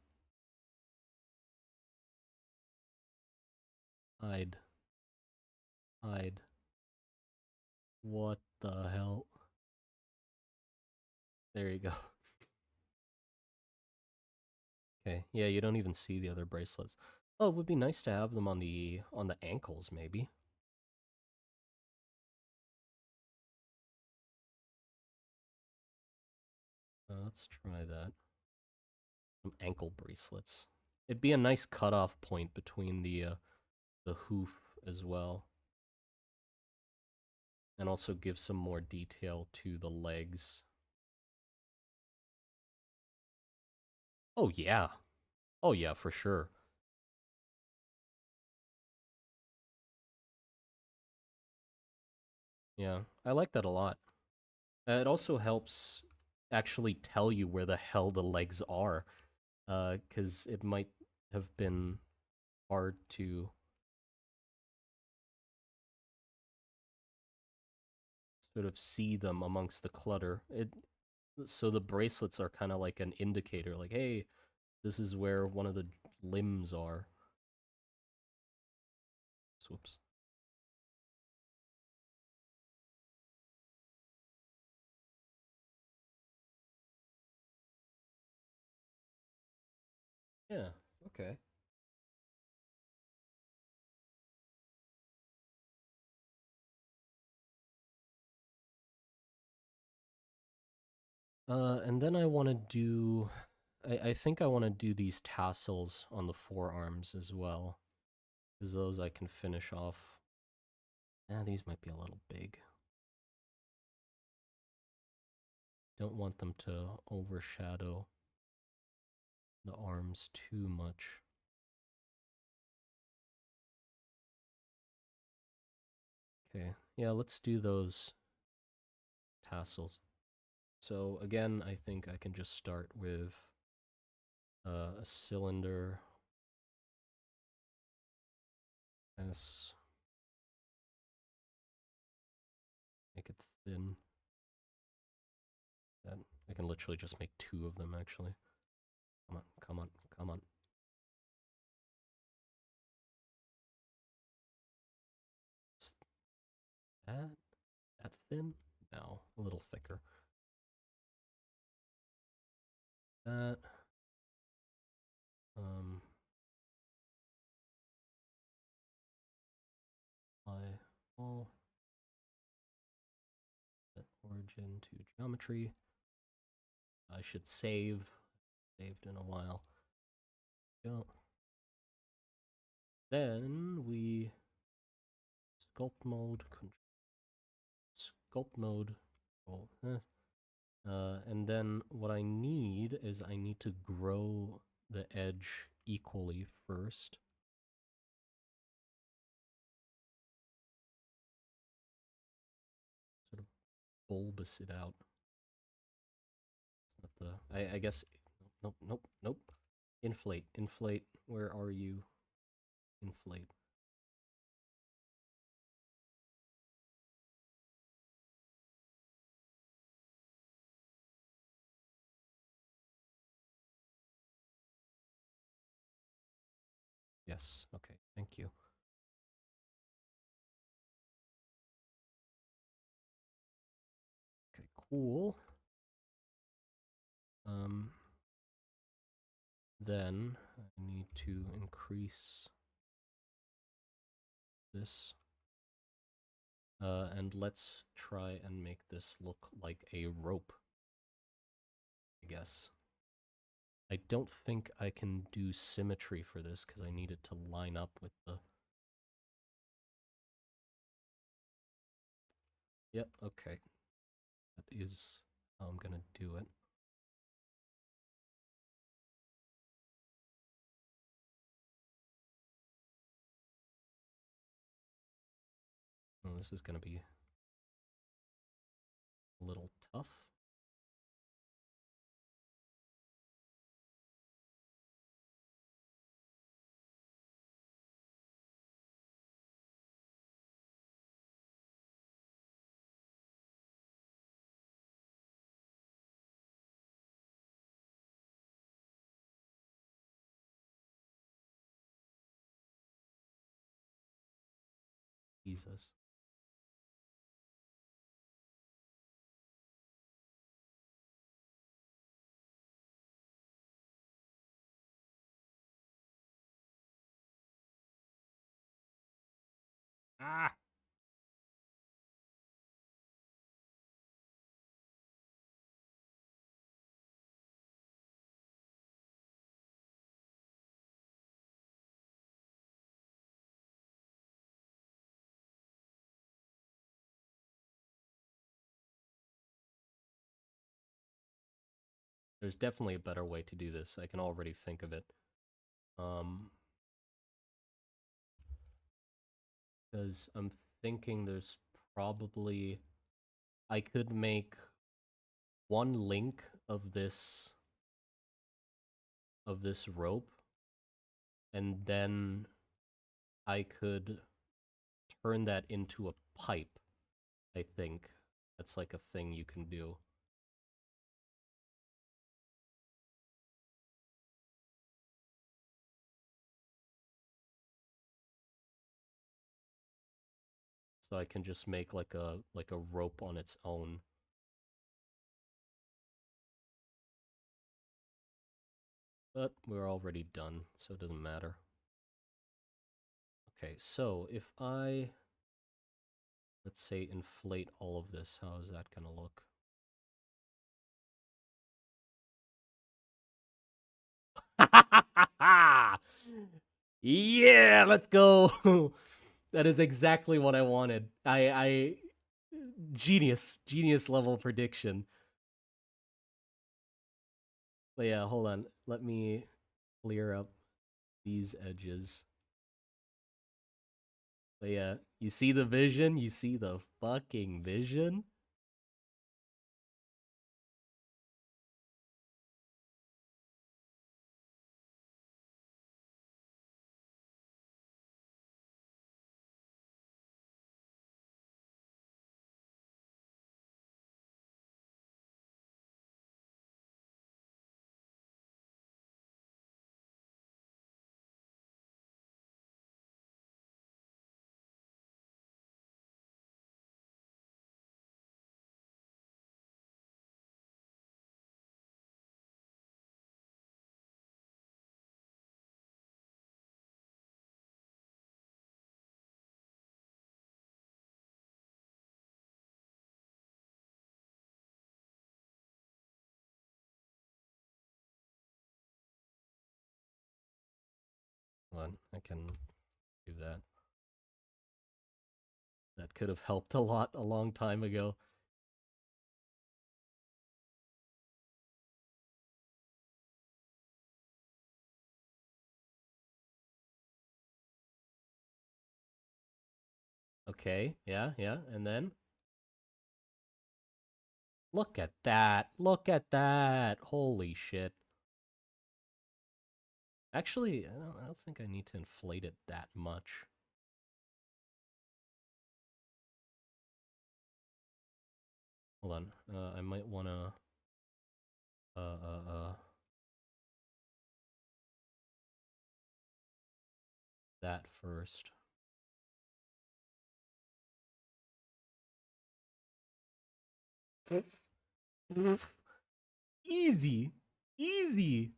Hide. Hide. What the hell? There you go. Okay, yeah, you don't even see the other bracelets. Oh, it would be nice to have them on the ankles, maybe. Let's try that. Some ankle bracelets. It'd be a nice cutoff point between the hoof as well. And also give some more detail to the legs. Oh yeah. Oh yeah, for sure. Yeah, I like that a lot. It also helps actually tell you where the hell the legs are, because it might have been hard to sort of see them amongst the clutter. So the bracelets are kind of like an indicator, like, hey, this is where one of the limbs are. Whoops. Yeah, okay. And then I want to do... I think I want to do these tassels on the forearms as well, because those I can finish off. These might be a little big. Don't want them to overshadow the arms too much. Okay, yeah, let's do those tassels. So again, I think I can just start with a cylinder S, make it thin. And I can literally just make 2 of them actually. Come on, come on, come on. Is that thin? No, a little thicker. That um apply all set origin to geometry. I should save. Saved in a while. Go. Then we sculpt mode, sculpt mode. Oh, and then what I need is I need to grow the edge equally first. Sort of bulbous it out. It's not the, I guess, nope, nope, nope. Inflate, inflate. Where are you? Inflate. Yes, okay, thank you. Okay, cool. Then I need to increase this. And let's try and make this look like a rope, I guess. I don't think I can do symmetry for this because I need it to line up with the... Yep, okay. is how I'm gonna do it. Oh, this is gonna be a little tough. Jesus. Ah! There's definitely a better way to do this. I can already think of it. Because I'm thinking there's probably... I could make one link of this rope, and then I could turn that into a pipe, I think. That's like a thing you can do. So I can just make like a rope on its own. But we're already done, so it doesn't matter. Okay, so if I, let's say, inflate all of this, how is that gonna look? Yeah, let's go. That is exactly what I wanted. I genius level prediction. But yeah, hold on. Let me clear up these edges. But yeah, you see the vision? You see the fucking vision? Hold on, I can do that. That could have helped a lot a long time ago. Okay, yeah, and then? Look at that! Look at that! Holy shit. Actually, I don't think I need to inflate it that much. Hold on, I might wanna... that first. Easy! Easy!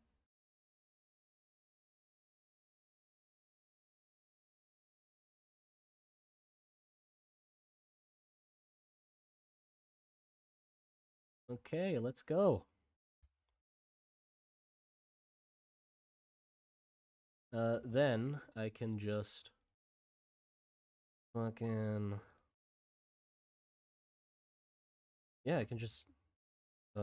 Okay, let's go. Then I can just fucking Yeah, I can just D.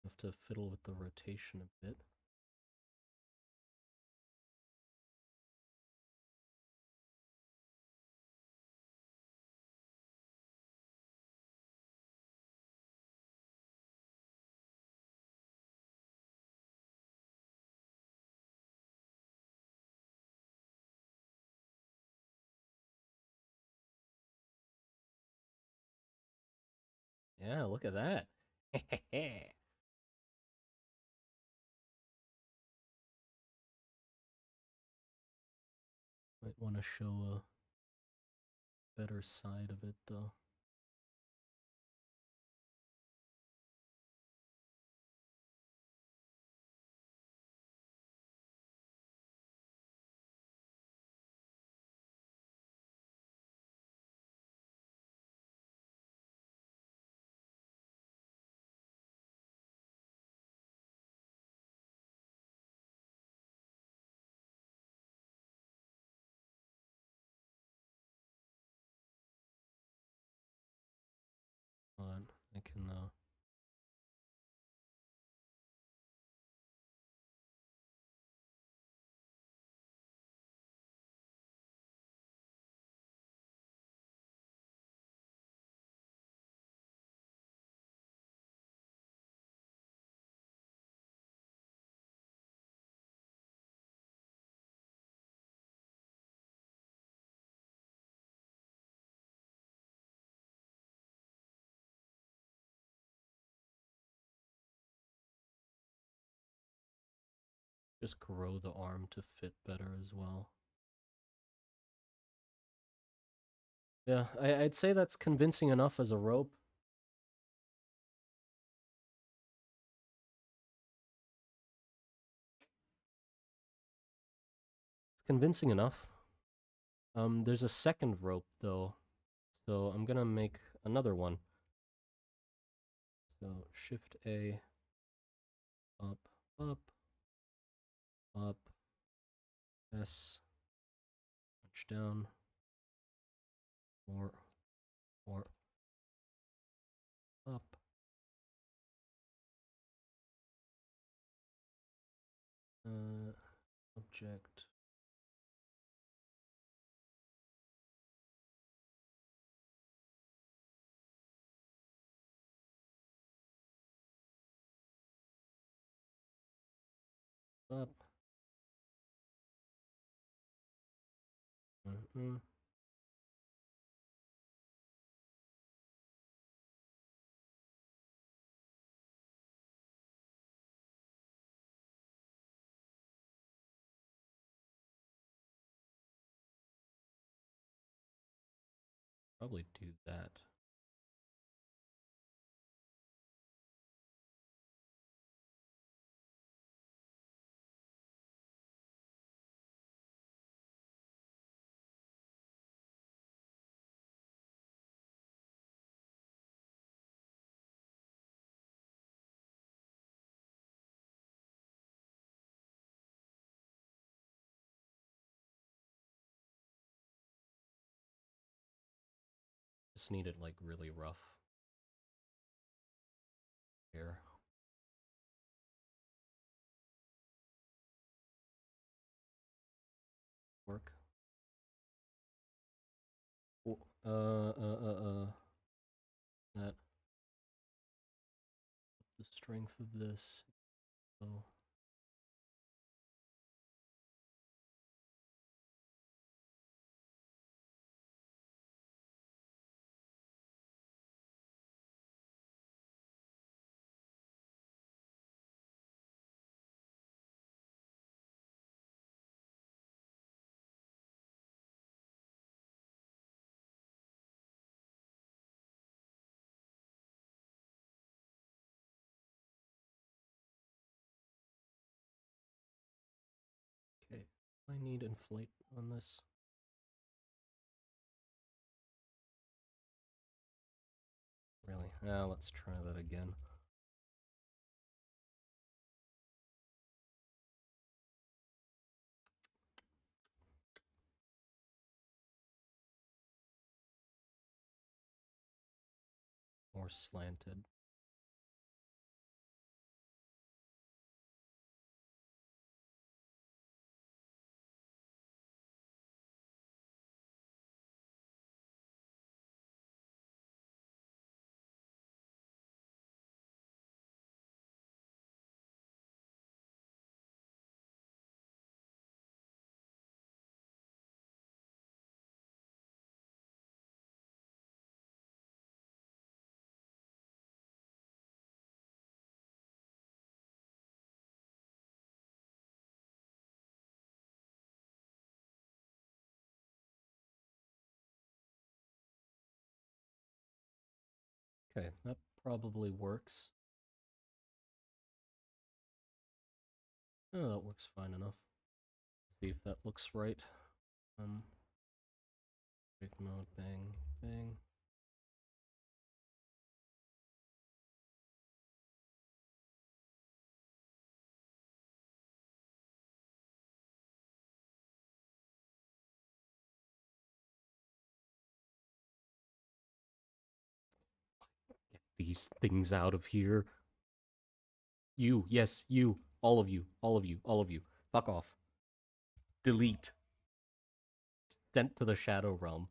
Have to fiddle with the rotation a bit. Yeah, look at that. Might want to show a better side of it though. Hold on, I can just grow the arm to fit better as well. Yeah, I'd say that's convincing enough as a rope. It's convincing enough. There's a second rope though, so I'm gonna make another one. So Shift A, up, up, up, S, punch down, more, up. Object. Up. Probably do that. Just need it like really rough here. Work. That the strength of this. Oh. Okay. I need inflate on this. Let's try that again. More slanted. Okay, that probably works. Oh, that works fine enough. Let's see if that looks right. Big mode, bang, bang. Get these things out of here. You, yes, you. All of you, all of you, all of you. Fuck off. Delete. Sent to the Shadow Realm.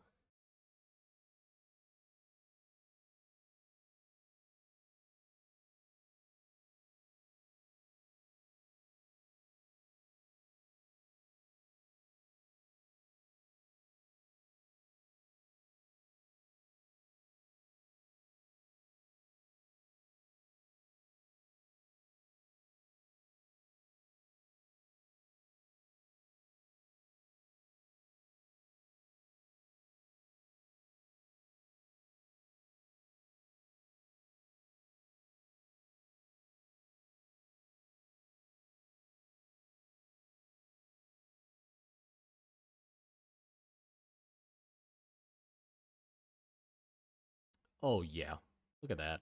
Oh, yeah. Look at that.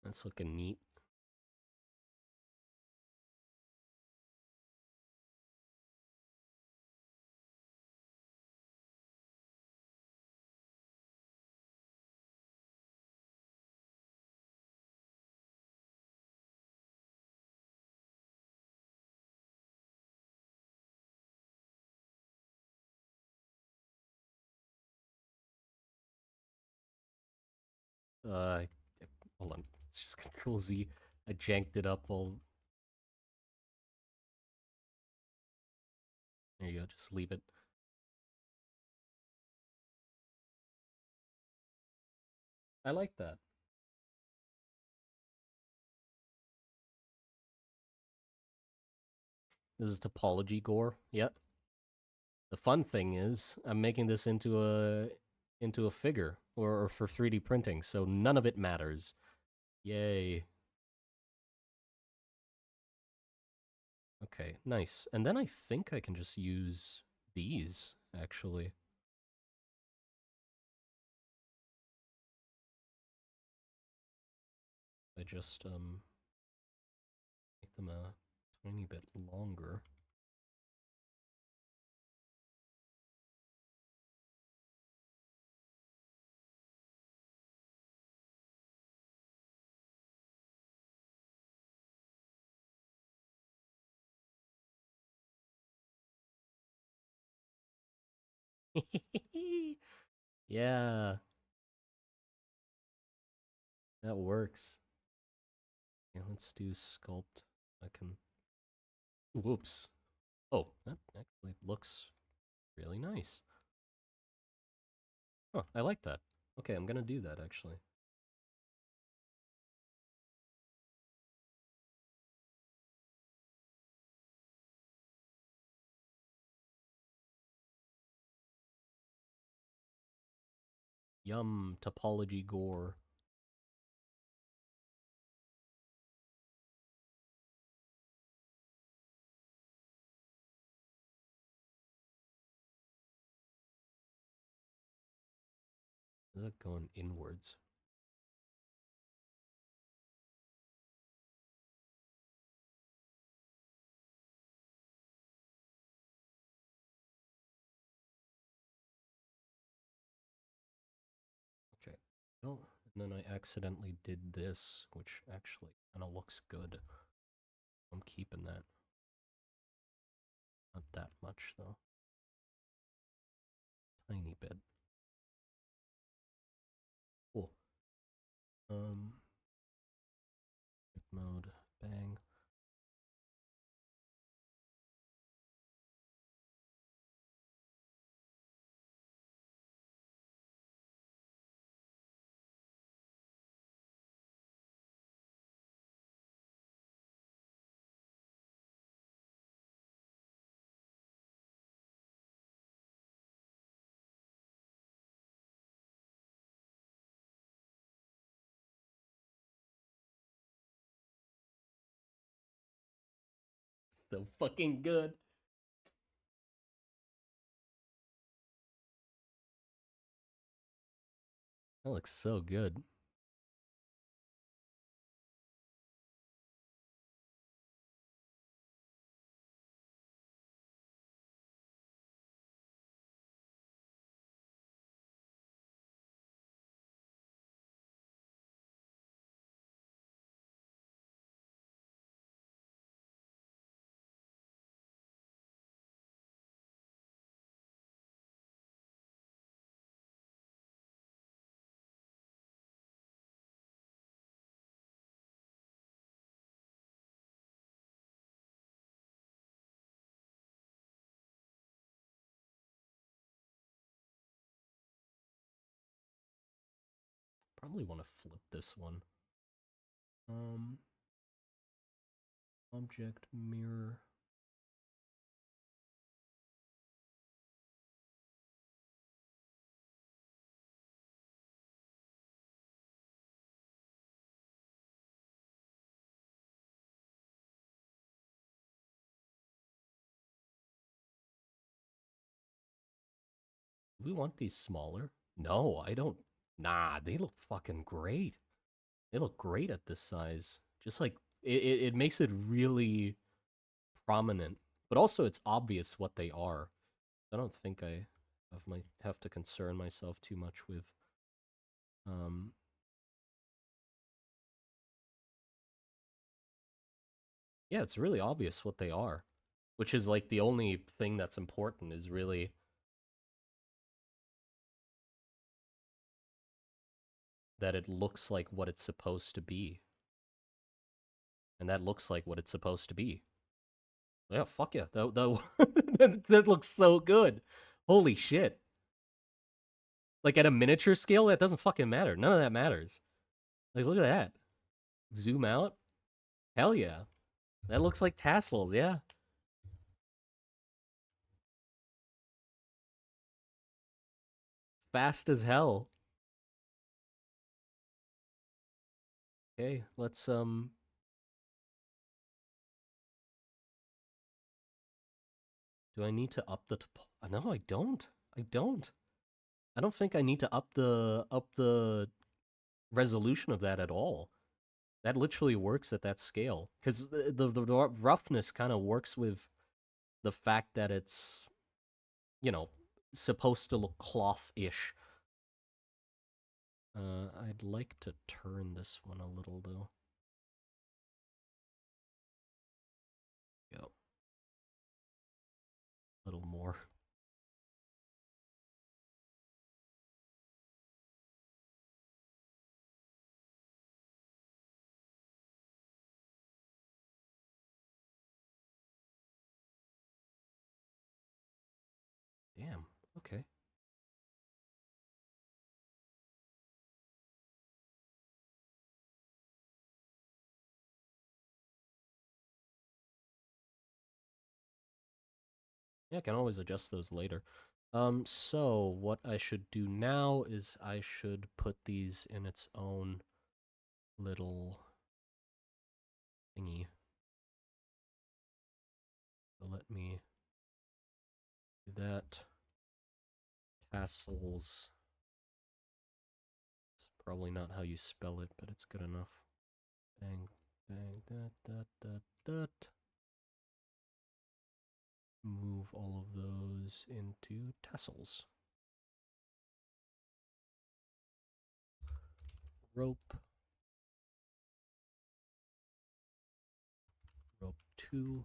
That's looking neat. Uh, hold on. It's just Control Z. I janked it up all. There you go. Just leave it. I like that. This is topology gore. Yep. The fun thing is, I'm making this into a figure or for 3D printing, so none of it matters. Yay. Okay, nice. And then I think I can just use these, actually. I just make them a tiny bit longer. Yeah, that works. Yeah, let's do sculpt. I can. Whoops. Oh, that actually looks really nice. Huh, I like that. Okay, I'm gonna do that actually. Yum, topology gore. Is that going inwards? Oh, and then I accidentally did this, which actually kind of looks good. I'm keeping that. Not that much, though. Tiny bit. Cool. Mode, bang. So fucking good. That looks so good. Probably want to flip this one. Um, object mirror. We want these smaller? No, I don't. Nah, they look fucking great. They look great at this size. Just like it makes it really prominent, but also it's obvious what they are. I don't think I have to concern myself too much with um yeah, it's really obvious what they are, which is like the only thing that's important is really that it looks like what it's supposed to be. And that looks like what it's supposed to be. Yeah, fuck yeah. That looks so good. Holy shit. Like at a miniature scale, that doesn't fucking matter. None of that matters. Like, look at that. Zoom out. Hell yeah. That looks like tassels, yeah. Fast as hell. Okay, let's do I need to up the no, I don't. I don't. I don't think I need to up the resolution of that at all. That literally works at that scale cuz the roughness kind of works with the fact that it's, you know, supposed to look cloth-ish. I'd like to turn this one a little though. Go. A little more. Damn. Okay. Yeah, I can always adjust those later. So what I should do now is I should put these in its own little thingy. So let me do that. Tassels. It's probably not how you spell it, but it's good enough. Bang, bang, that. Move all of those into tassels. rope. Rope 2.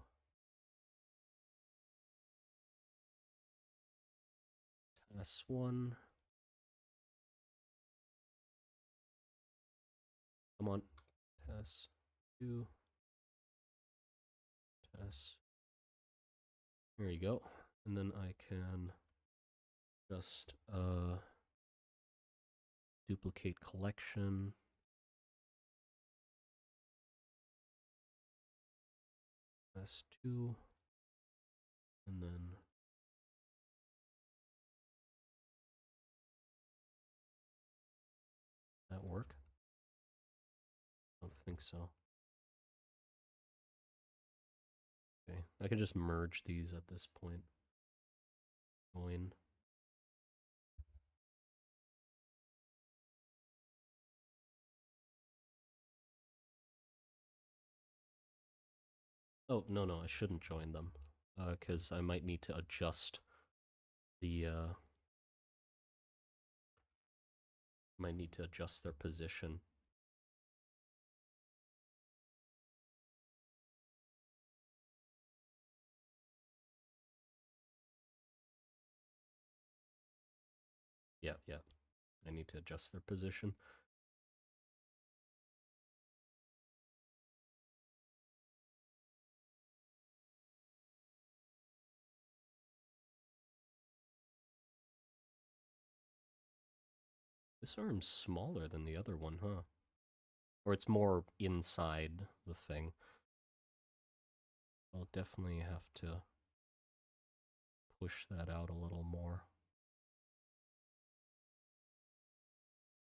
Tass 1. Come on. Tass 2. Tass. There you go. And then I can just duplicate collection. Tass 2. And then that work? I don't think so. Okay, I can just merge these at this point. Join. Oh, no, I shouldn't join them. Because I might need to adjust the, might need to adjust their position. Yeah. I need to adjust their position. This arm's smaller than the other one, huh? Or it's more inside the thing. I'll definitely have to push that out a little more.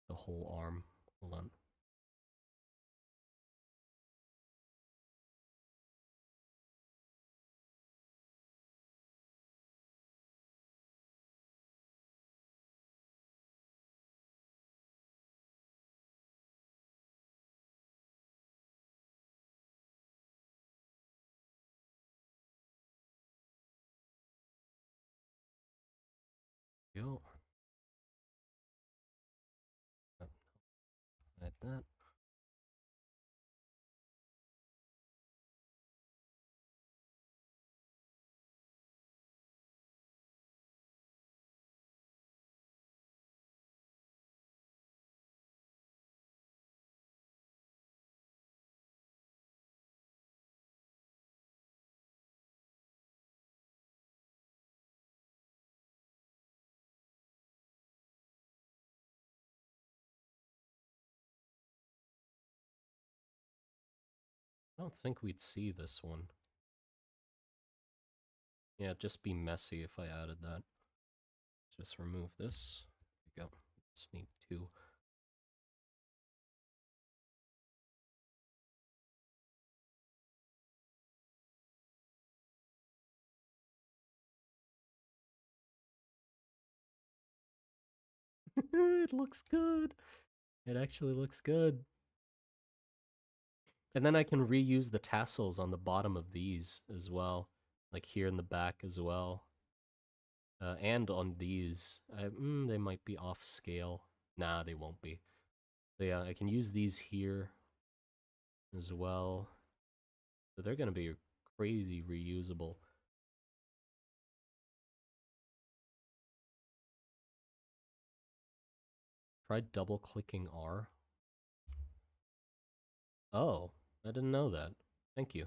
The whole arm. Hold on. Go. Like that. I don't think we'd see this one. Yeah, it'd just be messy if I added that. Let's just remove this. There we go. Just need 2. It looks good. It actually looks good. And then I can reuse the tassels on the bottom of these as well. Like here in the back as well. And on these. They might be off scale. Nah, they won't be. So yeah, I can use these here as well. So they're going to be crazy reusable. Try double-clicking R. Oh, I didn't know that. Thank you.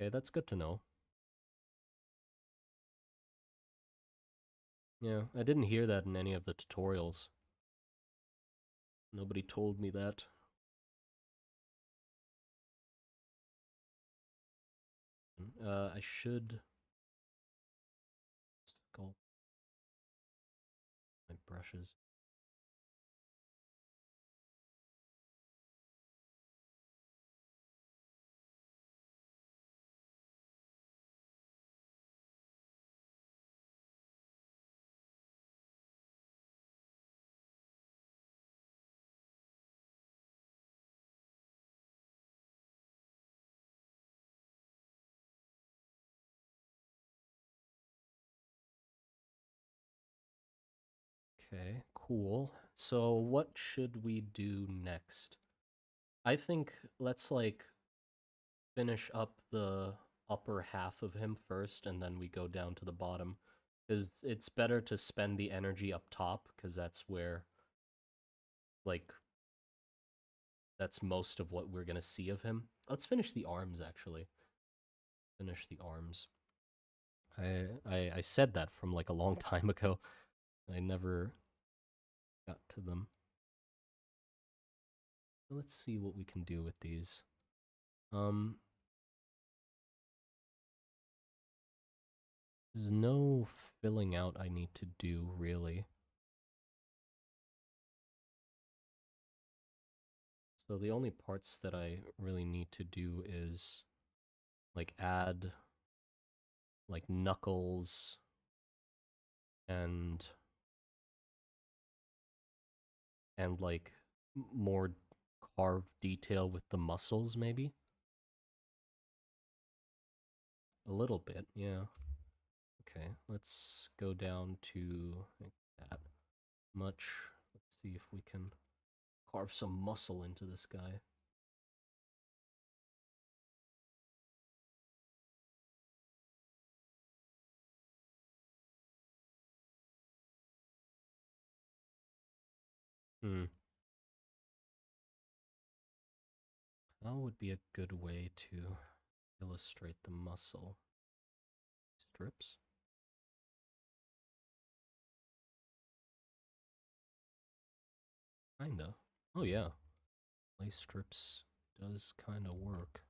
Okay, that's good to know. Yeah, I didn't hear that in any of the tutorials. Nobody told me that. I should sculpt my brushes. Okay, cool. so what should we do next? I think let's like finish up the upper half of him first, and then we go down to the bottom. Because it's better to spend the energy up top, because that's where, like, that's most of what we're gonna see of him. Let's finish the arms, actually. Finish the arms. I said that from, like, a long time ago. I never got to them. Let's see what we can do with these. There's no filling out I need to do, really. So the only parts that I really need to do is, like, add, like, knuckles and, like, more carved detail with the muscles, maybe? A little bit, yeah. Okay, let's go down to like that much. Let's see if we can carve some muscle into this guy. Hmm. How would be a good way to illustrate the muscle? Strips? Kinda. Oh yeah. Lace strips does kinda work.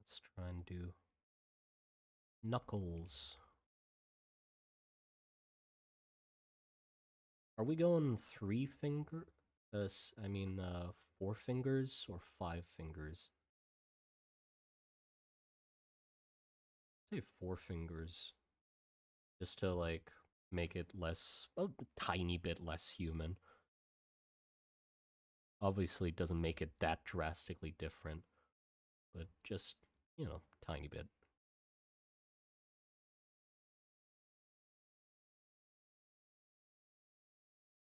Let's try and do knuckles. Are we going 3 finger? I mean, 4 fingers or 5 fingers? Say 4 fingers, just to like make it less, a tiny bit less human. Obviously, it doesn't make it that drastically different, but just, tiny bit.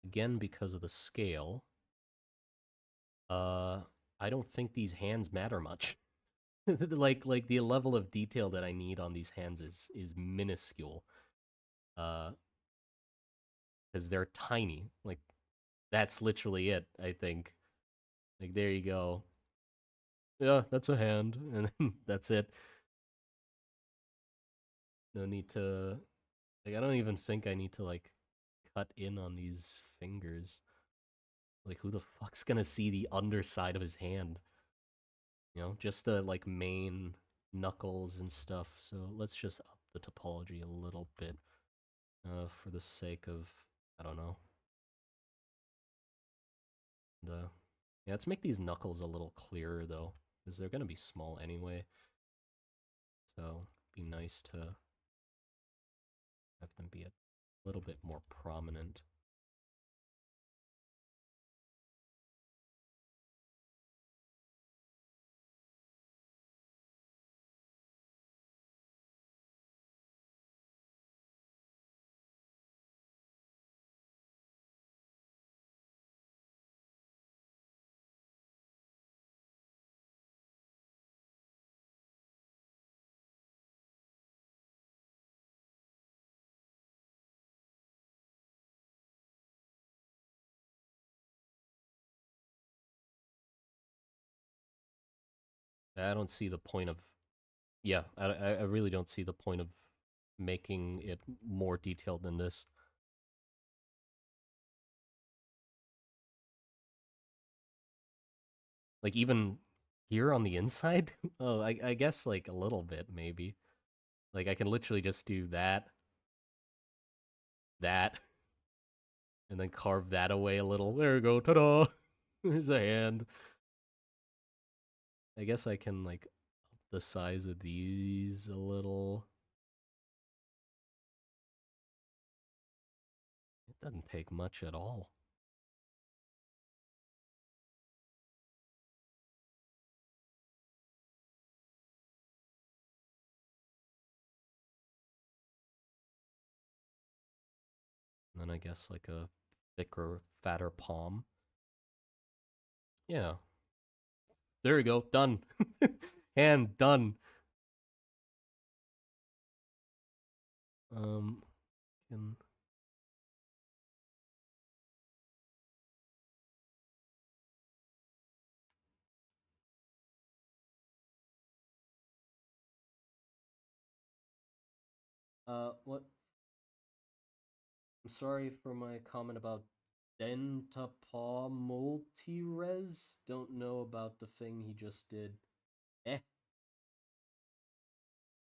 Again, because of the scale, uh, I don't think these hands matter much. like the level of detail that I need on these hands is minuscule. Because they're tiny. Like that's literally it, I think. Like there you go. Yeah, that's a hand, and then that's it. No need to like I don't even think I need to like cut in on these fingers. Like who the fuck's gonna see the underside of his hand? Just the like main knuckles and stuff. So let's just up the topology a little bit for the sake of I don't know. And, yeah, let's make these knuckles a little clearer though, because they're gonna be small anyway. So be nice to have them be a little bit more prominent. I don't see the point of yeah, I really don't see the point of making it more detailed than this. Like even here on the inside? Oh, I guess like a little bit maybe. Like I can literally just do that, that, and then carve that away a little. There we go. Ta-da! There's a hand. I guess I can like up the size of these a little. It doesn't take much at all. And then I guess like a thicker, fatter palm. Yeah. There we go. Done. Hand done. Can what? I'm sorry for my comment about Dentapaw Multires. Don't know about the thing he just did. Eh.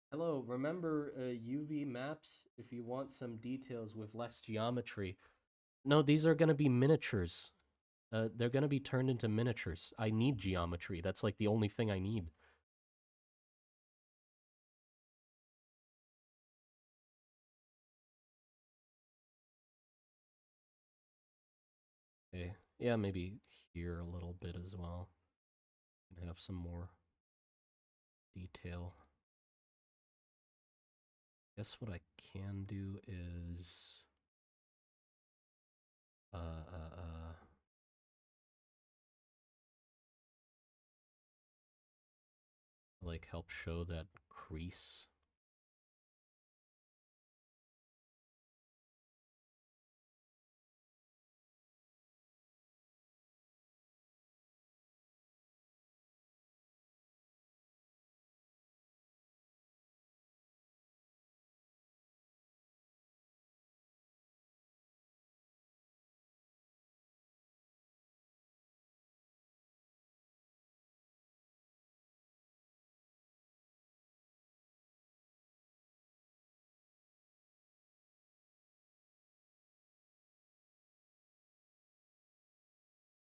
Hello, remember UV maps if you want some details with less geometry. No, these are going to be miniatures. They're going to be turned into miniatures. I need geometry. That's like the only thing I need. Okay. Yeah, maybe here a little bit as well. And have some more detail. Guess what I can do is uh uh uh like help show that crease.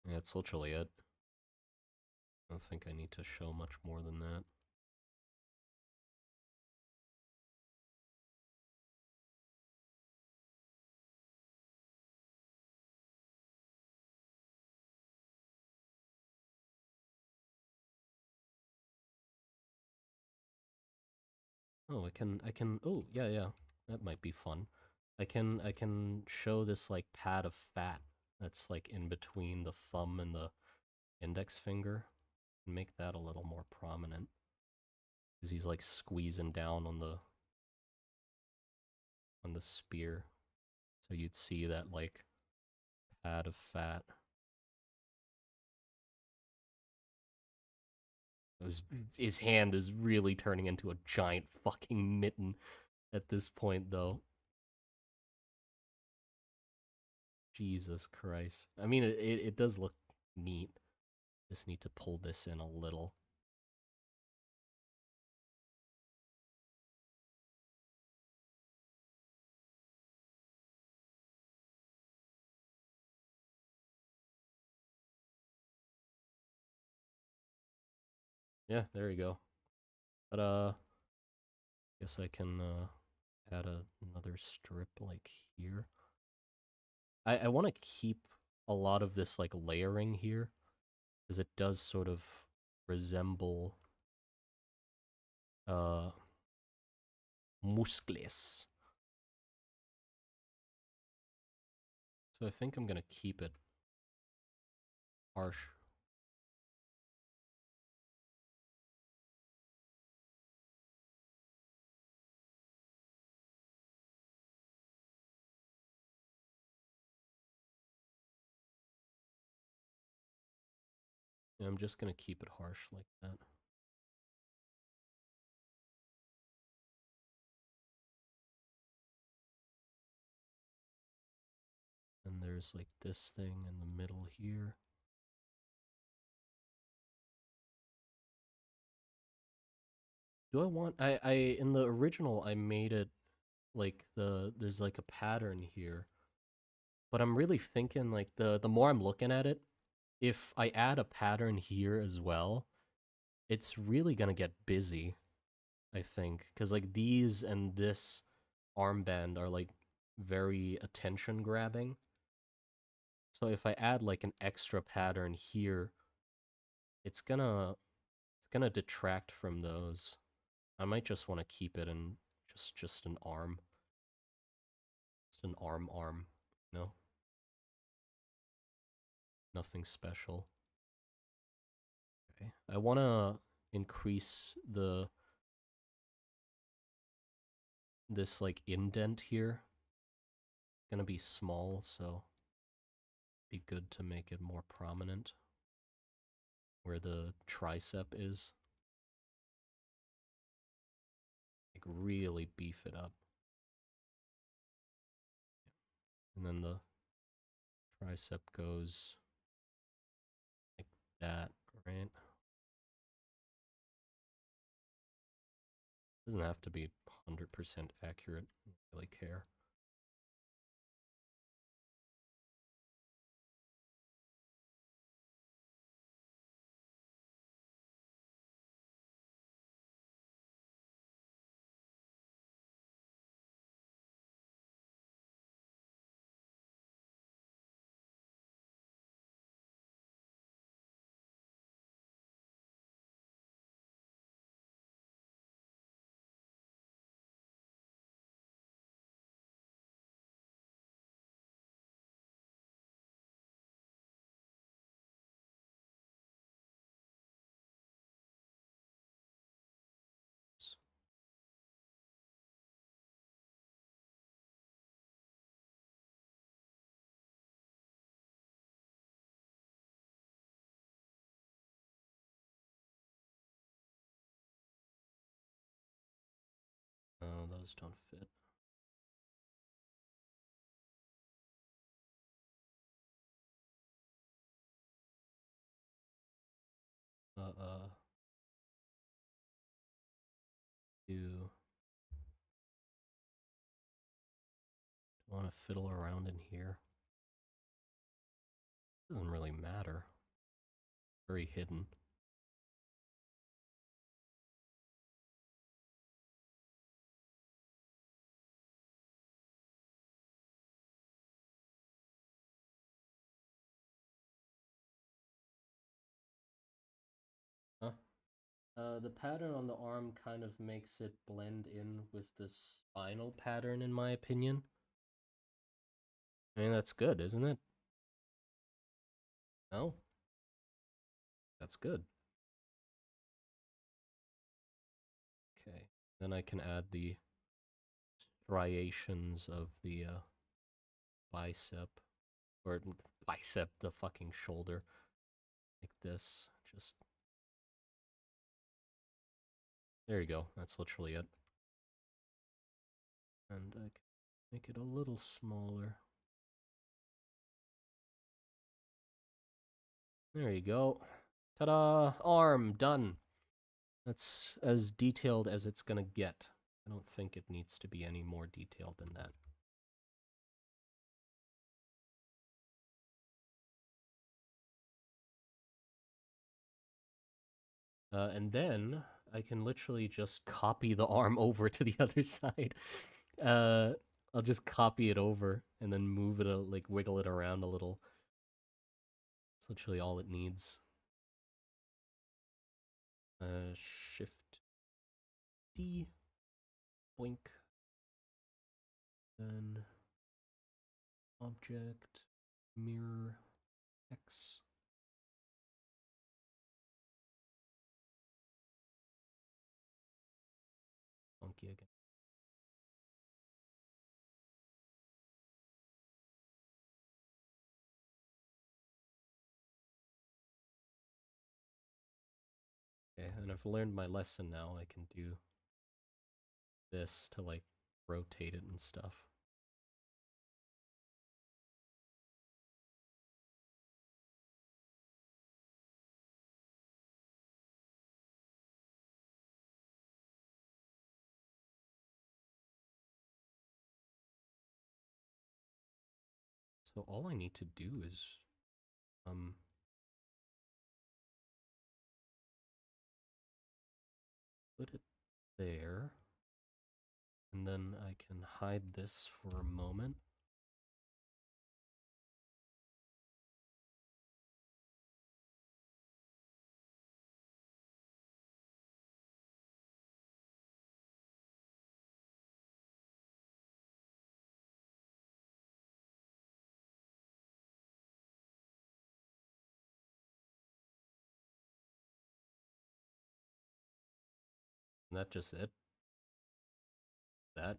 Yeah, that's literally it. I don't think I need to show much more than that. Oh, oh, yeah, yeah. That might be fun. I can show this like pad of fat that's like in between the thumb and the index finger and make that a little more prominent. Because he's like squeezing down on the spear. So you'd see that like pad of fat. His, his hand is really turning into a giant fucking mitten at this point, though. Jesus Christ. I mean, it does look neat. Just need to pull this in a little. Yeah, there you go. But, guess I can, add another strip, like, here. I want to keep a lot of this, like, layering here, because it does sort of resemble, uh, muscles. So I think I'm gonna keep it harsh. Yeah, I'm just gonna keep it harsh like that. And there's like this thing in the middle here. Do I want I in the original I made it like there's like a pattern here. But I'm really thinking, like, the more I'm looking at it, if I add a pattern here as well, it's really gonna get busy, I think. Because, like, these and this armband are, like, very attention-grabbing. So if I add, like, an extra pattern here, it's gonna detract from those. I might just want to keep it in just an arm. Just an arm. No? Nothing special. Okay. I want to increase this like indent here. It's gonna be small, so be good to make it more prominent where the tricep is. Like really beef it up. And then the tricep goes like that, right? Doesn't have to be 100% accurate. I don't really care. Those don't fit. Do want to fiddle around in here? Doesn't really matter. Very hidden. Huh? The pattern on the arm kind of makes it blend in with the spinal pattern, in my opinion. I mean, that's good, isn't it? No? That's good. Okay. Then I can add the striations of the bicep. Or bicep, the fucking shoulder. Like this. Just. There you go. That's literally it. And I can make it a little smaller. There you go. Ta-da! Arm, done. That's as detailed as it's gonna get. I don't think it needs to be any more detailed than that. And then I can literally just copy the arm over to the other side. I'll just copy it over and then move it, like wiggle it around a little. That's literally all it needs. Shift D, boink. Then object, mirror, X. Funky again. Okay, and I've learned my lesson now. I can do this to like rotate it and stuff. So So all I need to do is, put it there, and then I can hide this for a moment. And that just it? That?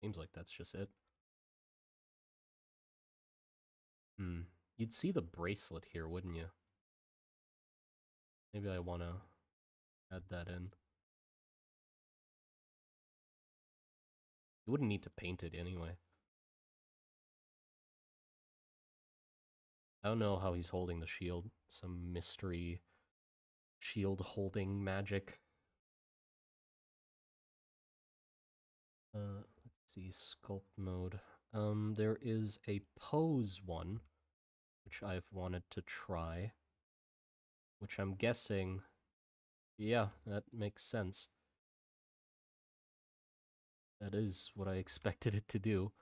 Seems like that's just it. Hmm. You'd see the bracelet here, wouldn't you? Maybe I want to add that in. You wouldn't need to paint it anyway. I don't know how he's holding the shield. Some mystery shield holding magic. Let's see, sculpt mode. There is a pose one, which I've wanted to try, which I'm guessing, yeah, that makes sense. That is what I expected it to do.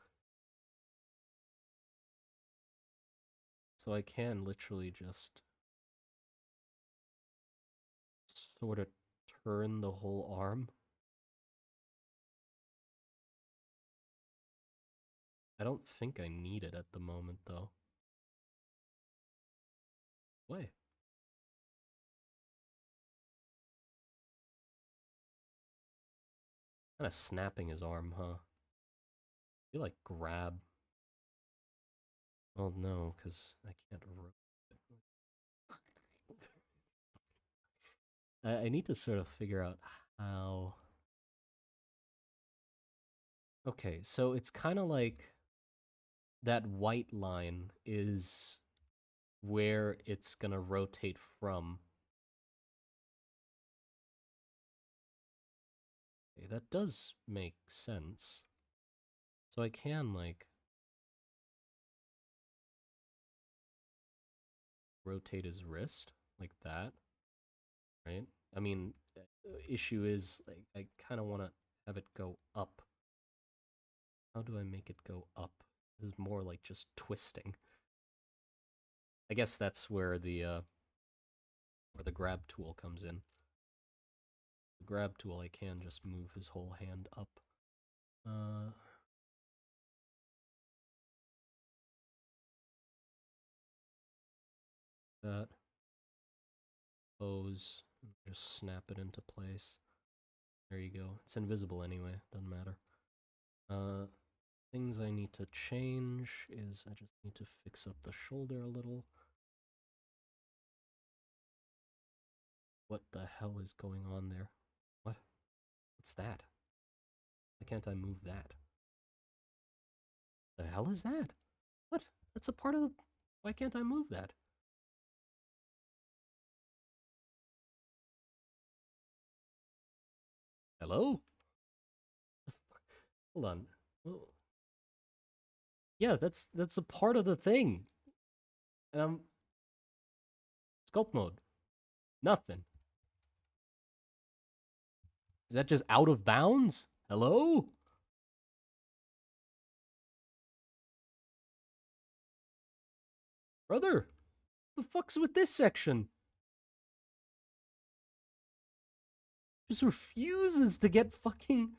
So I can literally just sort of turn the whole arm. I don't think I need it at the moment, though. Why? Kind of snapping his arm, huh? I feel like grab. Oh no, because I can't rotate it. I need to sort of figure out how. Okay, so it's kind of like that white line is where it's gonna rotate from. Okay, that does make sense. So I can, like, rotate his wrist like that, right? I mean, issue is, like, I kind of want to have it go up. How do I make it go up? This is more like just twisting. I guess that's where the grab tool comes in. The grab tool, I can just move his whole hand up. That pose, just snap it into place. There you go. It's invisible anyway, doesn't matter. Things I need to change is I just need to fix up the shoulder a little. What the hell is going on there? What? What's that? Why can't I move that? The hell is that? What? That's a part of the... Why can't I move that? Hello? Hold on. Oh. Yeah, that's a part of the thing. And I'm... Sculpt mode. Nothing. Is that just out of bounds? Hello? Brother, the fuck's with this section? Just refuses to get fucking...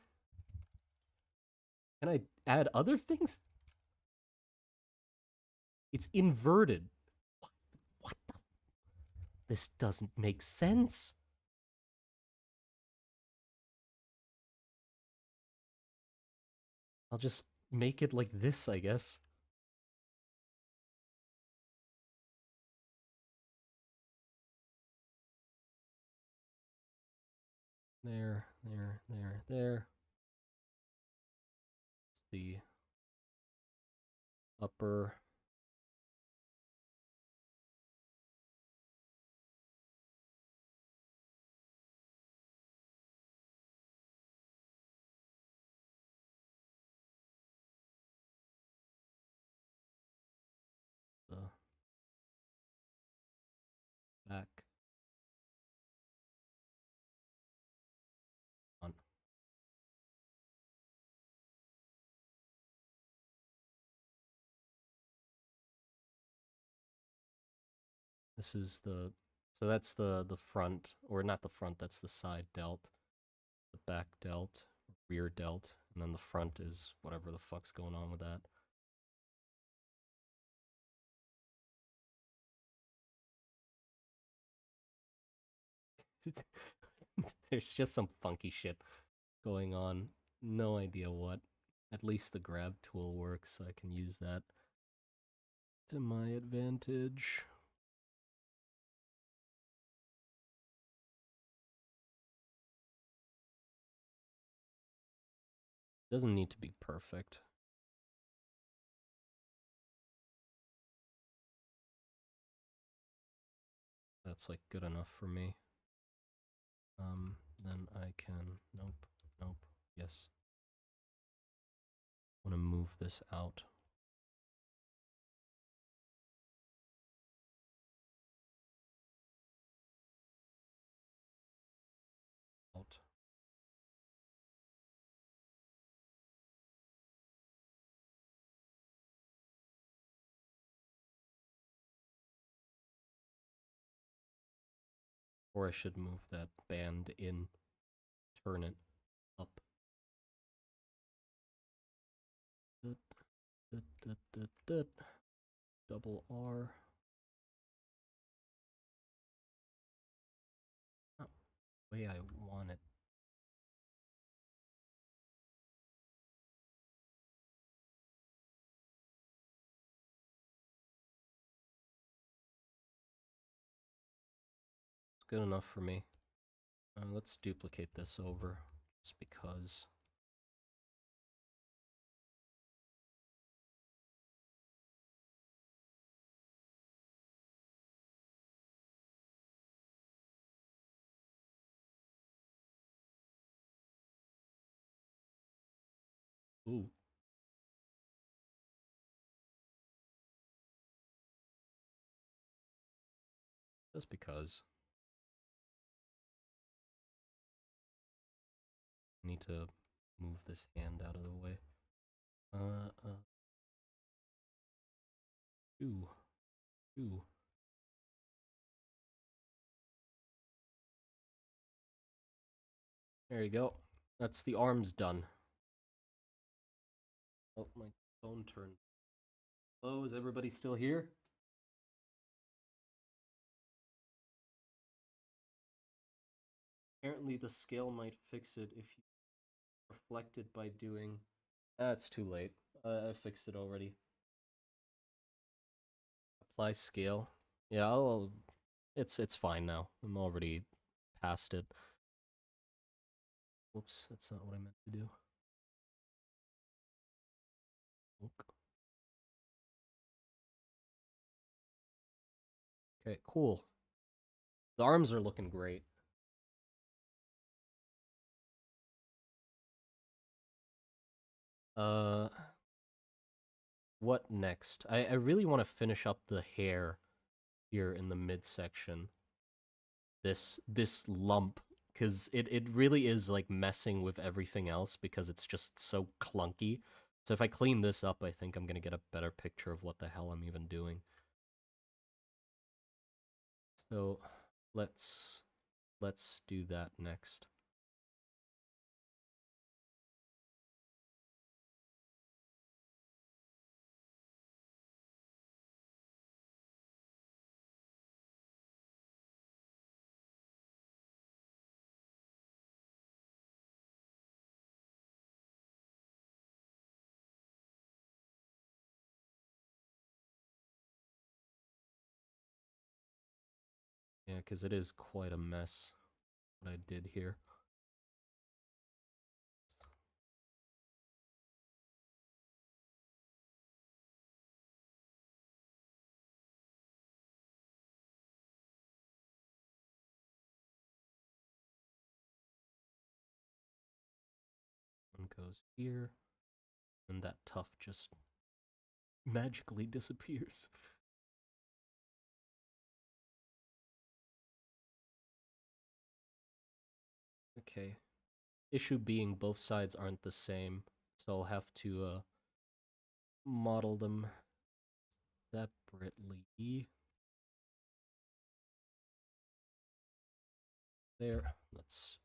Can I add other things? It's inverted. What the... This doesn't make sense. I'll just make it like this, I guess. There. It's the upper... back. On. This is the, so that's the front, or not the front, that's the side delt, the back delt, rear delt, and then the front is whatever the fuck's going on with that. There's just some funky shit going on. No idea what. At least the grab tool works, so I can use that to my advantage. Doesn't need to be perfect. That's like good enough for me. Then I can, nope, nope, yes. I want to move this out. Out. Or I should move that band in, turn it up. Double R. Not the way I want it. It's good enough for me. Let's duplicate this over, just because. Ooh. Just because. I need to move this hand out of the way. Ooh. Ooh. There you go. That's the arms done. Oh, my phone turned. Oh, is everybody still here? Apparently the scale might fix it if you reflect it by doing... It's too late. I fixed it already. Apply scale. Yeah, it's fine now. I'm already past it. Whoops, that's not what I meant to do. Okay, cool. The arms are looking great. What next? I really want to finish up the hair here in the midsection. This lump, because it really is like messing with everything else because it's just so clunky. So if I clean this up, I think I'm gonna get a better picture of what the hell I'm even doing. So let's do that next. Yeah, because it is quite a mess what I did here. One goes here, and that tuft just magically disappears. Okay. Issue being both sides aren't the same, so I'll have to model them separately. There. Let's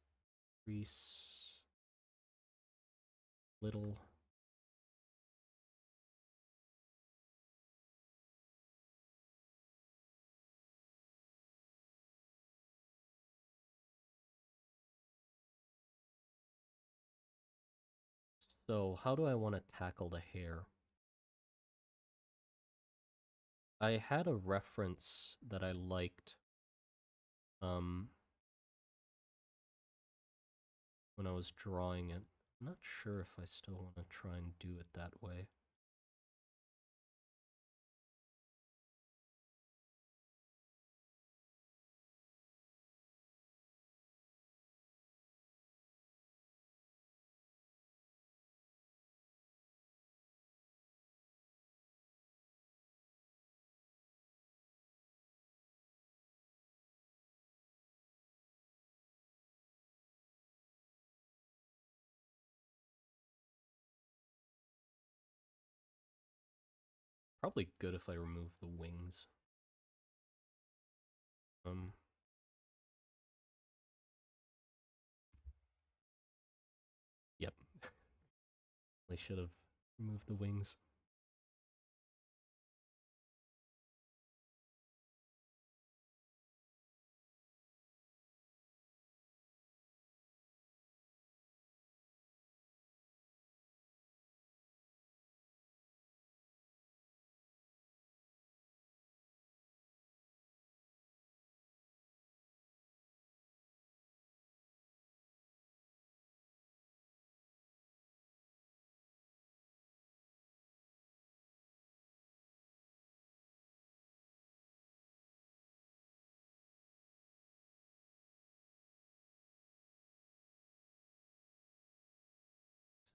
crease little. So how do I want to tackle the hair? I had a reference that I liked when I was drawing it. I'm not sure if I still want to try and do it that way. Probably good if I remove the wings. Yep. I should have removed the wings.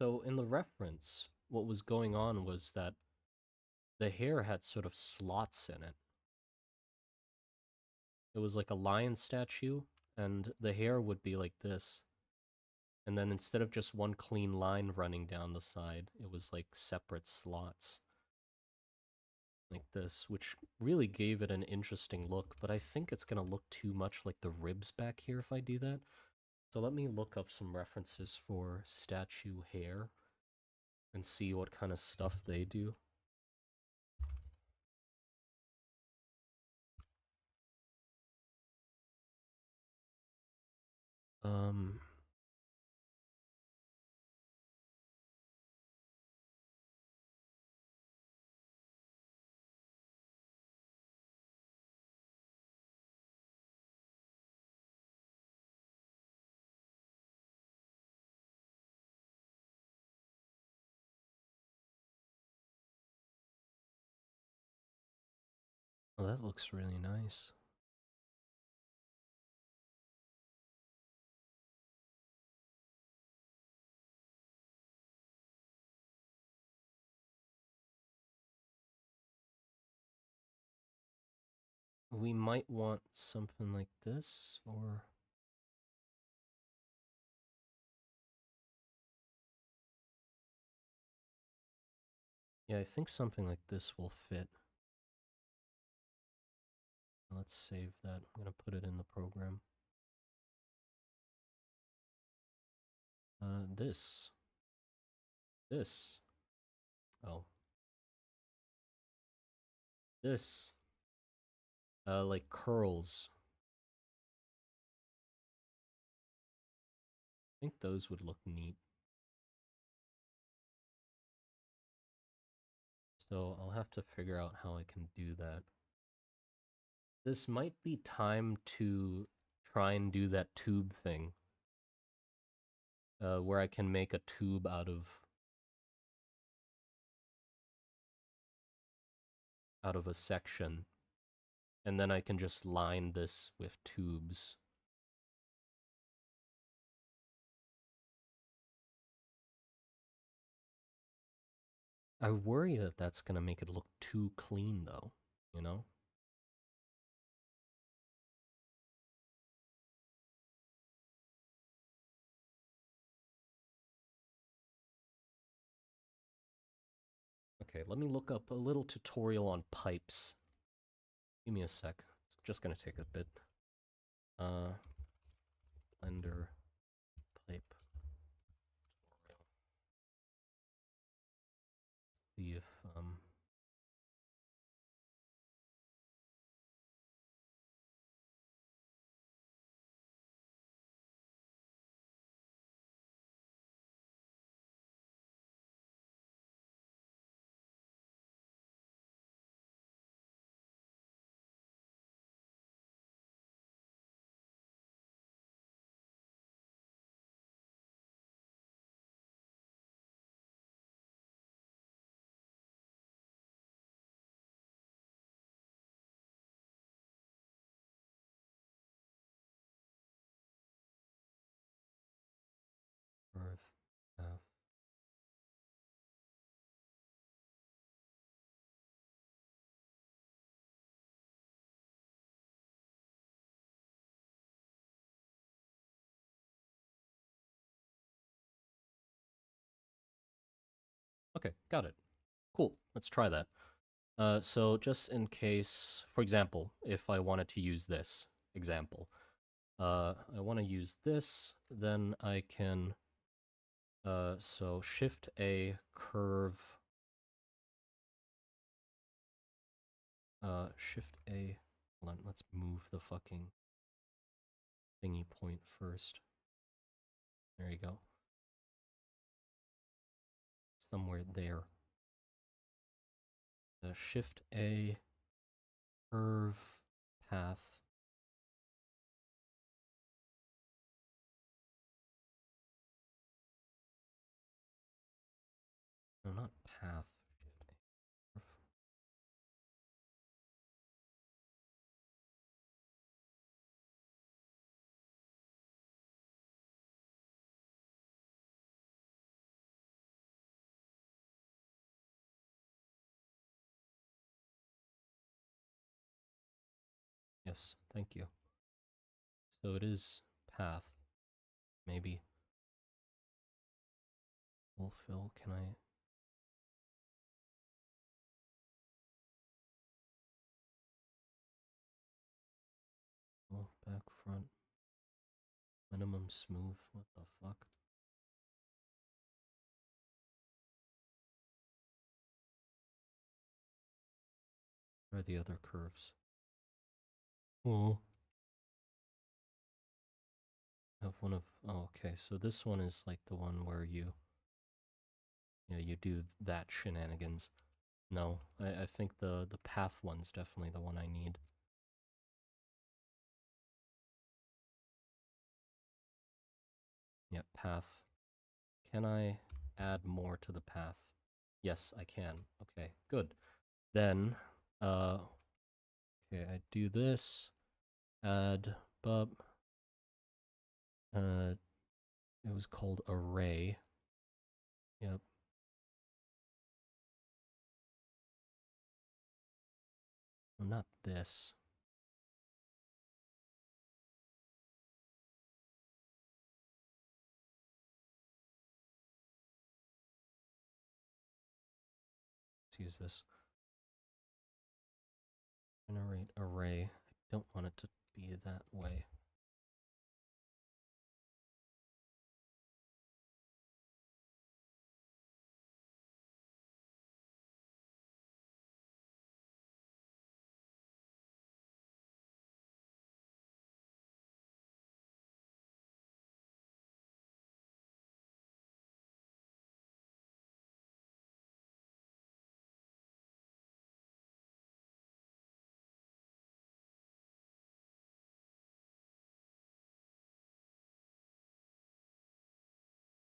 So in the reference, what was going on was that the hair had sort of slots in it. It was like a lion statue, and the hair would be like this. And then instead of just one clean line running down the side, it was like separate slots. Like this, which really gave it an interesting look, but I think it's gonna look too much like the ribs back here if I do that. So let me look up some references for statue hair and see what kind of stuff they do. Um, oh, that looks really nice. We might want something like this, or... Yeah, I think something like this will fit. Let's save that. I'm gonna put it in the program. This. This. Oh. This. Like curls. I think those would look neat. So I'll have to figure out how I can do that. This might be time to try and do that tube thing. Where I can make a tube out of a section. And then I can just line this with tubes. I worry that that's gonna make it look too clean, though, you know? Okay, let me look up a little tutorial on pipes. Give me a sec. It's just gonna take a bit. Blender pipe tutorial. See if curve path. Okay, got it. Cool. Let's try that. So just in case, for example, if I wanted to use this example, I want to use this, then I can, so Shift A curve, Shift A, hold on, let's move the fucking thingy point first. There you go. Somewhere there. Shift A, curve, path. No, not path. Shift A, curve. Yes, thank you. So it is path. Maybe. Fulfill, can I? Oh, back, front. Minimum smooth. What the fuck? Where are the other curves? Oh. Have one of. Oh, okay. So this one is like the one where you you do that shenanigans. No, I think the path one's definitely the one I need. Yep, path. Can I add more to the path? Yes, I can. Okay, good. Then, okay, I do this. Add bub. It was called array. Yep. Oh, not this. Let's use this. Generate array. I don't want it to be that way.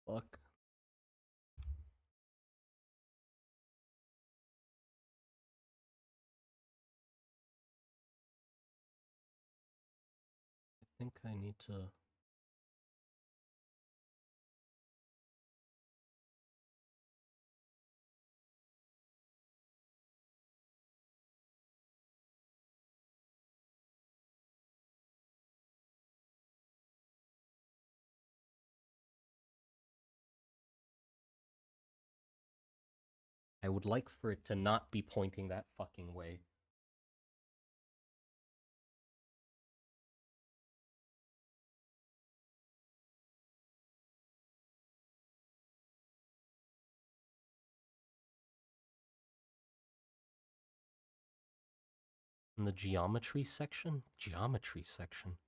Fuck. I think I need to. I would like for it to not be pointing that fucking way. In the geometry section? Geometry section.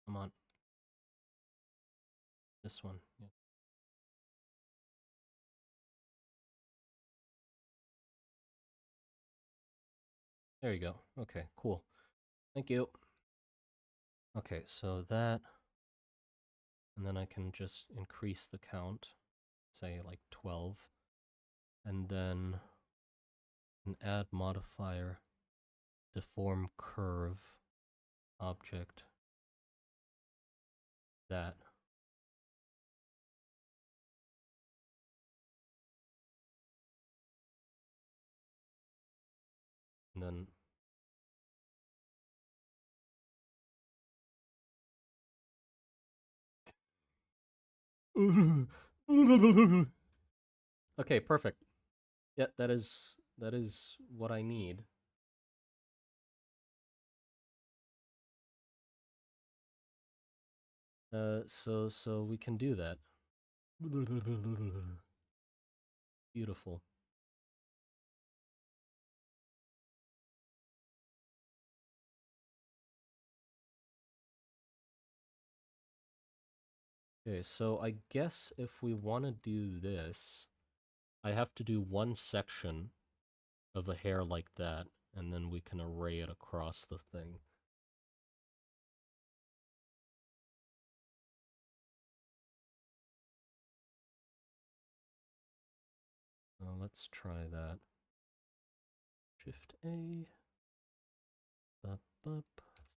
Come on. This one. Yep. There you go. Okay, cool. Thank you. Okay, so that, and then I can just increase the count, say like 12, and then an add modifier, deform curve, object, that. And then okay, perfect. Yeah, that is what I need. So we can do that. Beautiful. Okay, so I guess if we want to do this, I have to do one section of a hair like that, and then we can array it across the thing. Let's try that. Shift A. Up, up.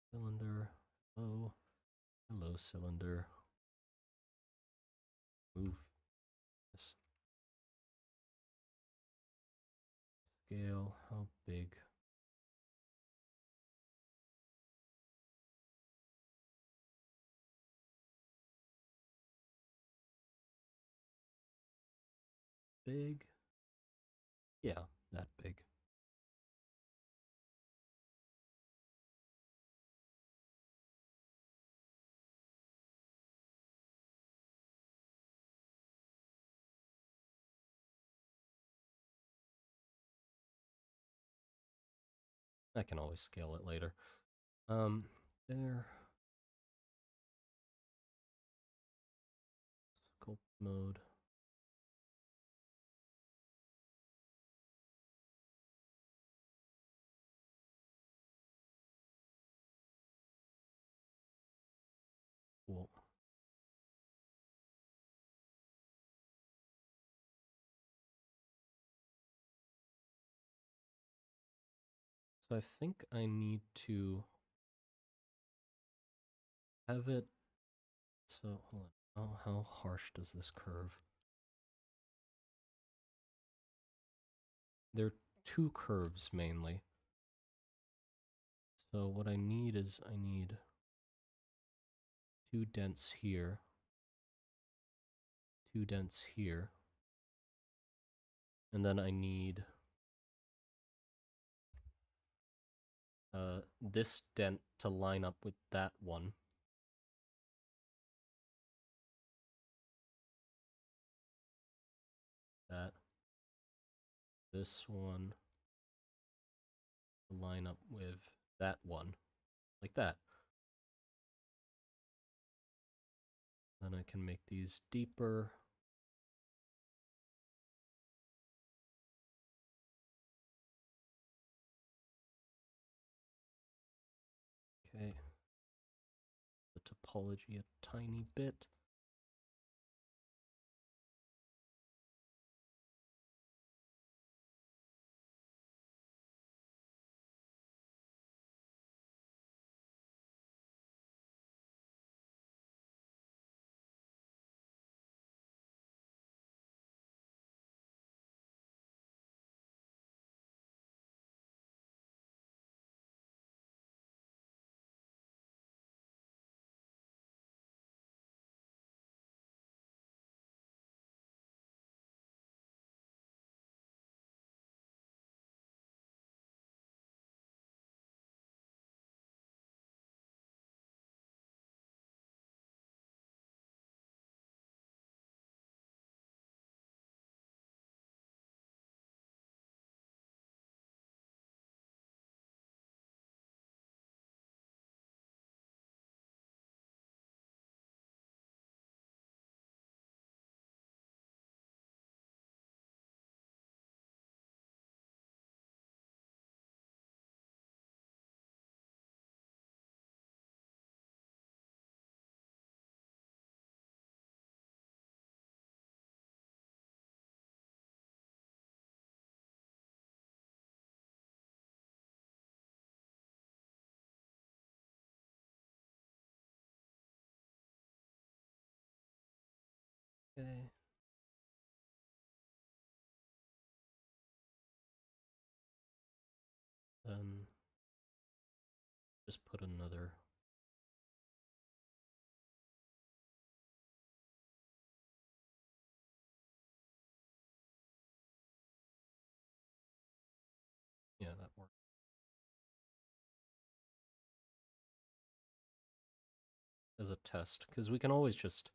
Cylinder. Hello. Hello, cylinder. Move this. Scale. How big? Big? Yeah, that big. I can always scale it later. There. Sculpt mode. Cool. So I think I need to have it. So hold on. Oh, how harsh does this curve? There are two curves mainly. So what I need is I need two dents here, two dents here, and then I need this dent to line up with that one. That. This one to line up with that one. Like that. Then I can make these deeper. Okay. The topology a tiny bit. Okay. Then just put another. Yeah, that works. As a test, because we can always just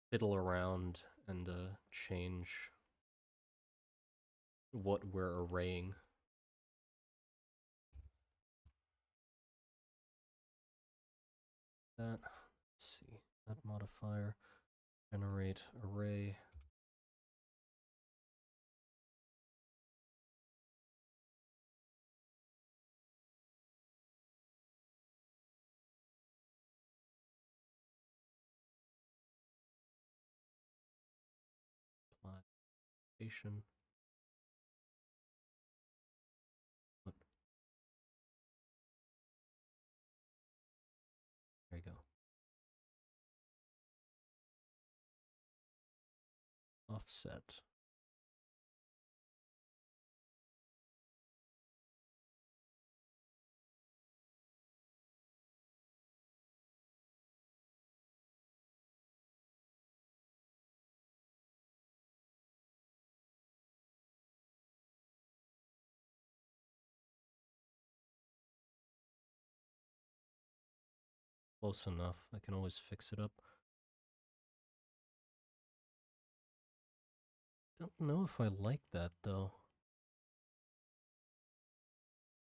fiddle around and change what we're arraying. That, let's see, that modifier, generate array. Application. There you go. Offset. Close enough. I can always fix it up. Don't know if I like that though.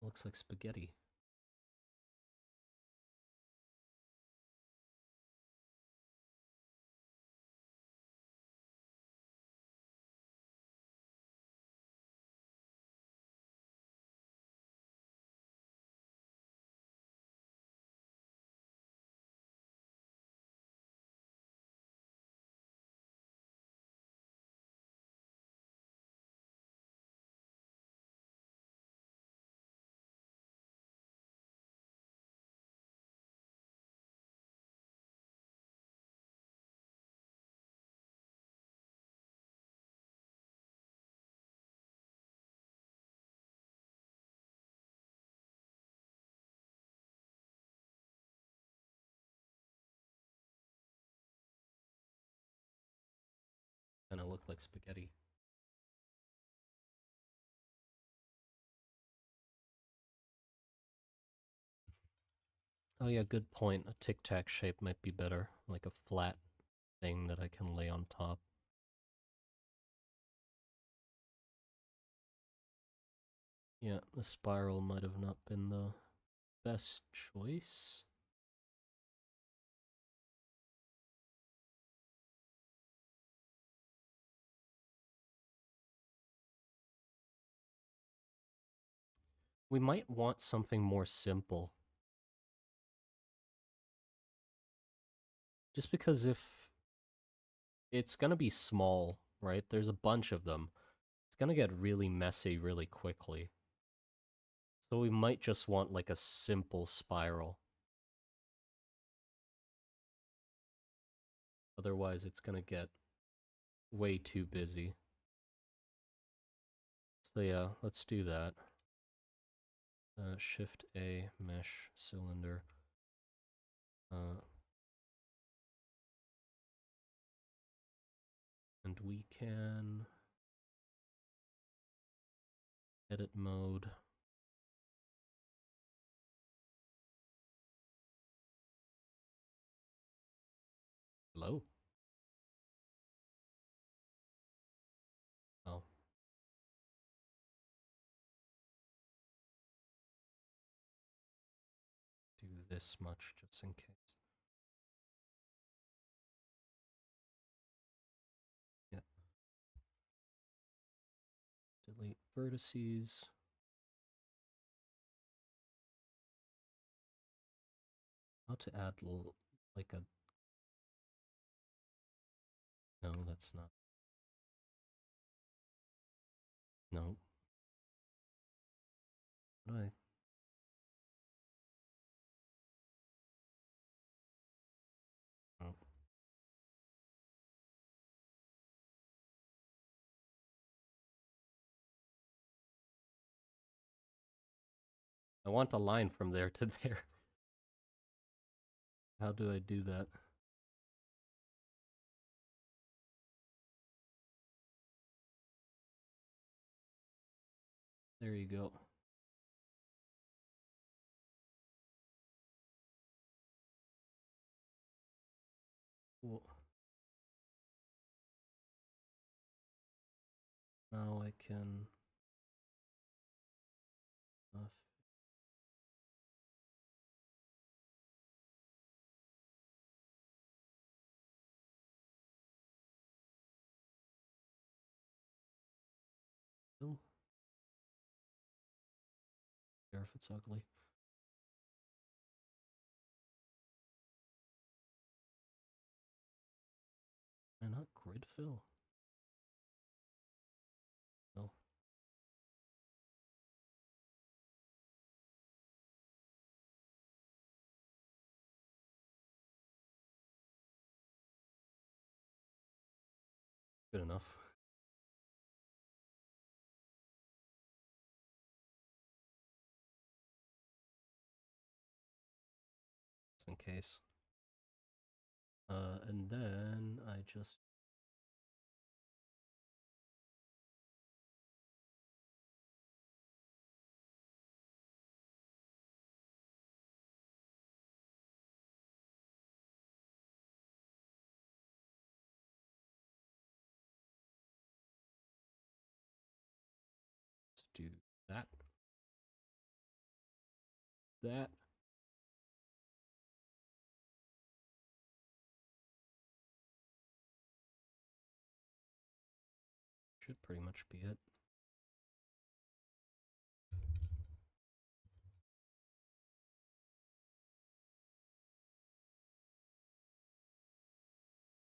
Looks like spaghetti. Kinda look like spaghetti. Oh yeah, good point. A tic-tac shape might be better, like a flat thing that I can lay on top. Yeah, the spiral might have not been the best choice. We might want something more simple. Just because if it's gonna be small, right? There's a bunch of them. It's gonna get really messy really quickly. So we might just want like a simple spiral. Otherwise it's gonna get way too busy. So yeah, let's do that. Shift A, mesh, cylinder. And we can edit mode. Hello? Oh. Do this much just in case. Yeah. Delete vertices. How to add like a... No, that's not. No. What do I... Oh. I want a line from there to there. How do I do that? There you go. Cool. Now I can... Fill. Care if it's ugly. Why not grid fill? No. Good enough. Just in case. And then I just... do that. That. Should pretty much be it.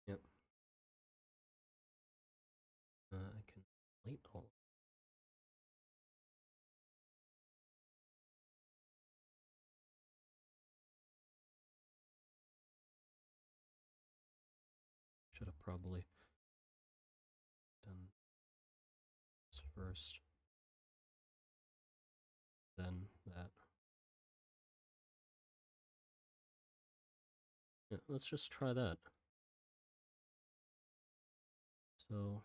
Yep. I can delete all. Should have probably done this first, then that. Yeah, let's just try that. So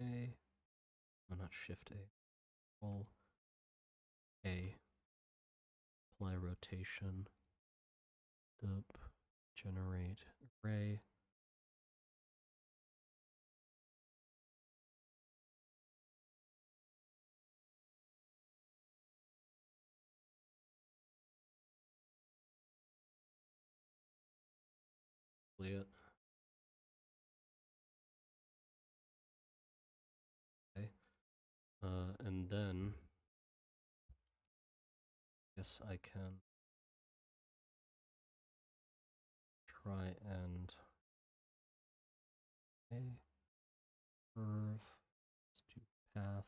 A, oh, not Shift A, Control A, apply rotation, dub, generate array. And then guess I can try and curve. Let's do path.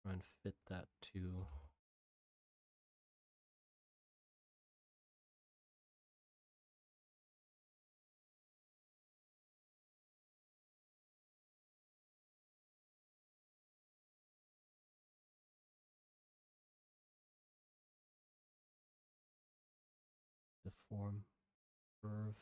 Try and fit that to deform curve.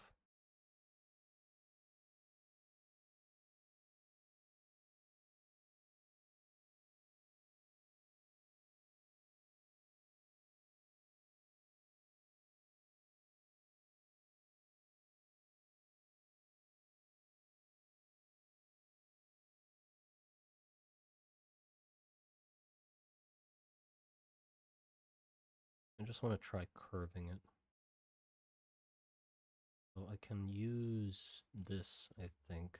I just want to try curving it. So I can use this, I think.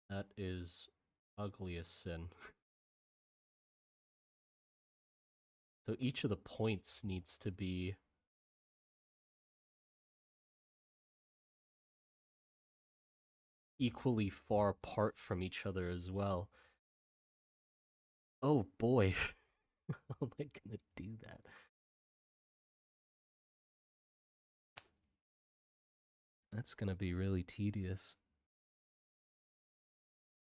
That is ugly as sin. So each of the points needs to be equally far apart from each other as well. Oh boy. How am I gonna do that? That's gonna be really tedious.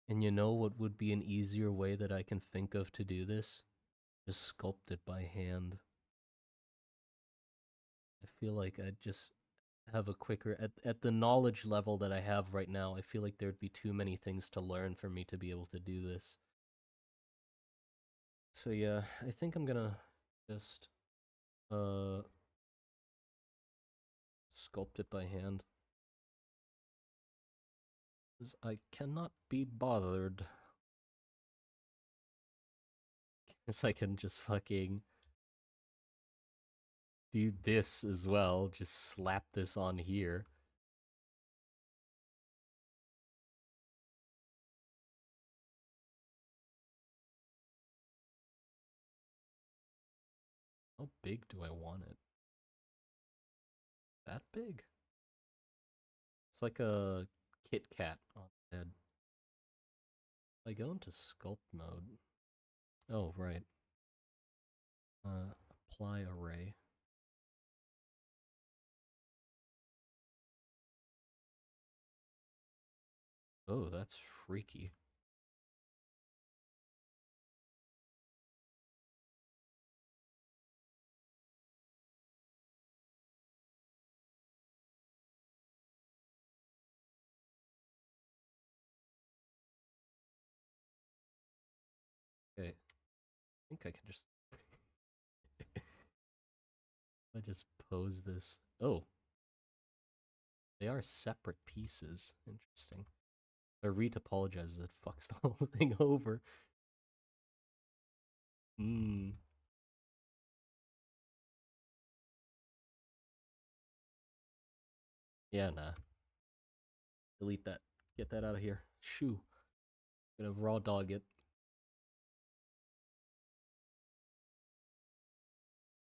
And you know what would be an easier way that I can think of to do this? Just sculpt it by hand. I feel like I'd just have a quicker at the knowledge level that I have right now. I feel like there'd be too many things to learn for me to be able to do this. So yeah, I think I'm gonna just sculpt it by hand. Because I cannot be bothered. Guess I can just fucking do this as well. Just slap this on here. How big do I want it? That big? It's like a Kit Kat on the head. If I go into sculpt mode. Oh, right. Apply array. Oh, that's freaky. Okay, I think I can just... I just pose this. Oh, they are separate pieces. Interesting. I retopologizes, it fucks the whole thing over. Hmm. Yeah, nah. Delete that. Get that out of here. Shoo. Gonna raw dog it.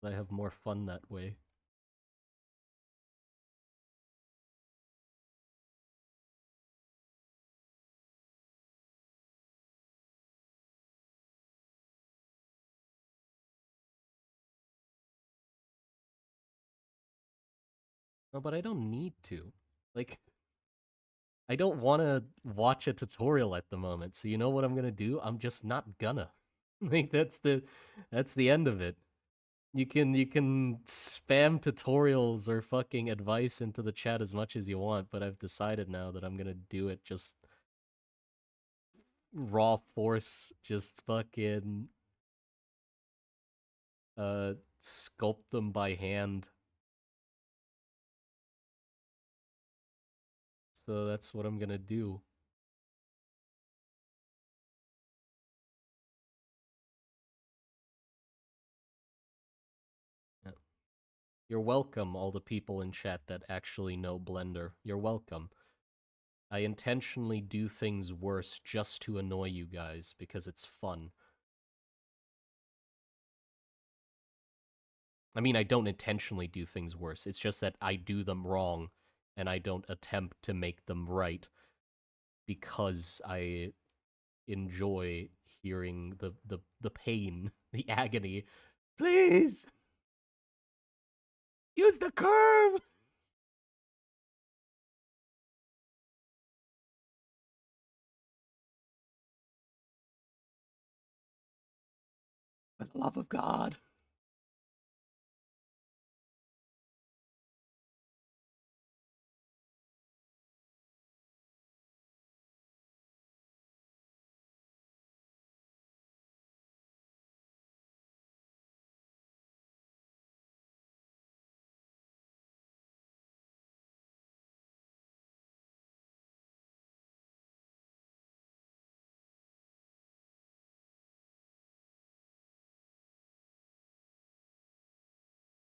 I have more fun that way. No, but I don't need to. Like, I don't want to watch a tutorial at the moment, so you know what I'm gonna do? I'm just not gonna. Like, that's the end of it. You can spam tutorials or fucking advice into the chat as much as you want, but I've decided now that I'm gonna do it just raw force, just fucking sculpt them by hand. So that's what I'm gonna do. You're welcome, all the people in chat that actually know Blender. You're welcome. I intentionally do things worse just to annoy you guys, because it's fun. I mean, I don't intentionally do things worse. It's just that I do them wrong, and I don't attempt to make them right, because I enjoy hearing the pain, the agony. Please! Use the curve! For the love of God.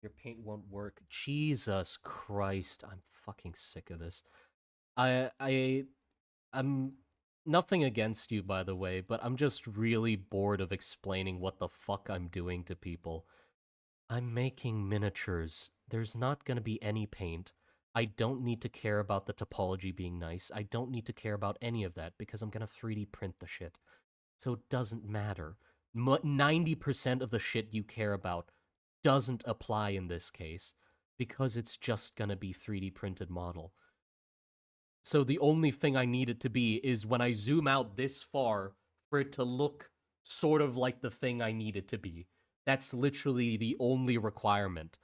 Your paint won't work. Jesus Christ, I'm fucking sick of this. I'm nothing against you, by the way, but I'm just really bored of explaining what the fuck I'm doing to people. I'm making miniatures. There's not gonna be any paint. I don't need to care about the topology being nice. I don't need to care about any of that because I'm gonna 3D print the shit. So it doesn't matter. 90% of the shit you care about doesn't apply in this case because it's just gonna be 3D printed model. So the only thing I need it to be is when I zoom out this far for it to look sort of like the thing I need it to be. That's literally the only requirement.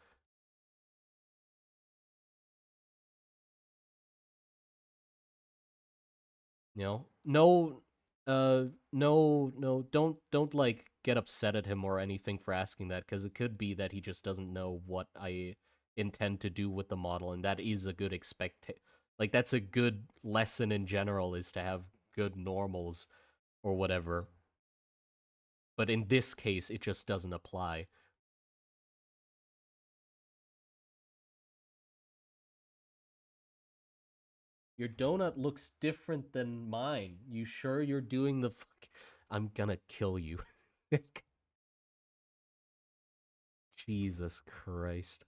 You know? No don't like get upset at him or anything for asking that, because it could be that he just doesn't know what I intend to do with the model, and that is a good like that's a good lesson in general, is to have good normals or whatever. But in this case, it just doesn't apply. Your donut looks different than mine. You sure you're doing the fuck? I'm gonna kill you. Jesus Christ.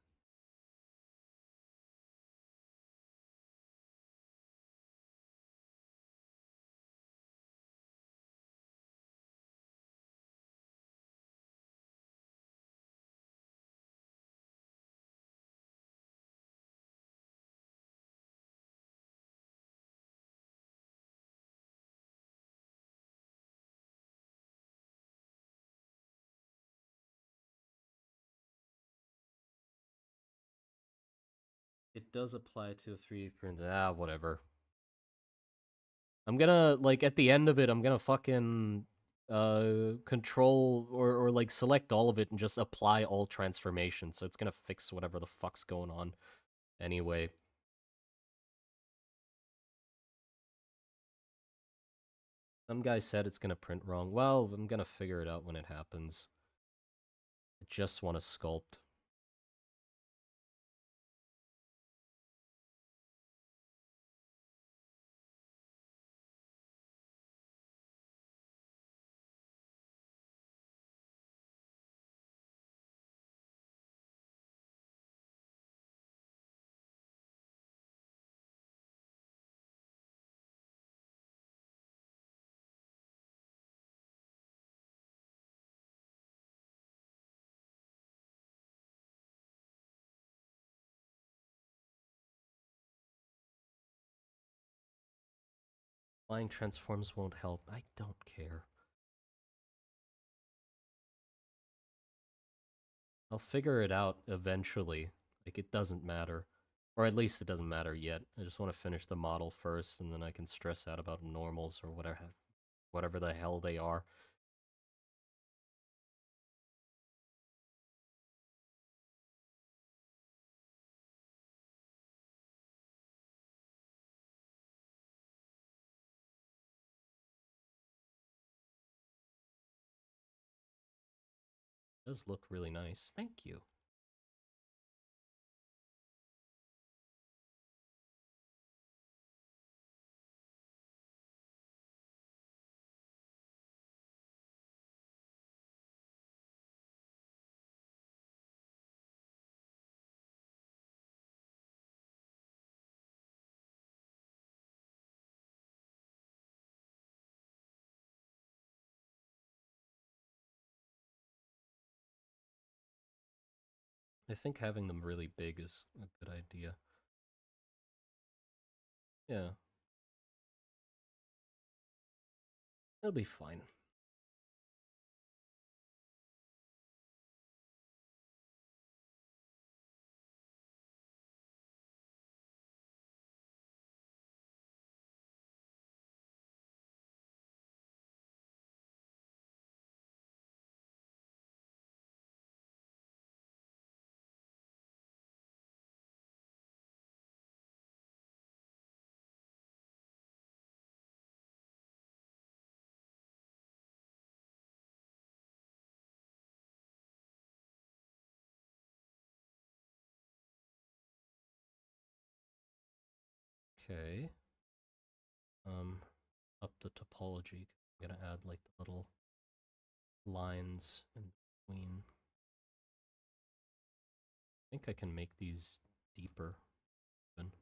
It does apply to a 3D print. Ah, whatever. I'm gonna, like, at the end of it, I'm gonna fucking control or like select all of it and just apply all transformations. So it's gonna fix whatever the fuck's going on anyway. Some guy said it's gonna print wrong. Well, I'm gonna figure it out when it happens. I just want to sculpt. Flying transforms won't help. I don't care. I'll figure it out eventually. Like, it doesn't matter. Or at least it doesn't matter yet. I just want to finish the model first, and then I can stress out about normals or whatever the hell they are. It does look really nice. Thank you. I think having them really big is a good idea. Yeah, it'll be fine. Okay. Up the topology. I'm gonna add like the little lines in between. I think I can make these deeper even.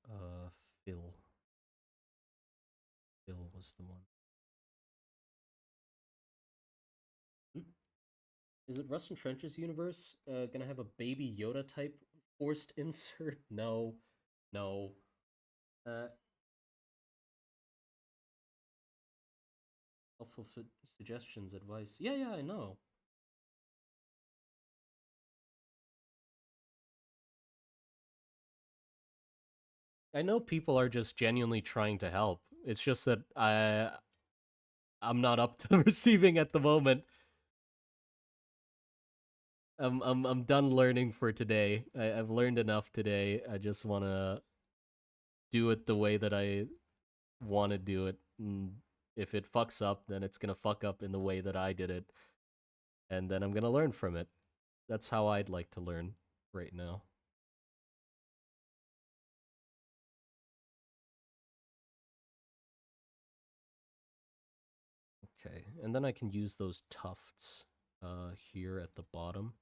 Uh, fill. Fill was the one. Is it Rust and Trench's universe gonna have a baby Yoda type forced insert? No, no. Uh, Helpful suggestions, advice. Yeah, yeah, I know. I know people are just genuinely trying to help. It's just that I'm not up to receiving at the moment. I'm done learning for today. I've learned enough today. I just want to do it the way that I want to do it. And if it fucks up, then it's gonna fuck up in the way that I did it, and then I'm gonna learn from it. That's how I'd like to learn right now. Okay, and then I can use those tufts here at the bottom.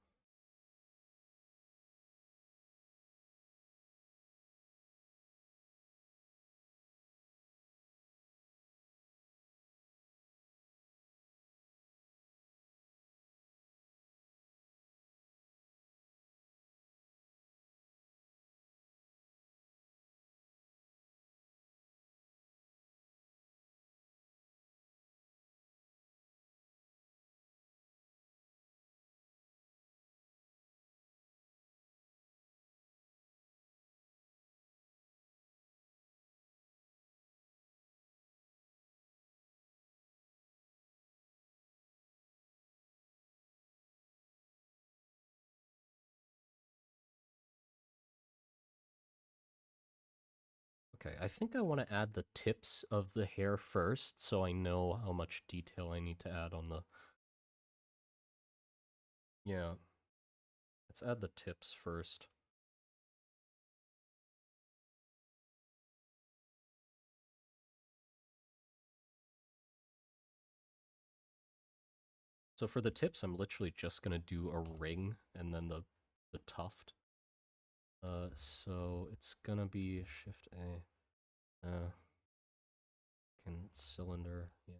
Okay, I think I want to add the tips of the hair first so I know how much detail I need to add on the... Yeah, let's add the tips first. So for the tips, I'm literally just gonna do a ring and then the tuft. So it's gonna be Shift A. Can cylinder, yeah.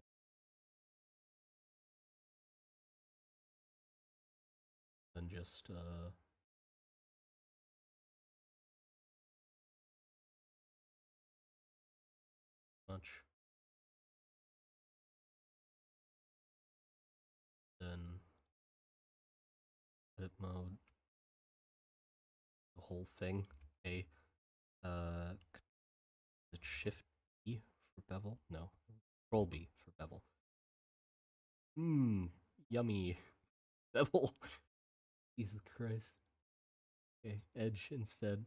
Then just much. Then edit mode, the whole thing. A it's Shift B for bevel? No. Control B for bevel. Mmm, yummy. Bevel. Jesus Christ. Okay, edge instead.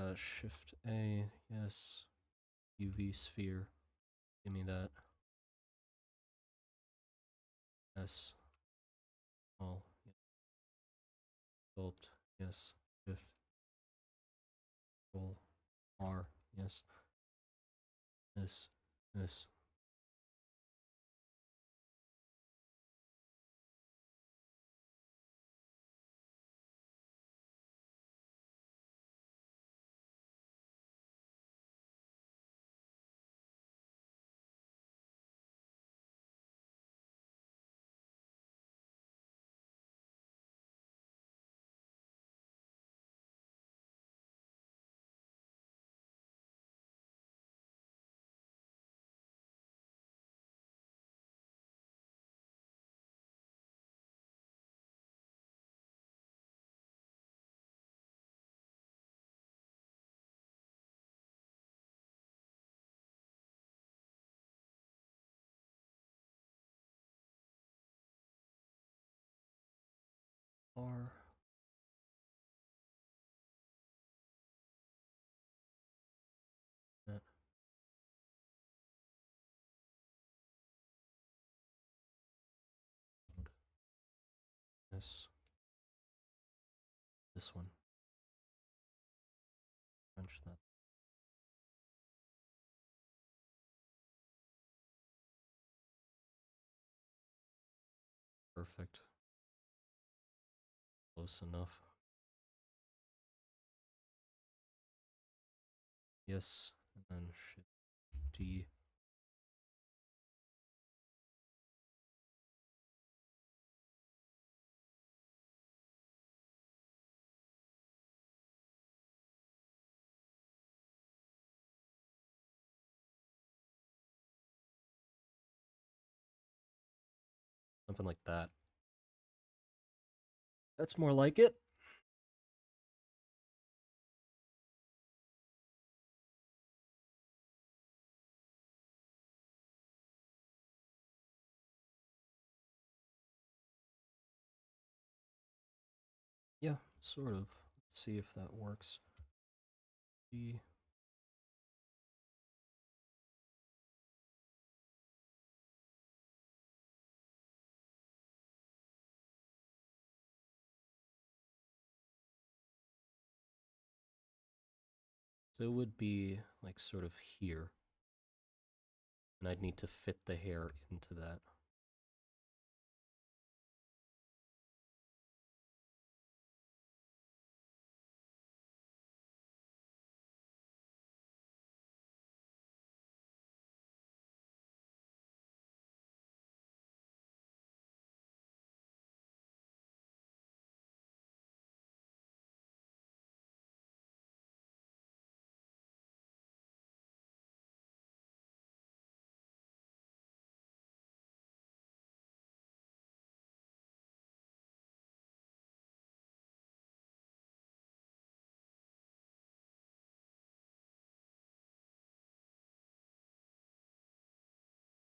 Shift A, yes. UV sphere. Give me that. S. All. Yeah. Sculpt. Yes. Shift. Control. R. Yes. This. This. R. That. This. This one. Crunch that. Perfect. Close enough. Yes. And then Shift D. Something like that. That's more like it. Yeah, sort of. Let's see if that works. D. So it would be like sort of here. And I'd need to fit the hair into that.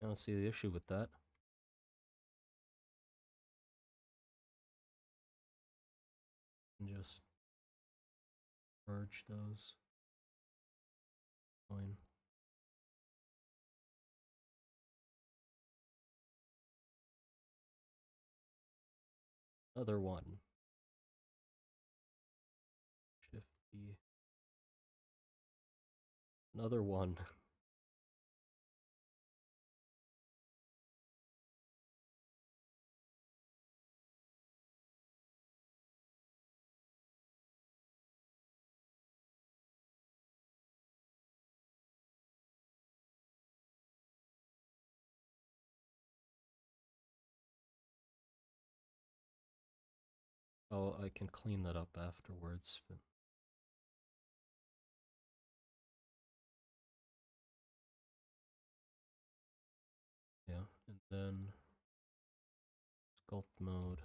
I don't see the issue with that. And just merge those. Fine. Other one. Shift D. Another one. Oh, I can clean that up afterwards. But yeah, and then sculpt mode.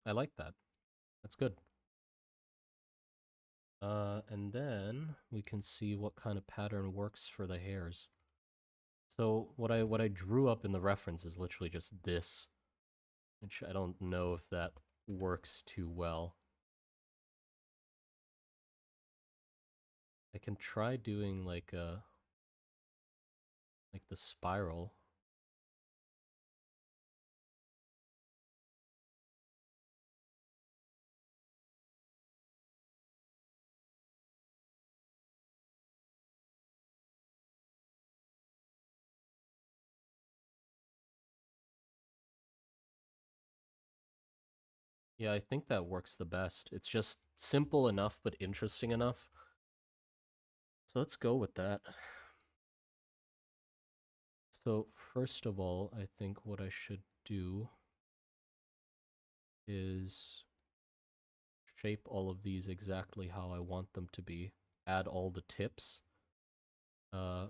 I like that. That's good. And then we can see what kind of pattern works for the hairs. So what I drew up in the reference is literally just this, which I don't know if that works too well. I can try doing like the spiral. Yeah, I think that works the best. It's just simple enough but interesting enough. So let's go with that. So first of all, I think what I should do is shape all of these exactly how I want them to be. Add all the tips. Uh,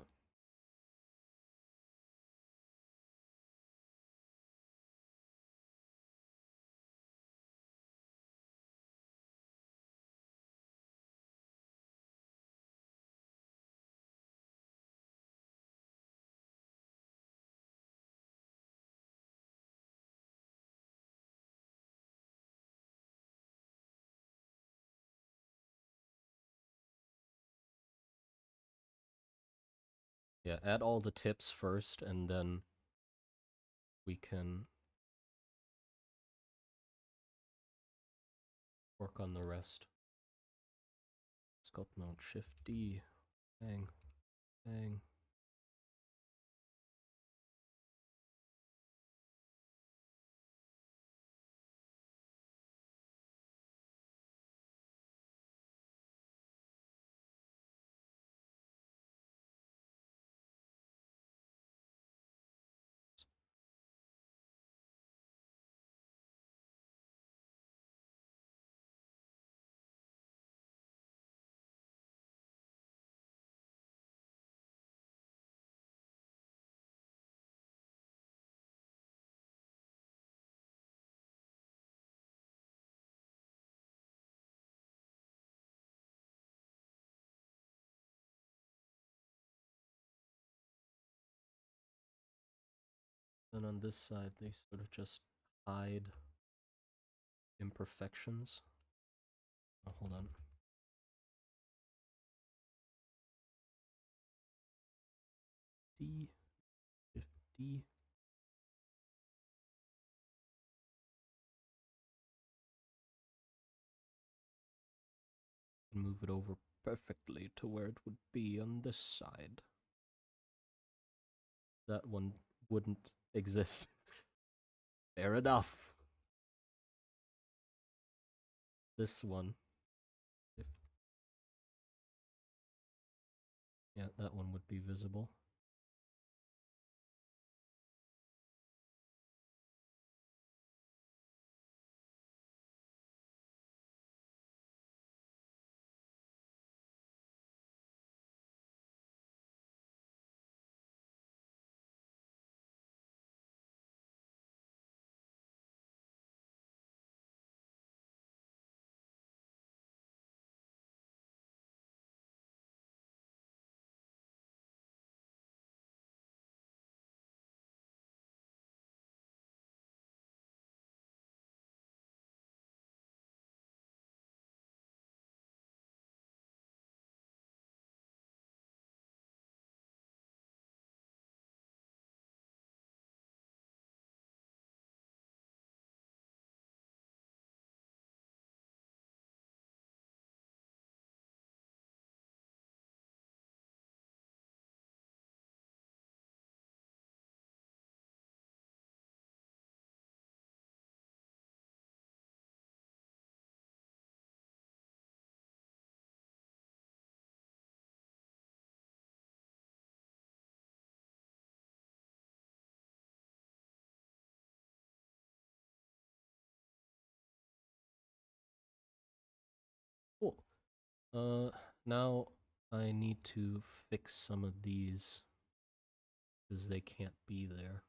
yeah, add all the tips first, and then we can work on the rest. Sculpt mount, Shift D, bang, bang. Then on this side, they sort of just hide imperfections. Oh, hold on. D, Shift D. And move it over perfectly to where it would be on this side. That one wouldn't exist. Fair enough. This one. Yeah, that one would be visible. Cool. Now I need to fix some of these because they can't be there.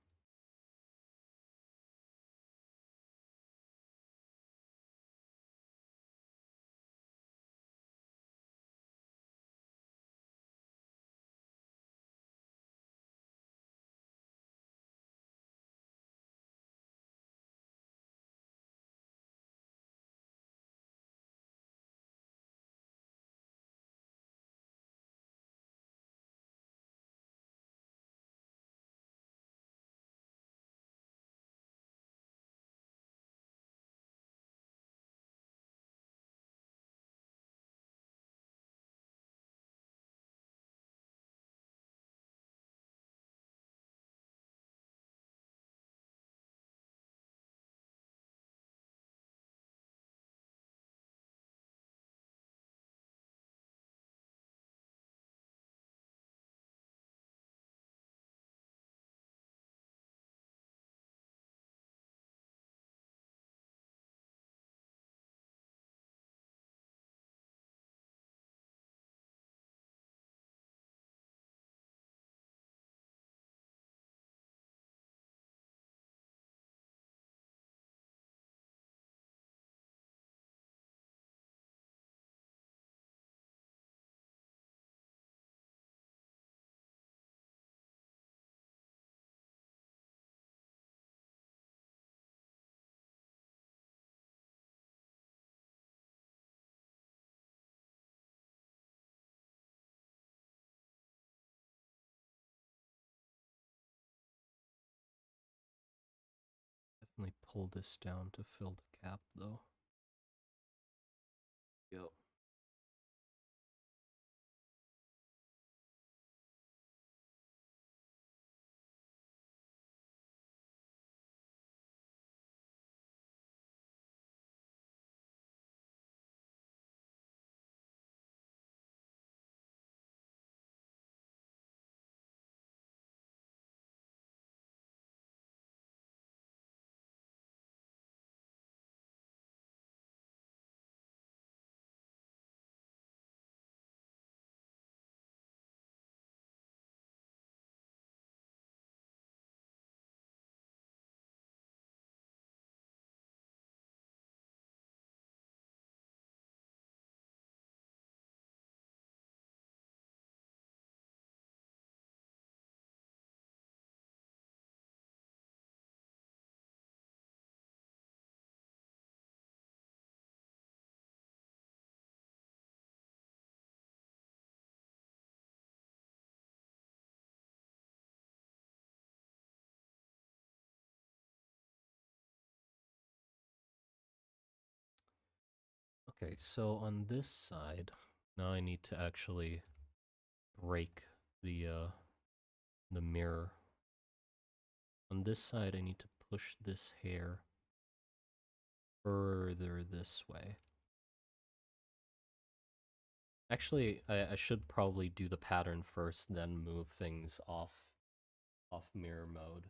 pull this down to fill the gap, though. Yo. Okay, so on this side, now I need to actually break the mirror. On this side, I need to push this hair further this way. Actually, I should probably do the pattern first, then move things off mirror mode.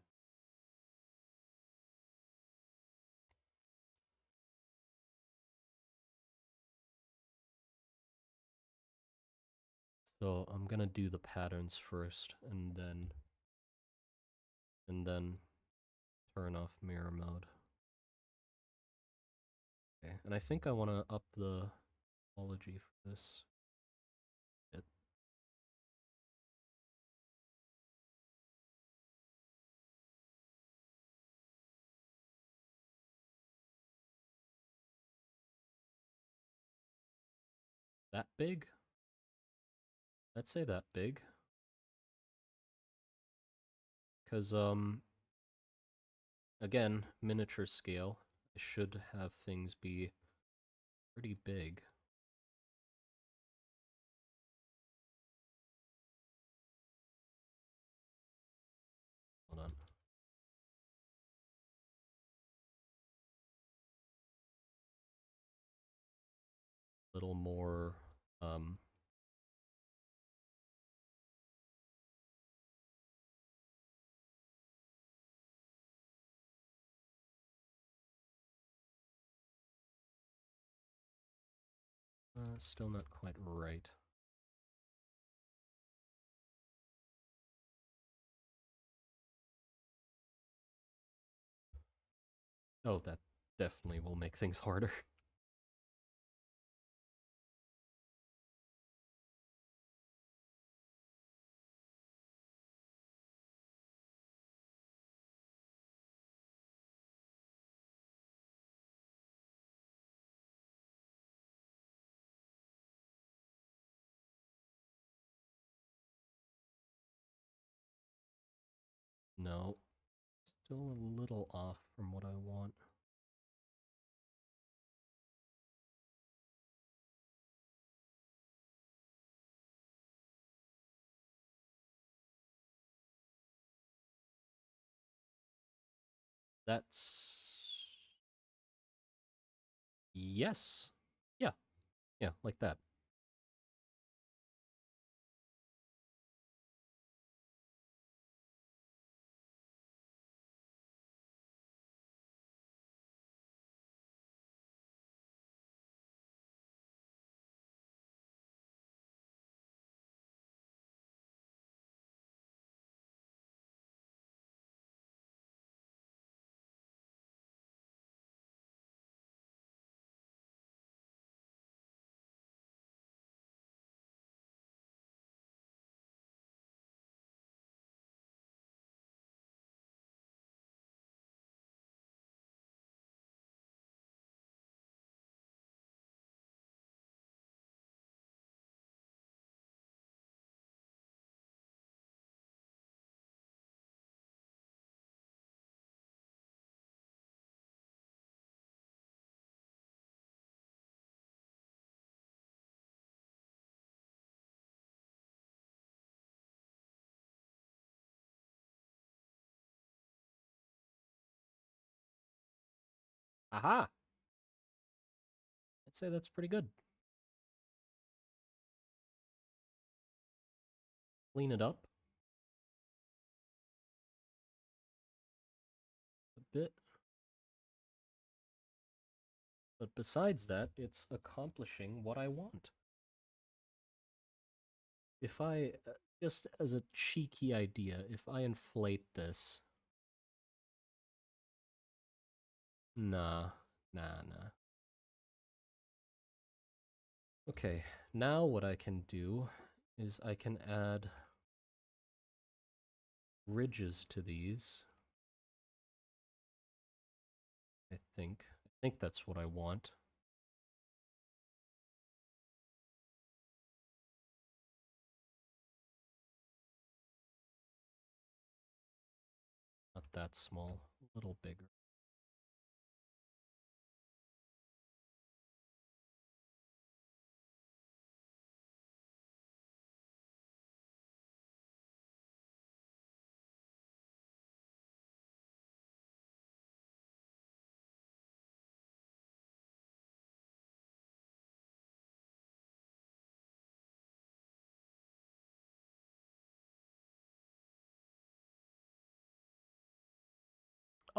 So I'm gonna do the patterns first, and then turn off mirror mode. Okay, and I think I want to up the topology for this bit. That big? I'd say that big. Because, again, miniature scale, I should have things be pretty big. Hold on. A little more, still not quite right. Oh, that definitely will make things harder. No, still a little off from what I want. That's... Yes. Yeah. Yeah, like that. Aha! I'd say that's pretty good. Clean it up a bit. But besides that, it's accomplishing what I want. If I, just as a cheeky idea, if I inflate this... Nah, nah. Okay, now what I can do is I can add ridges to these. I think that's what I want. Not that small, a little bigger.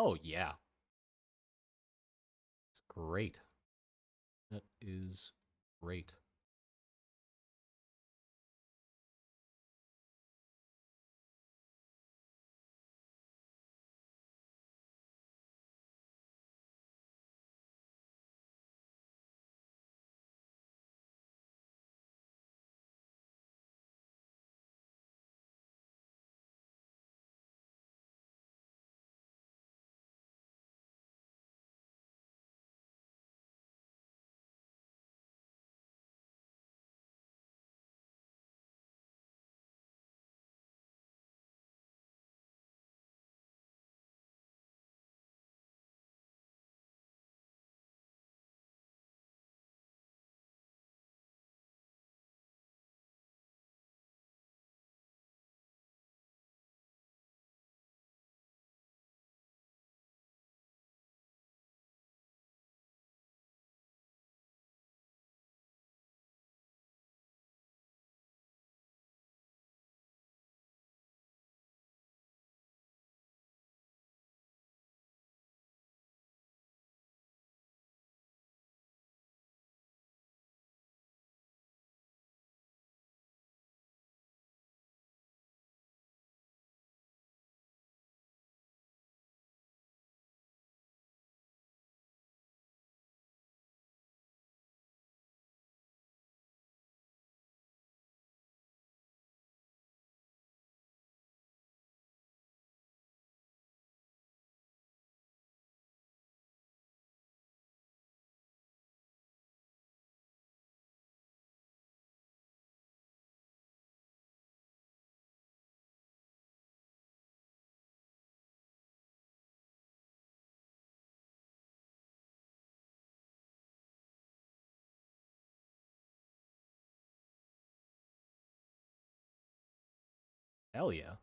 Oh yeah, it's great. That is great. Hell yeah.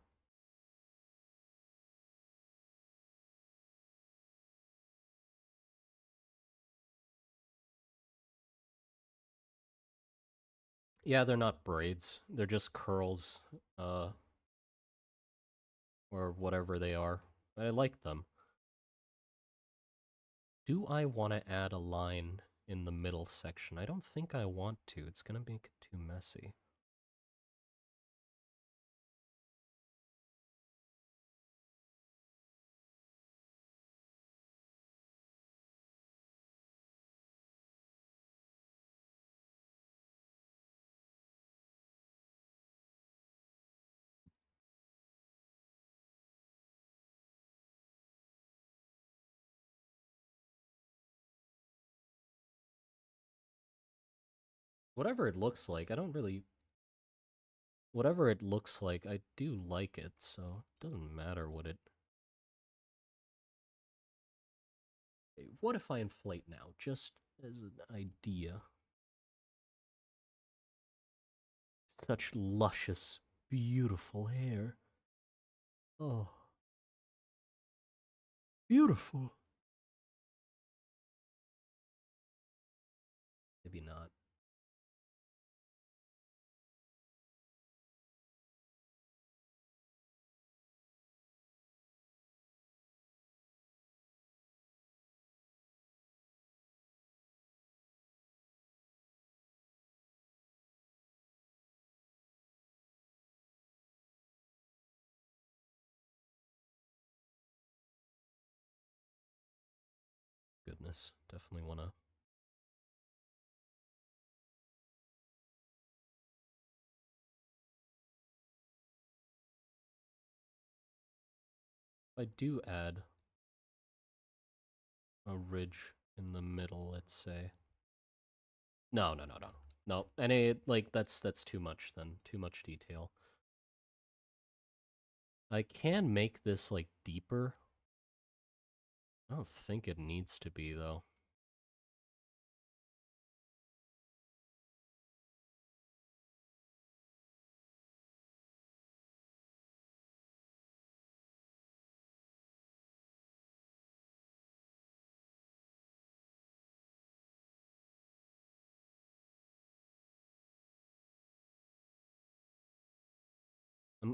Yeah, they're not braids. They're just curls, uh, or whatever they are. I like them. Do I want to add a line in the middle section? I don't think I want to. It's gonna make it too messy. Whatever it looks like, I don't really... Whatever it looks like, I do like it, so it doesn't matter what it... What if I inflate now, just as an idea? Such luscious, beautiful hair. Oh, beautiful. Maybe not. Goodness, definitely wanna. I do add a ridge in the middle, let's say. No, no, no, no. No, any, like, that's too much then. Too much detail. I can make this, like, deeper. I don't think it needs to be, though.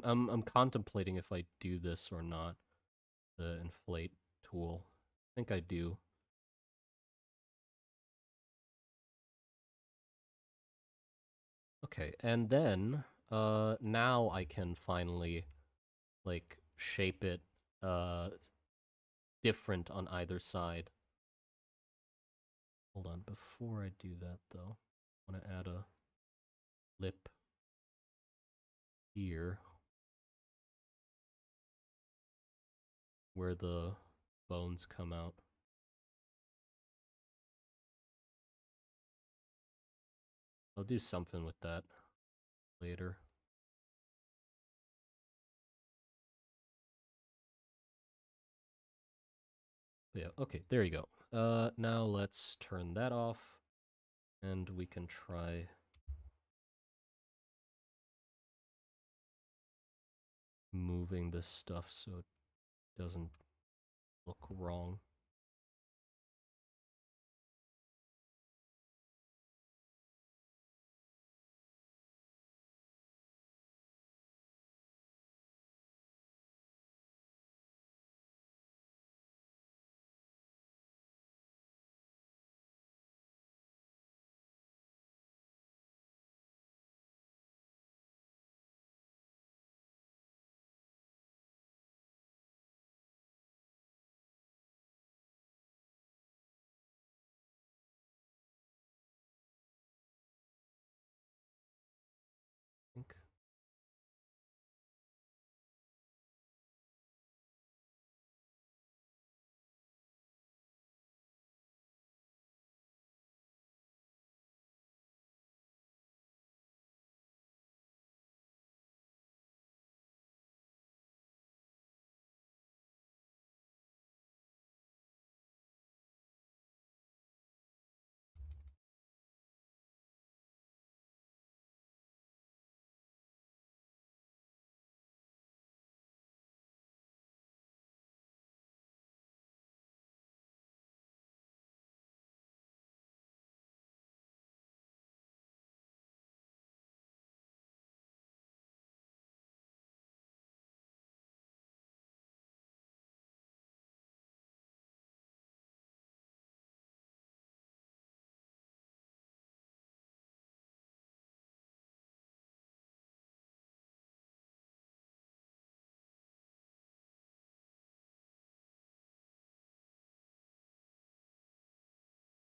I'm contemplating if I do this or not. The inflate tool. I think I do. Okay, and then now I can finally like shape it different on either side. Hold on, before I do that though, I want to add a lip here where the bones come out. I'll do something with that later. But yeah, okay, there you go. Now let's turn that off, and we can try moving this stuff so it doesn't look wrong. I think.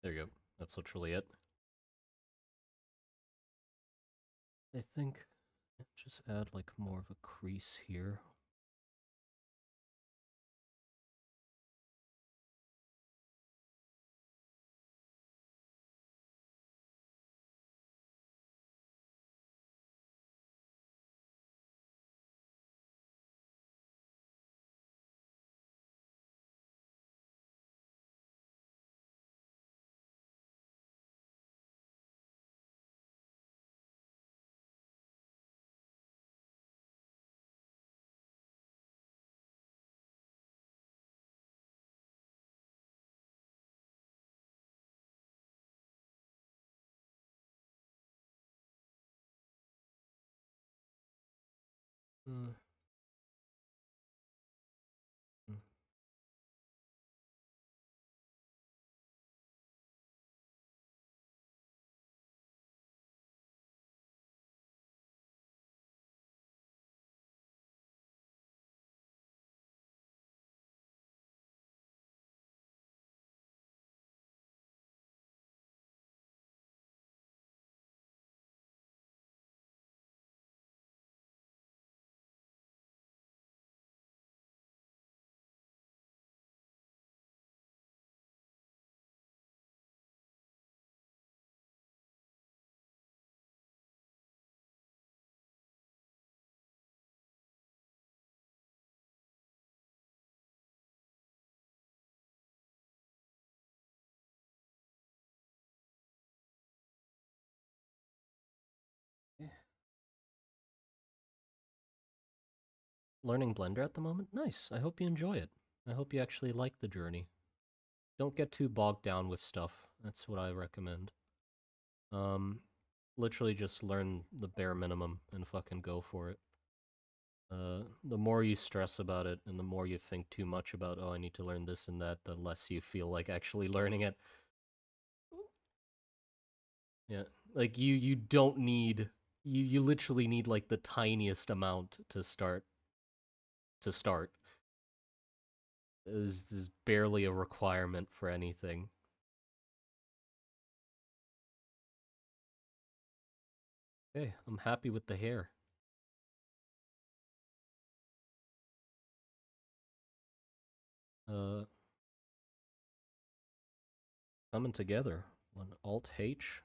There you go. That's literally it. I think just add like more of a crease here. Hmm. Yeah. Learning Blender at the moment? Nice. I hope you enjoy it. I hope you actually like the journey. Don't get too bogged down with stuff. That's what I recommend. Um, Literally just learn the bare minimum and fucking go for it. The more you stress about it and the more you think too much about, oh, I need to learn this and that, the less you feel like actually learning it. Yeah, like you don't need you literally need like the tiniest amount to start. To start is barely a requirement for anything. Okay, I'm happy with the hair. Uh, Coming together. One Alt H.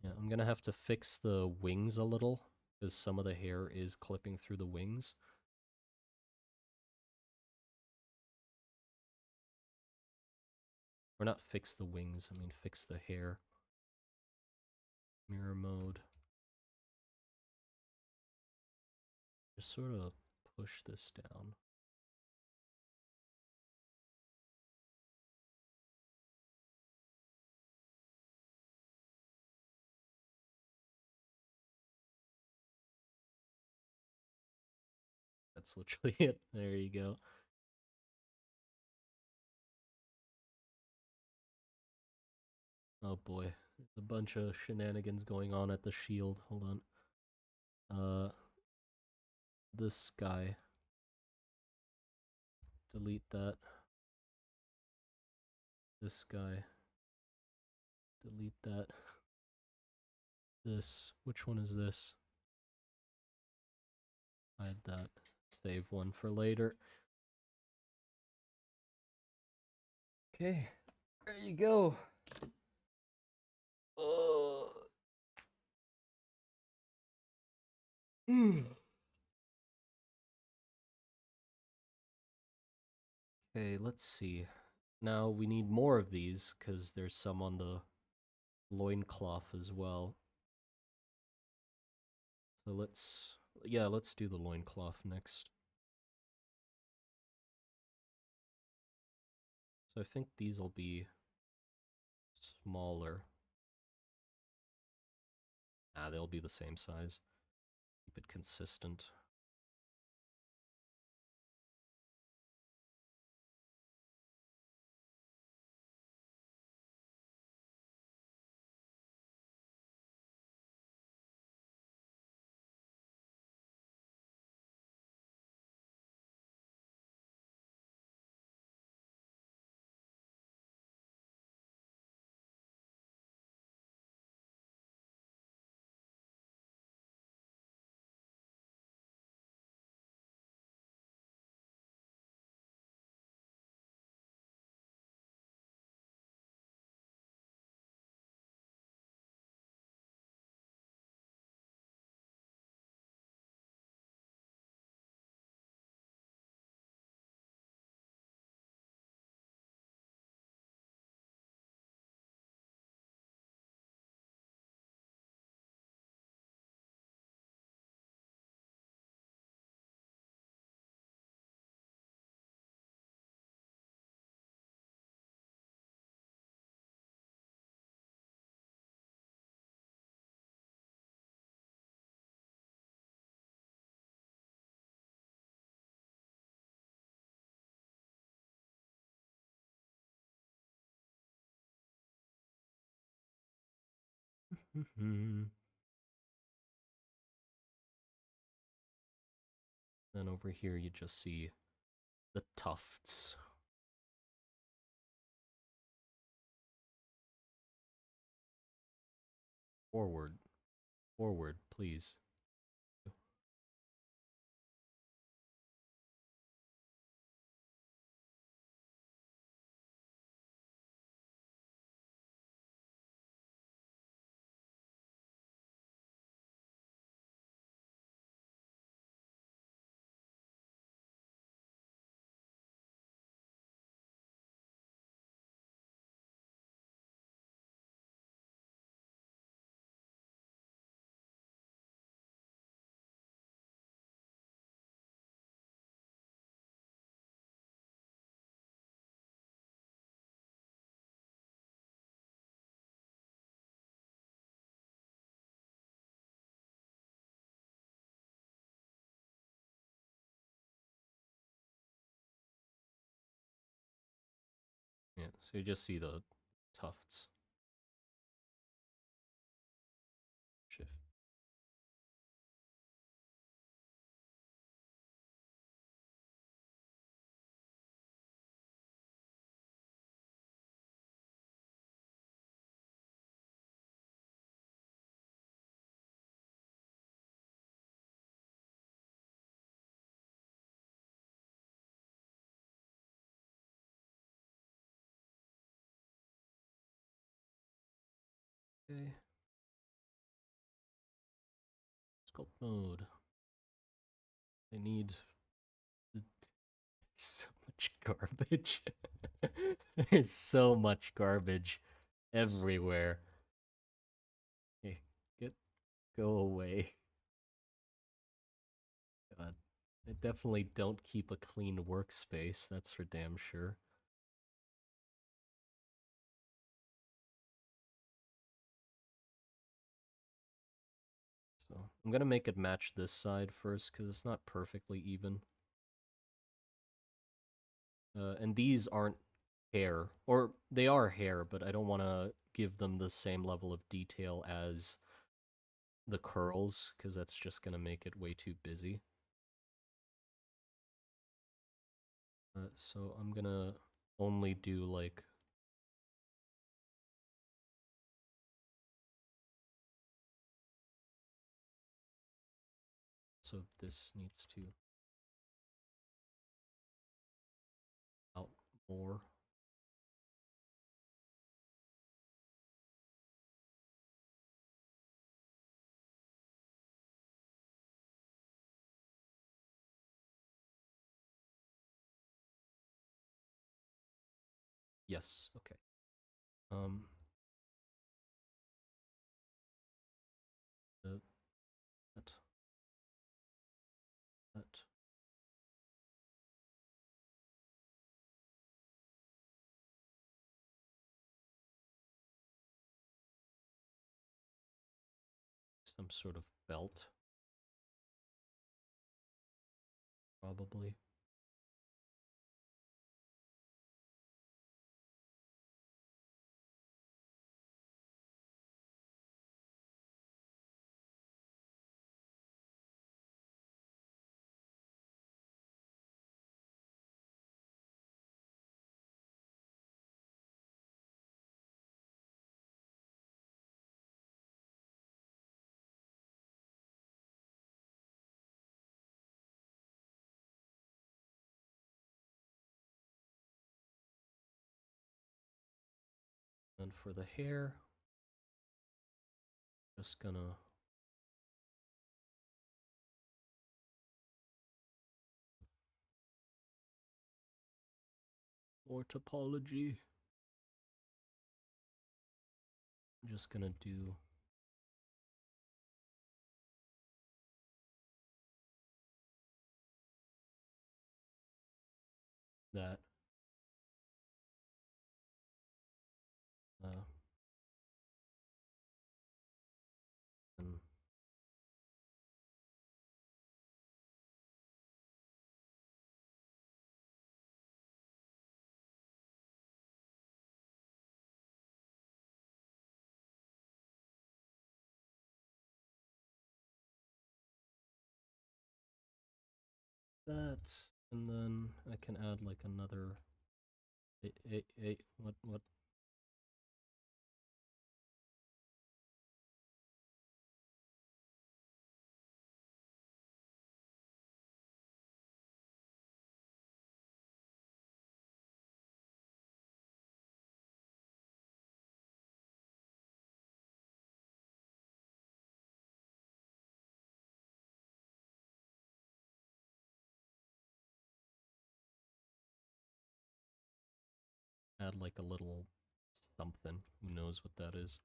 Yeah, I'm gonna have to fix the wings a little because some of the hair is clipping through the wings. Or not fix the wings, I mean fix the hair. Mirror mode. Just sort of push this down. That's literally it. There you go. Oh boy. There's a bunch of shenanigans going on at the shield. Hold on. This guy. Delete that. This guy. Delete that. This. Which one is this? Hide that. Save one for later. Okay. There you go. Okay, let's see. Now we need more of these because there's some on the loincloth as well. So let's do the loincloth next. So I think these will be smaller. Ah, they'll be the same size. Keep it consistent. Then over here you just see the tufts. Forward. Forward, please. Yeah, so you just see the tufts. Shift. Okay. Sculpt mode. I need so much garbage. There's so much garbage everywhere. Hey, go away. God. I definitely don't keep a clean workspace, that's for damn sure. So I'm gonna make it match this side first, because it's not perfectly even. And these aren't hair, or they are hair, but I don't want to give them the same level of detail as the curls, because that's just gonna make it way too busy. So I'm gonna only do like so this needs to out more. Yes, okay. The, that, that. Some sort of belt, probably. And for the hair, just gonna more topology. I'm just gonna do that. And that, and then I can add like another. What? Add like a little something. Who knows what that is?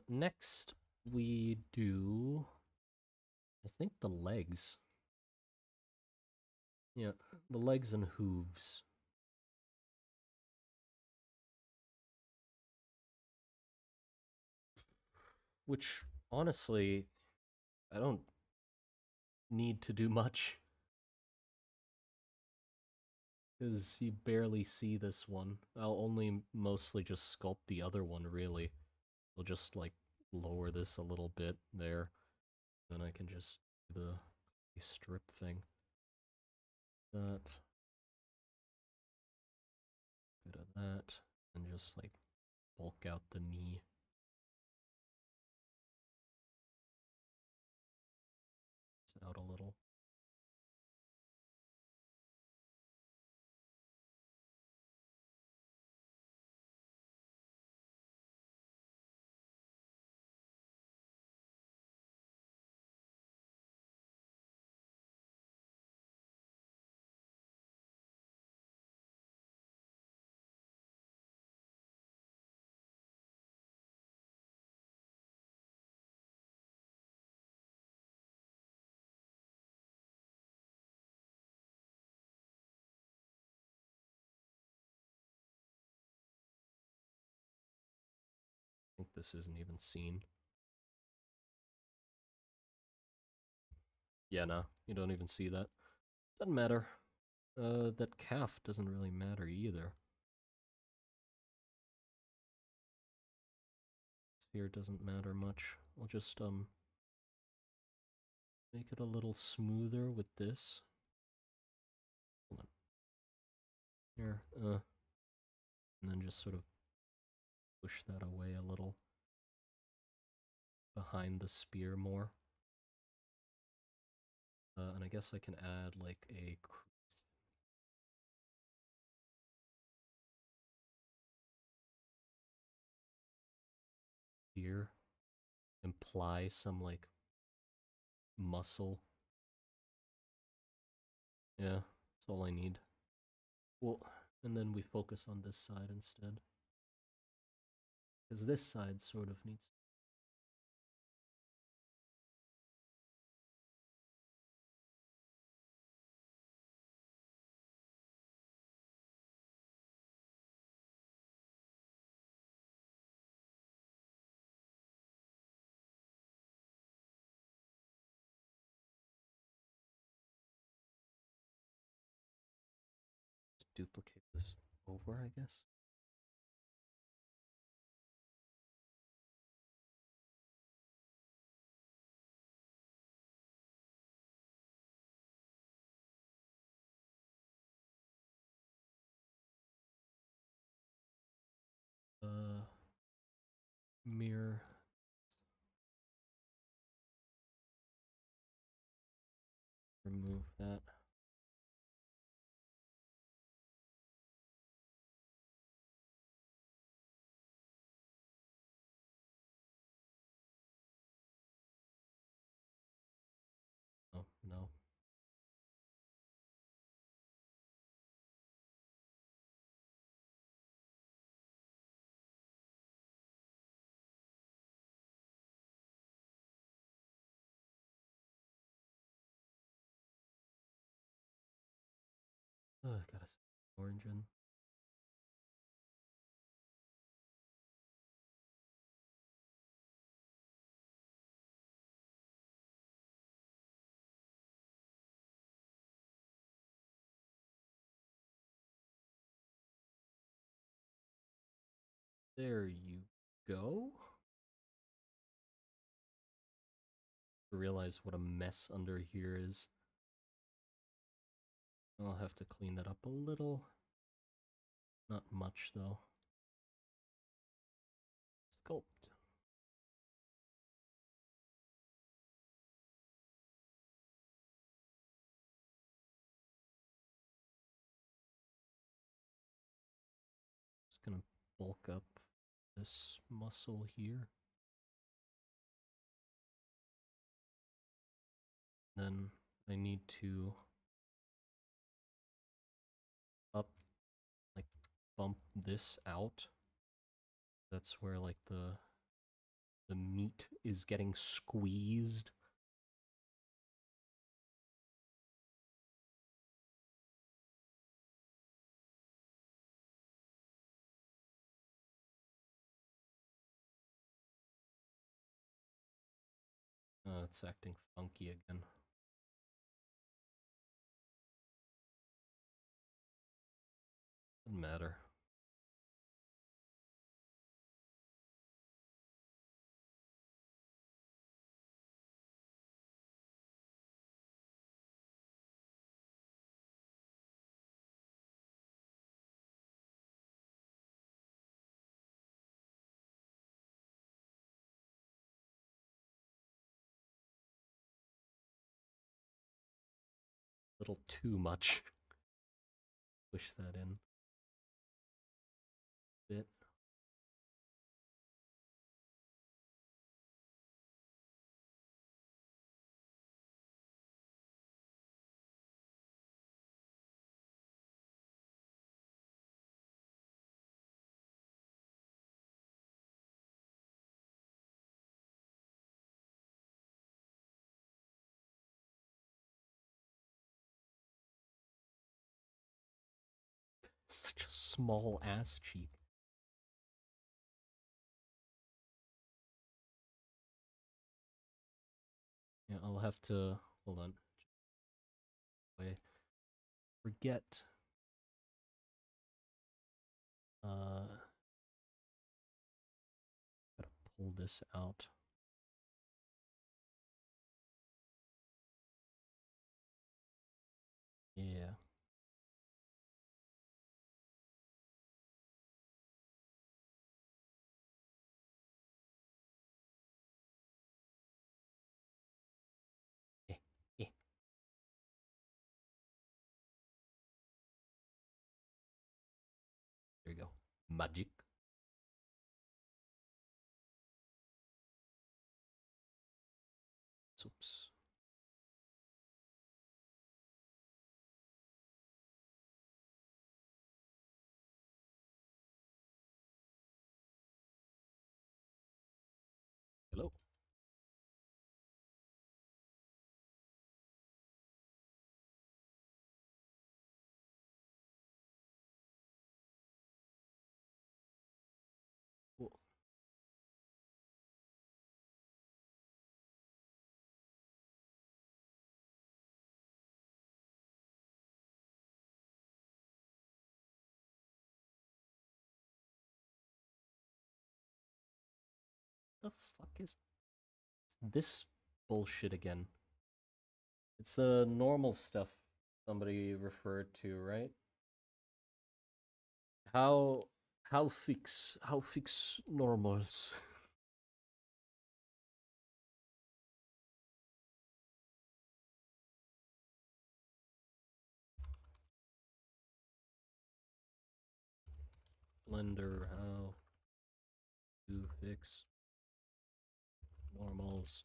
Next we do, I think, the legs. Yeah, the legs and hooves. Which, honestly, I don't need to do much. Because you barely see this one. I'll only mostly just sculpt the other one, really. I'll just, like, lower this a little bit there. Then I can just do the strip thing. That. Bit of that. And just, like, bulk out the knee. It's out a little. I think this isn't even seen. Yeah, no, you don't even see that. Doesn't matter. That calf doesn't really matter either. Here doesn't matter much. I'll just, make it a little smoother with this. Hold on. Here, and then just sort of push that away a little behind the spear more. And I guess I can add like a crease here, imply some like muscle. Yeah, that's all I need. Well, and then we focus on this side instead. Because this side sort of needs. Duplicate this over, I guess. Move that. Oh, no. Gotta orange in. There you go. I realize what a mess under here is. I'll have to clean that up a little. Not much, though. Sculpt. Just gonna bulk up this muscle here. Then I need to like bump this out. That's where like the meat is getting squeezed. It's acting funky again. Doesn't matter. A little too much. Push that in a bit. Such a small ass cheek. Yeah, I'll have to hold on. Wait. Forget. Gotta pull this out. Yeah. Eh, eh. There you go. Magic. Oops. Hello. What the fuck is this bullshit again? It's the normal stuff somebody referred to, right? How how fix normals? Blender, how to fix normals.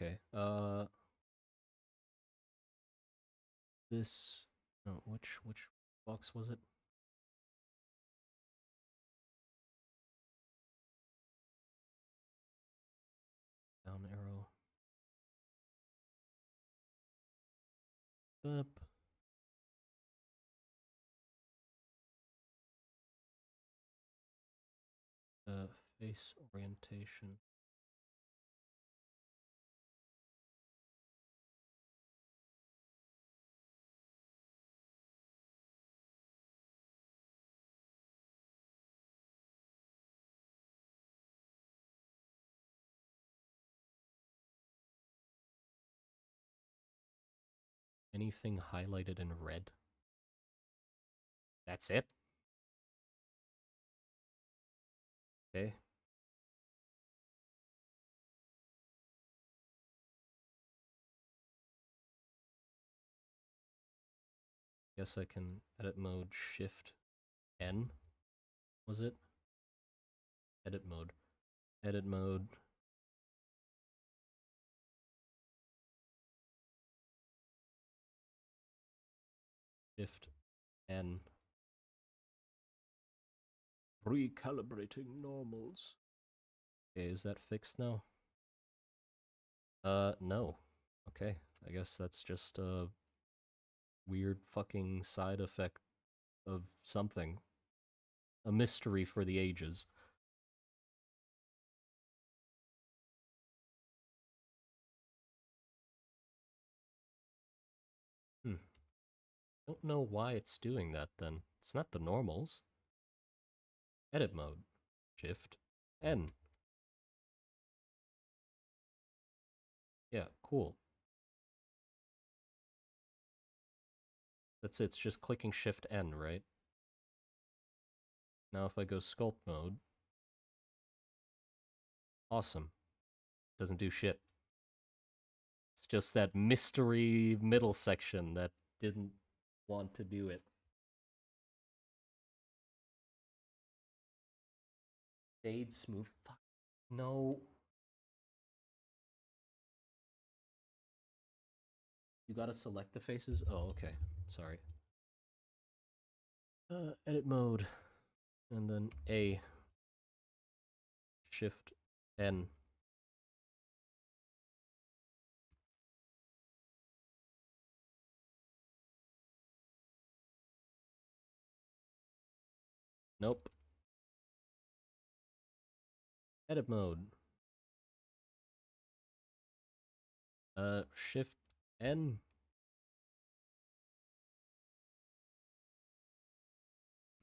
Okay, this, no, which box was it? Down arrow. Up. Face orientation. Anything highlighted in red? That's it? Okay. Guess I can edit mode shift N. Was it? Edit mode. Edit mode. Shift N. Recalibrating normals. Okay, is that fixed now? No. Okay, I guess that's just a weird fucking side effect of something. A mystery for the ages. Don't know why it's doing that then. It's not the normals. Edit mode. Shift N. Yeah, cool. That's it, it's just clicking Shift N, right? Now if I go sculpt mode, awesome. Doesn't do shit. It's just that mystery middle section that didn't want to do it. Shade smooth. Fuck. No. You gotta select the faces? Oh, okay. Sorry. Edit mode. And then A. Shift N. Nope. Edit mode. Shift N.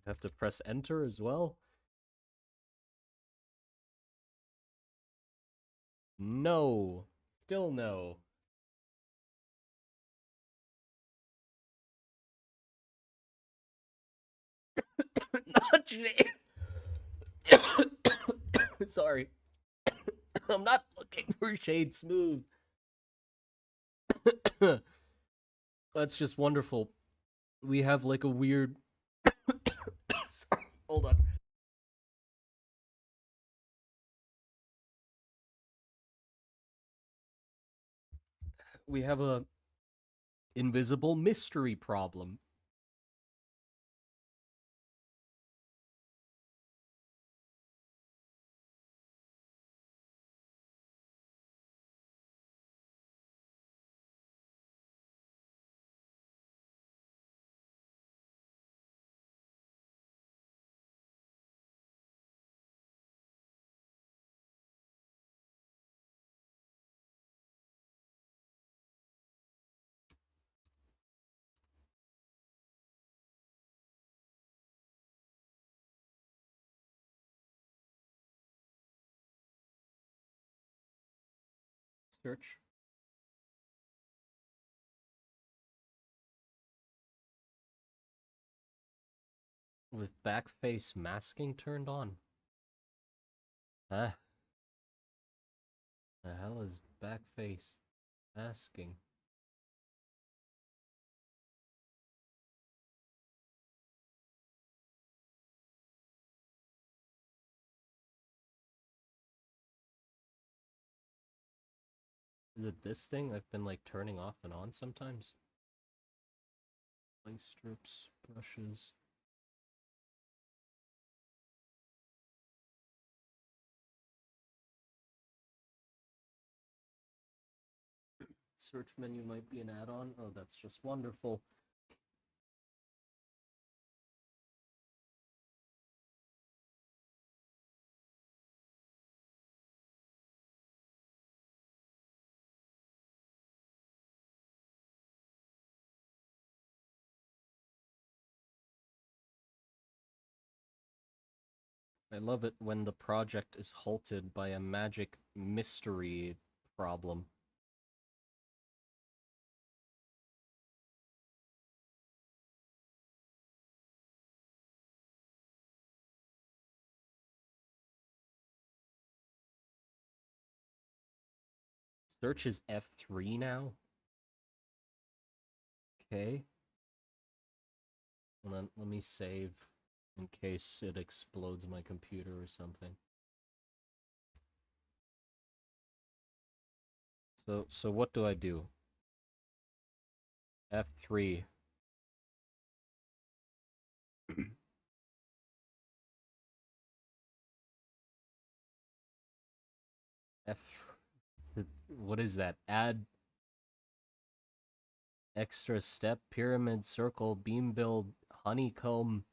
Have to press enter as well? No. Still no. Not shade. Sorry. I'm not looking for shade smooth. That's just wonderful. We have like a weird. Sorry, hold on. We have a invisible mystery problem. Search. with backface masking turned on. Ah, the hell is backface masking? Is it this thing I've been like turning off and on sometimes? Light strips, brushes. Search menu might be an add-on. Oh, that's just wonderful. I love it when the project is halted by a magic mystery problem. Search is F3 now. Okay. And then let me save in case it explodes my computer or something. So what do I do? F3. F. What is that? Add extra step, pyramid, circle, beam build, honeycomb,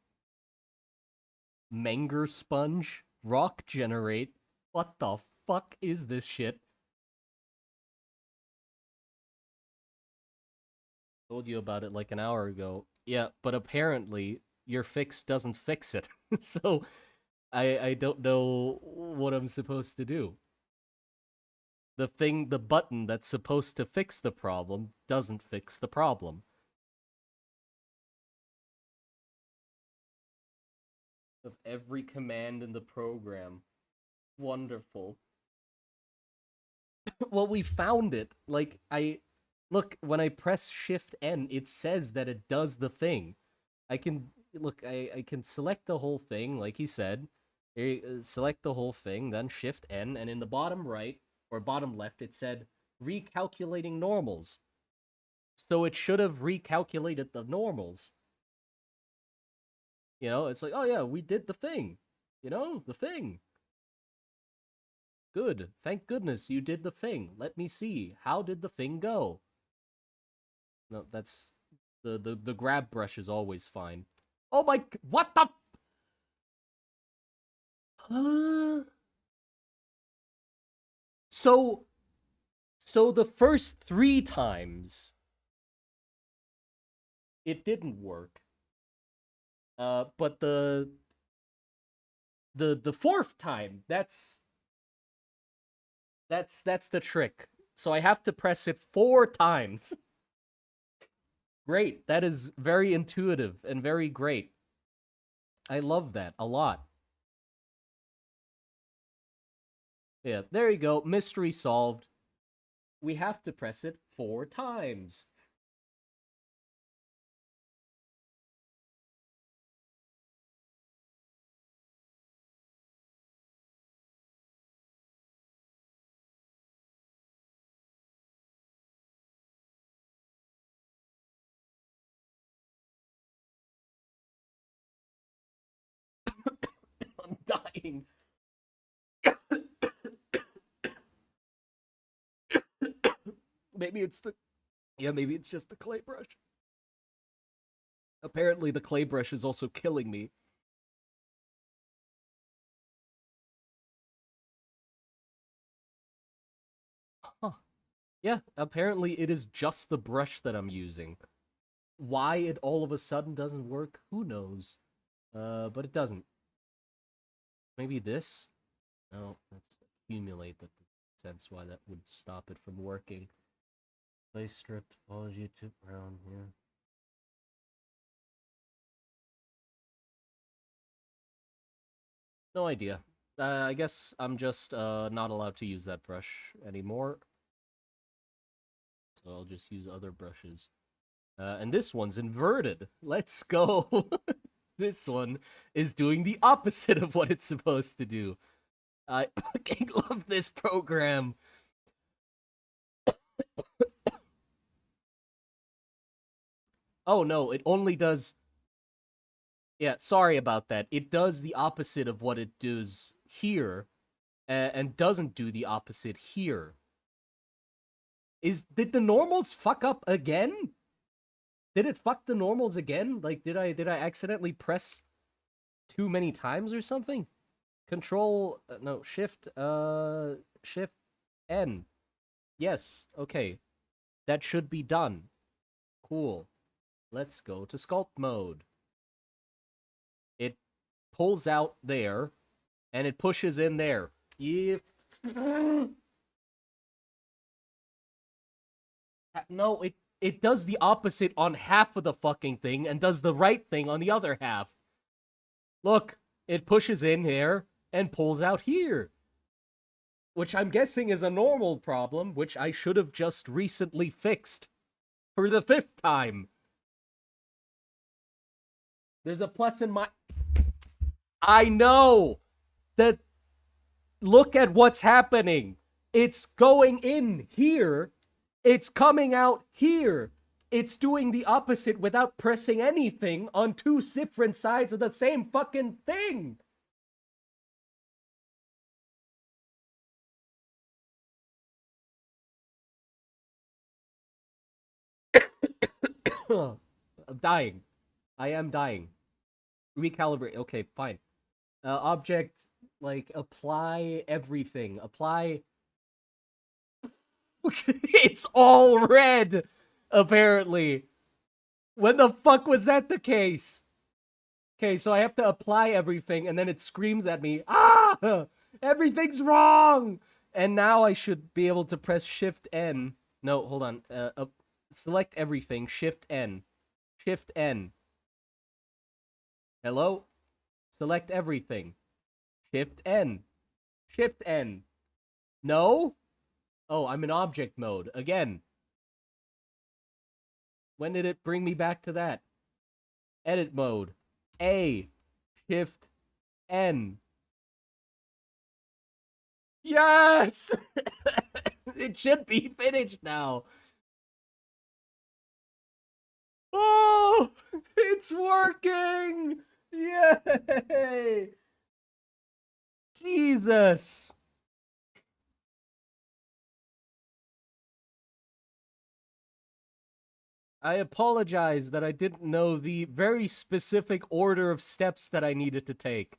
Menger sponge, rock generate. What the fuck is this shit? Told you about it like an hour ago. Yeah, but apparently your fix doesn't fix it. So I don't know what I'm supposed to do. The button that's supposed to fix the problem doesn't fix the problem. Of every command in the program. Wonderful. Well, we found it. Like, look, when I press Shift N, it says that it does the thing. I can look. I can select the whole thing, like he said. Select the whole thing, then Shift N, and in the bottom right or bottom left, it said recalculating normals. So it should have recalculated the normals. You know, it's like, oh yeah, we did the thing. You know, the thing. Good. Thank goodness you did the thing. Let me see. How did the thing go? No, that's the grab brush is always fine. Oh my, what the? Huh? So, so the first 3 times it didn't work. But the fourth time, that's the trick. So I have to press it 4 times. Great. That is very intuitive and very great. I love that a lot. Yeah, there you go. Mystery solved. We have to press it 4 times. I'm dying. Maybe it's the yeah, maybe it's just the clay brush. Apparently the clay brush is also killing me. Huh. Yeah, apparently it is just the brush that I'm using. Why it all of a sudden doesn't work, who knows? But it doesn't. Maybe this? No, that's accumulate. That makes sense why that would stop it from working. Play stripped, apology to brown, yeah. No idea. I guess I'm just not allowed to use that brush anymore. So I'll just use other brushes. And this one's inverted. Let's go. This one is doing the opposite of what it's supposed to do. I fucking love this program. Oh no, it only does... Yeah, sorry about that. It does the opposite of what it does here, and doesn't do the opposite here. Did the normals fuck up again? Did it fuck the normals again? Like, did I accidentally press too many times or something? Control, no, shift N. Yes, okay. That should be done. Cool. Let's go to sculpt mode. It pulls out there, and it pushes in there. If... No, it does the opposite on half of the fucking thing, and does the right thing on the other half. Look, it pushes in here, and pulls out here. Which I'm guessing is a normal problem, which I should have just recently fixed. For the 5th time. There's a plus in my... I know! That... Look at what's happening. It's going in here. It's coming out here. It's doing the opposite without pressing anything on two different sides of the same fucking thing. I'm dying. I am dying. Recalibrate. Okay, fine. Object, like, apply everything. Apply... It's all red, apparently. When the fuck was that the case? Okay, so I have to apply everything, and then it screams at me, ah! Everything's wrong! And now I should be able to press Shift N. No, hold on. Select everything. Shift N. Shift N. Hello? Select everything. Shift N. Shift N. No? Oh, I'm in object mode. Again. When did it bring me back to that? Edit mode. A. Shift N. Yes! It should be finished now. Oh! It's working! Yay! Jesus! I apologize that I didn't know the very specific order of steps that I needed to take.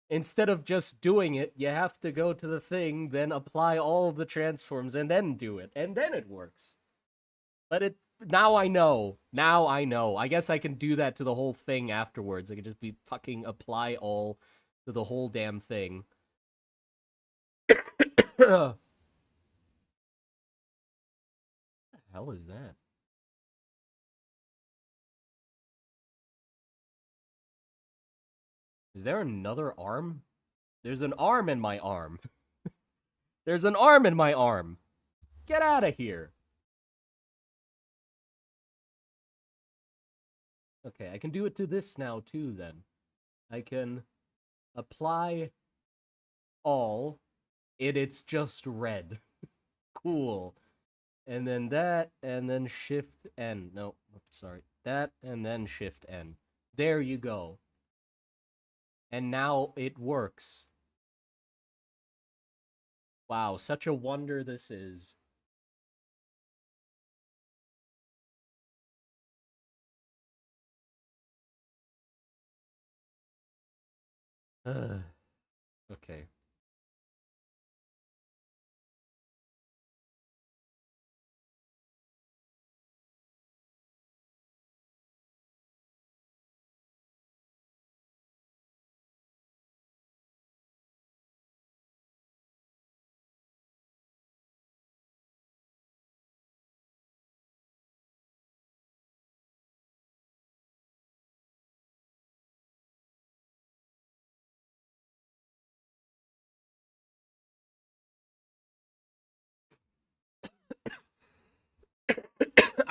Instead of just doing it, you have to go to the thing, then apply all of the transforms, and then do it. And then it works. But now I know. Now I know. I guess I can do that to the whole thing afterwards. I can just be fucking apply all to the whole damn thing. What the hell is that? Is there another arm? There's an arm in my arm. There's an arm in my arm. Get out of here. Okay, I can do it to this now, too, then. I can apply all, and it's just red. Cool. And then that, and then Shift N. No, sorry. That, and then Shift N. There you go. And now it works. Wow, such a wonder this is. Okay.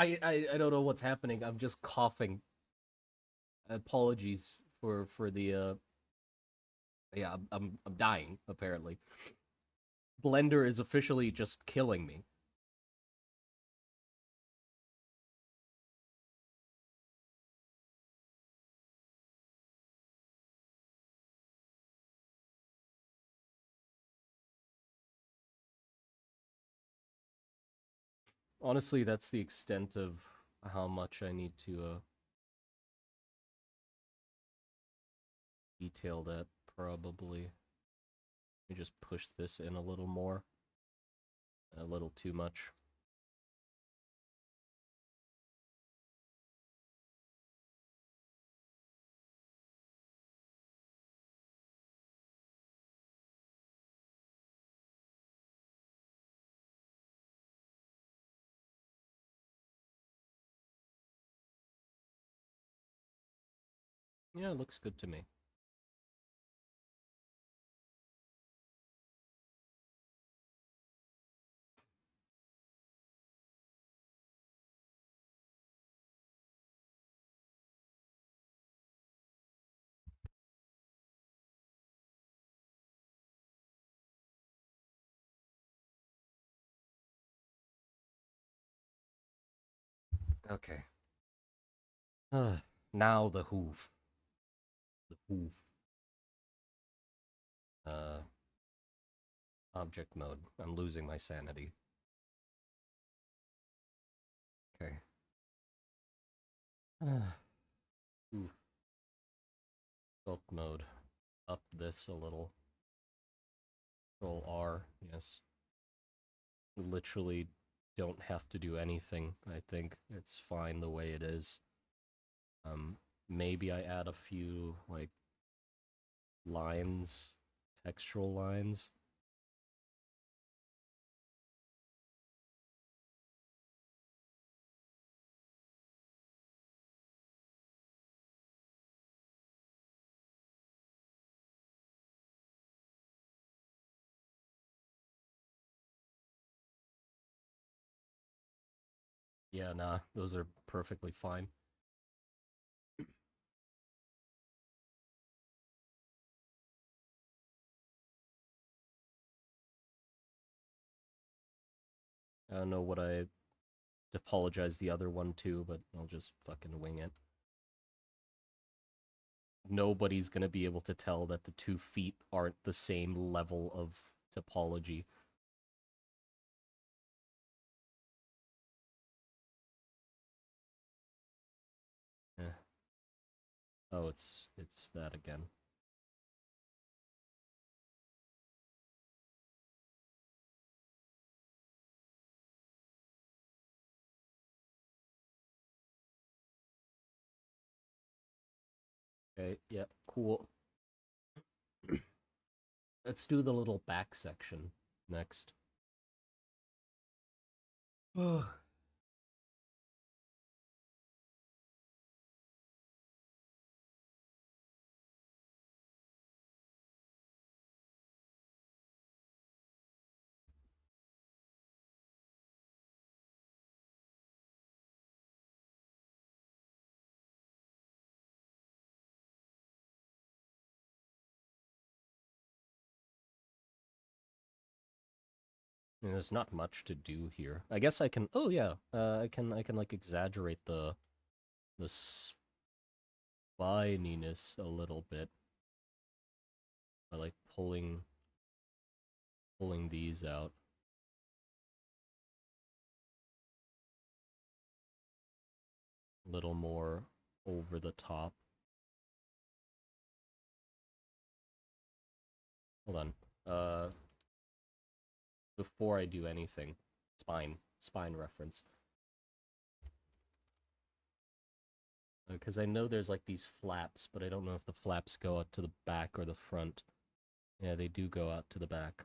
I don't know what's happening. I'm just coughing. Apologies for the yeah, I'm dying apparently. Blender is officially just killing me. Honestly, that's the extent of how much I need to detail that probably. Let me just push this in a little more. A little too much. Yeah, it looks good to me. Okay. Now the hoof. The hoof. Uh, object mode. I'm losing my sanity. Okay. Oof. Sculpt mode. Up this a little. Control R. Yes. Literally don't have to do anything. I think it's fine the way it is. Maybe I add a few like lines, textural lines. Yeah, nah, those are perfectly fine. I don't know what I apologize the other one too, but I'll just fucking wing it. Nobody's gonna be able to tell that the 2 feet aren't the same level of topology. Eh. Oh, it's that again. Okay, yeah, cool. Let's do the little back section next. I mean, there's not much to do here. I guess I can. Oh yeah, I can like exaggerate the spininess a little bit by like pulling these out a little more over the top. Hold on. Before I do anything, spine reference. Because I know there's like these flaps, but I don't know if the flaps go out to the back or the front. Yeah, they do go out to the back.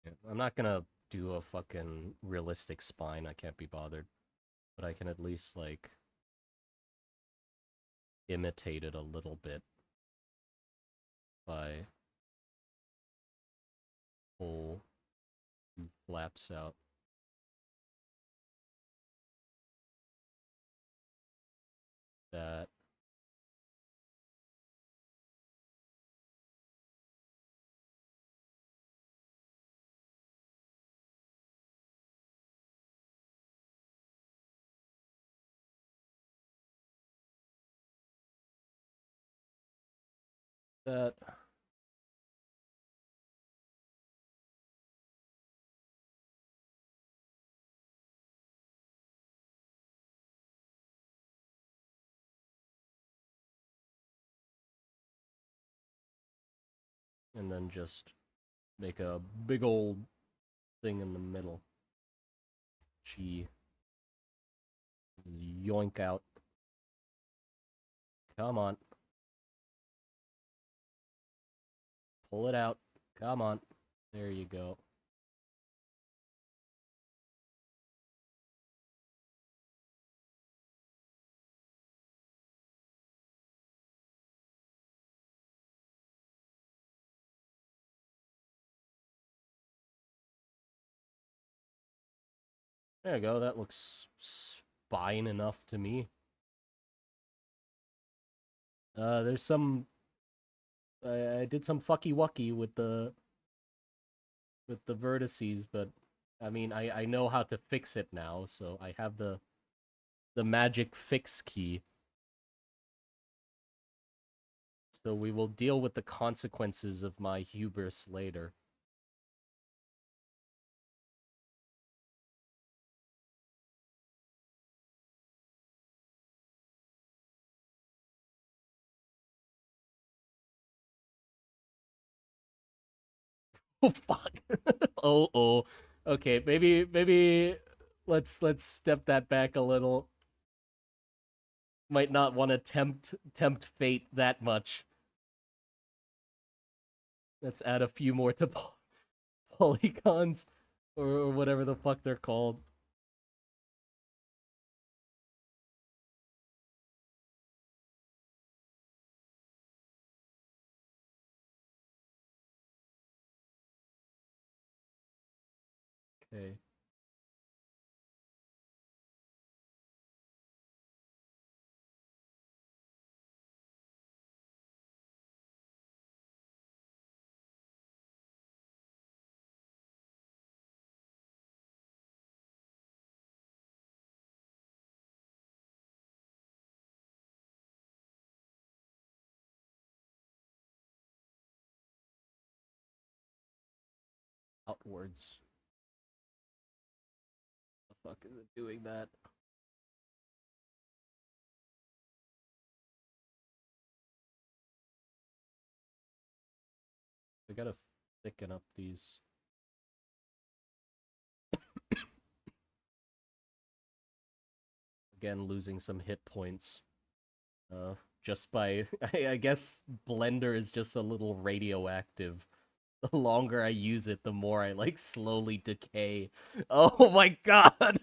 Yeah, I'm not gonna do a fucking realistic spine, I can't be bothered. But I can at least, like, imitate it a little bit by pull flaps out. That. That. And then just make a big old thing in the middle. Gee. Yoink out. Come on. Pull it out. Come on. There you go. There you go. That looks fine enough to me. There's some. I did some fucky wucky with the vertices, but I mean, I know how to fix it now, so I have the magic fix key. So we will deal with the consequences of my hubris later. Oh fuck. Oh. Okay, maybe let's step that back a little. Might not want to tempt fate that much. Let's add a few more to polygons or whatever the fuck they're called. Okay. Outwards. The fuck is it doing that? I gotta thicken up these. Again, losing some hit points. Just by I guess Blender is just a little radioactive. The longer I use it, the more I like slowly decay. Oh my god!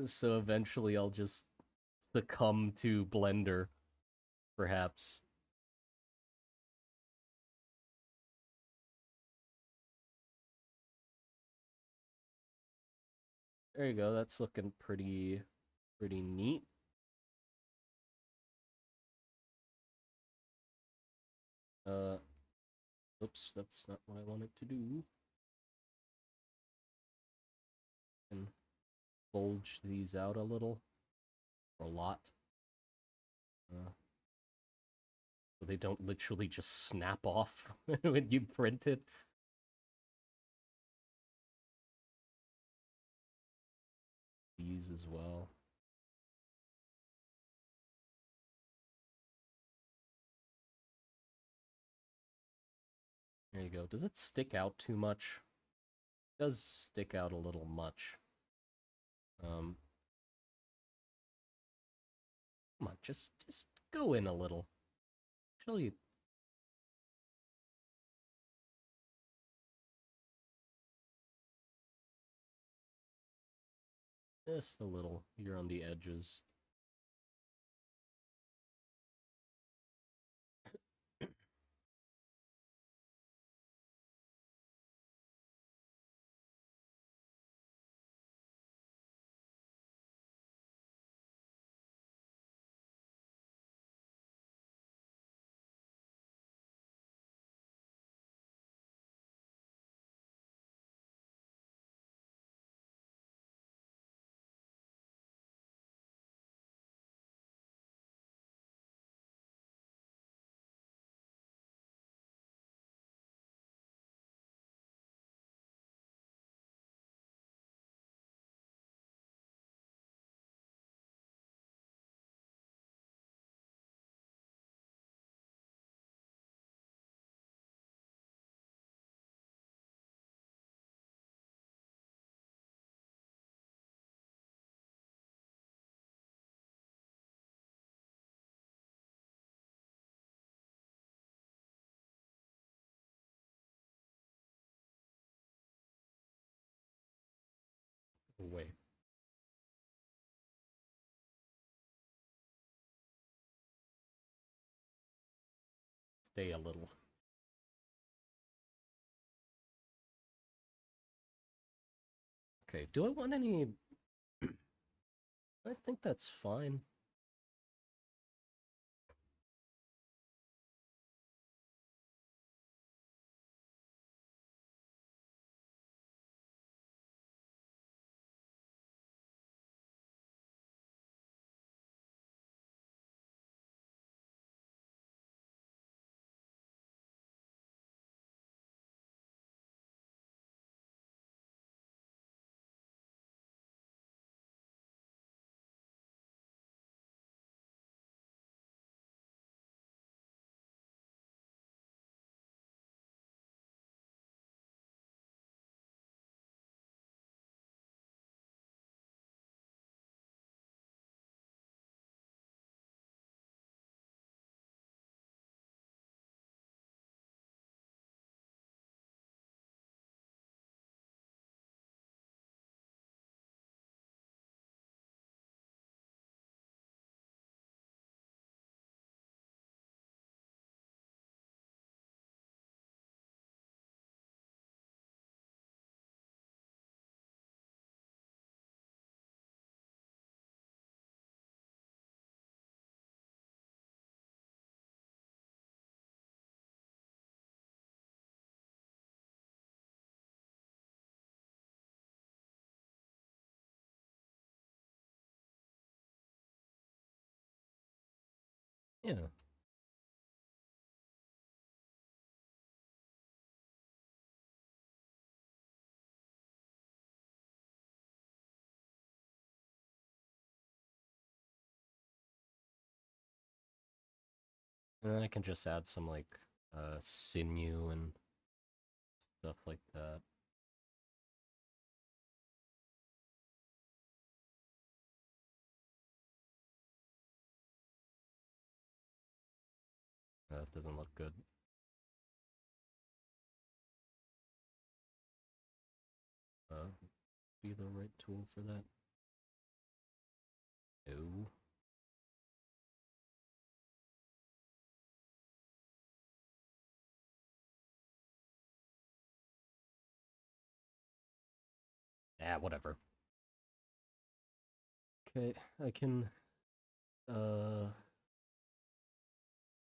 So eventually I'll just succumb to Blender, perhaps. There you go, that's looking pretty neat. Oops, that's not what I wanted to do. And bulge these out a little. Or a lot. So they don't literally just snap off when you print it. These as well. There you go. Does it stick out too much? It does stick out a little much. Come on, just go in a little. Actually, just a little here on the edges. Wait. Stay a little. Okay, do I want any... I think that's fine. Yeah. And then I can just add some, like, sinew and stuff like that. That doesn't look good. Be the right tool for that? No. Ah, whatever. Okay, I can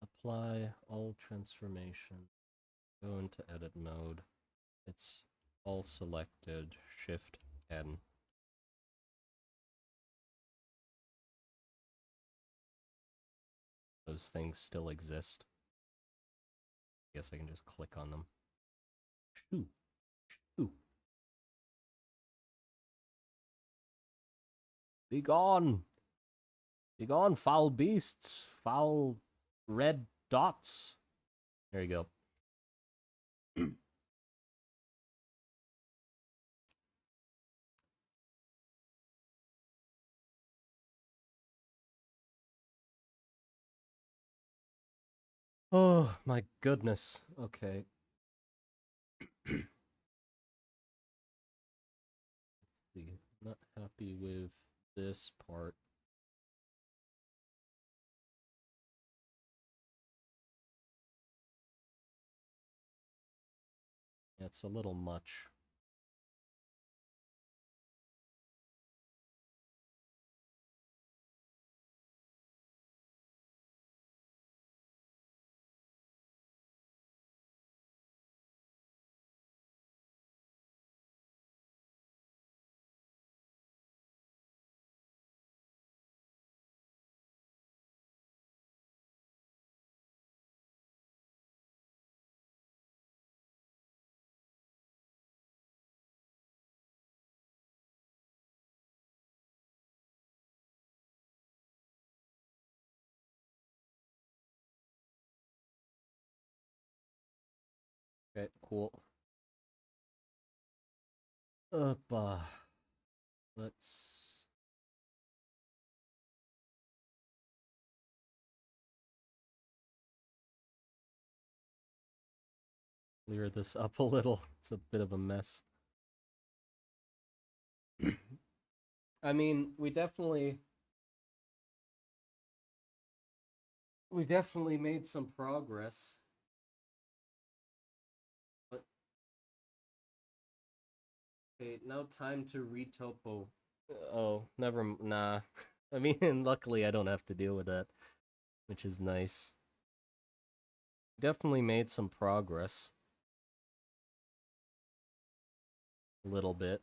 apply all transformation. Go into edit mode. It's all selected. Shift N. Those things still exist. I guess I can just click on them. Shoo. Shoo. Be gone! Be gone, foul beasts! Foul red dots! There you go. Oh, my goodness. Okay. Let's see. Not happy with this part. It's a little much. Okay, cool. Let's... clear this up a little. It's a bit of a mess. I mean, we definitely made some progress. But okay, now time to retopo. Oh, nah. I mean, luckily I don't have to deal with that, which is nice. Definitely made some progress. A little bit.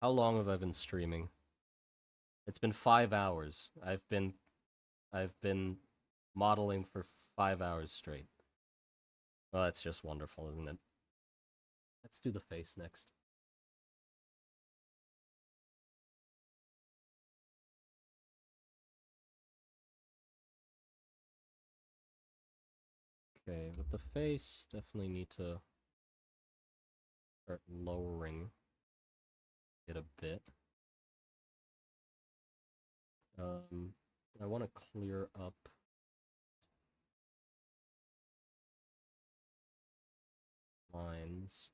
How long have I been streaming? It's been 5 hours. I've been modeling for 5 hours straight. Well, that's just wonderful, isn't it? Let's do the face next. Okay, with the face, definitely need to start lowering it a bit. I want to clear up lines.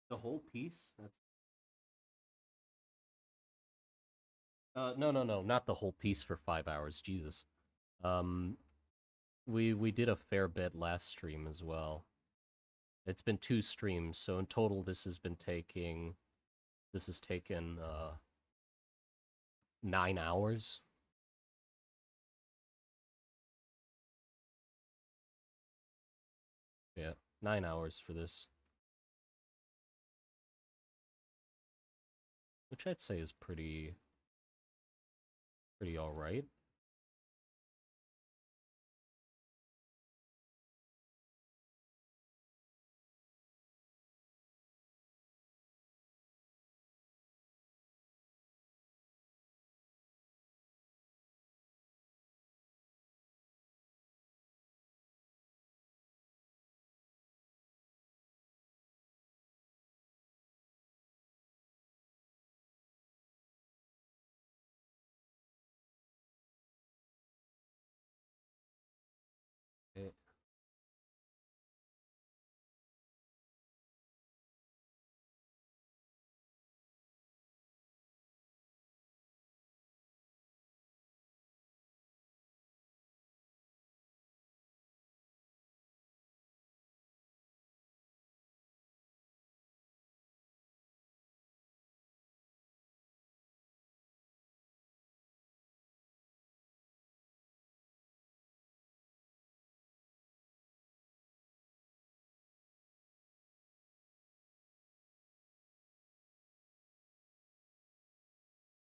The whole piece? That's no, not the whole piece for 5 hours. Jesus. Um, we did a fair bit last stream as well. It's been 2 streams, so in total this has taken 9 hours. Yeah, 9 hours for this, which I'd say is pretty all right. Eh,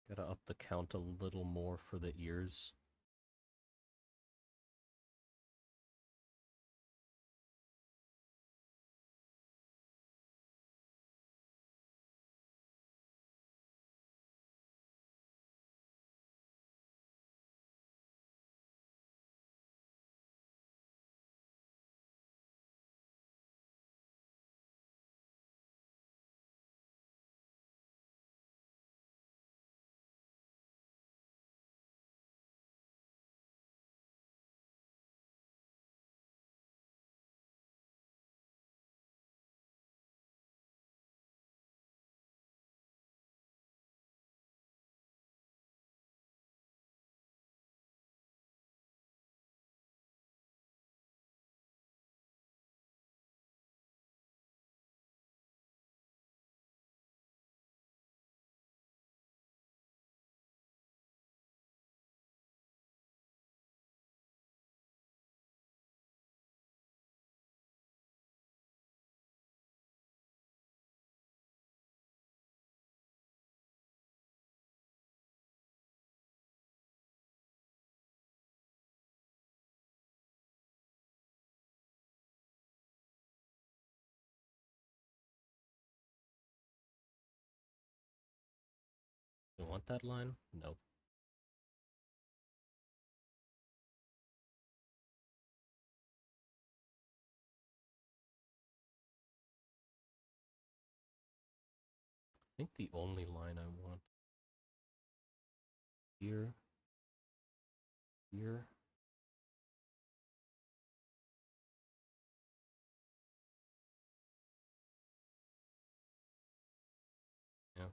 Gotta up the count a little more for the ears. You want that line? No. I think the only line I want here, here. Yeah.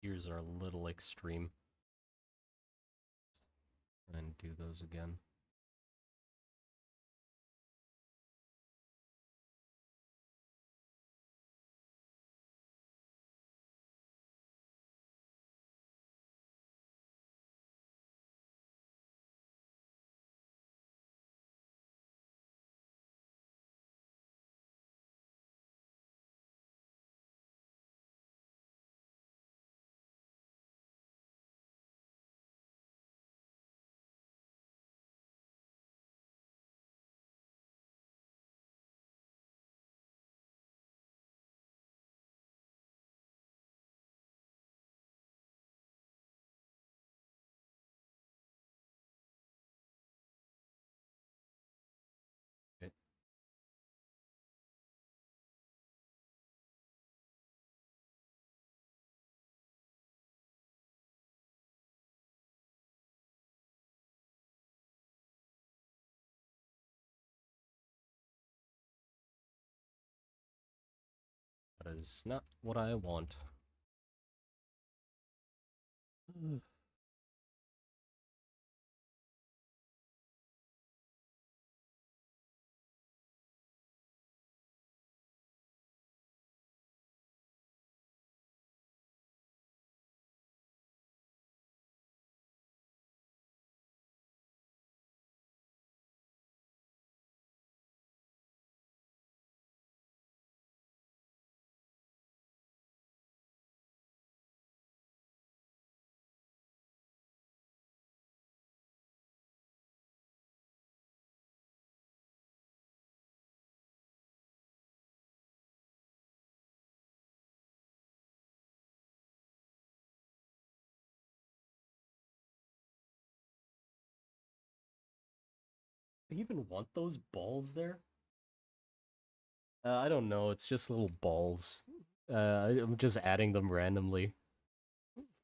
Ears are a little extreme. do those again. Okay. That is not what I want. I even want those balls there? I don't know. It's just little balls. I'm just adding them randomly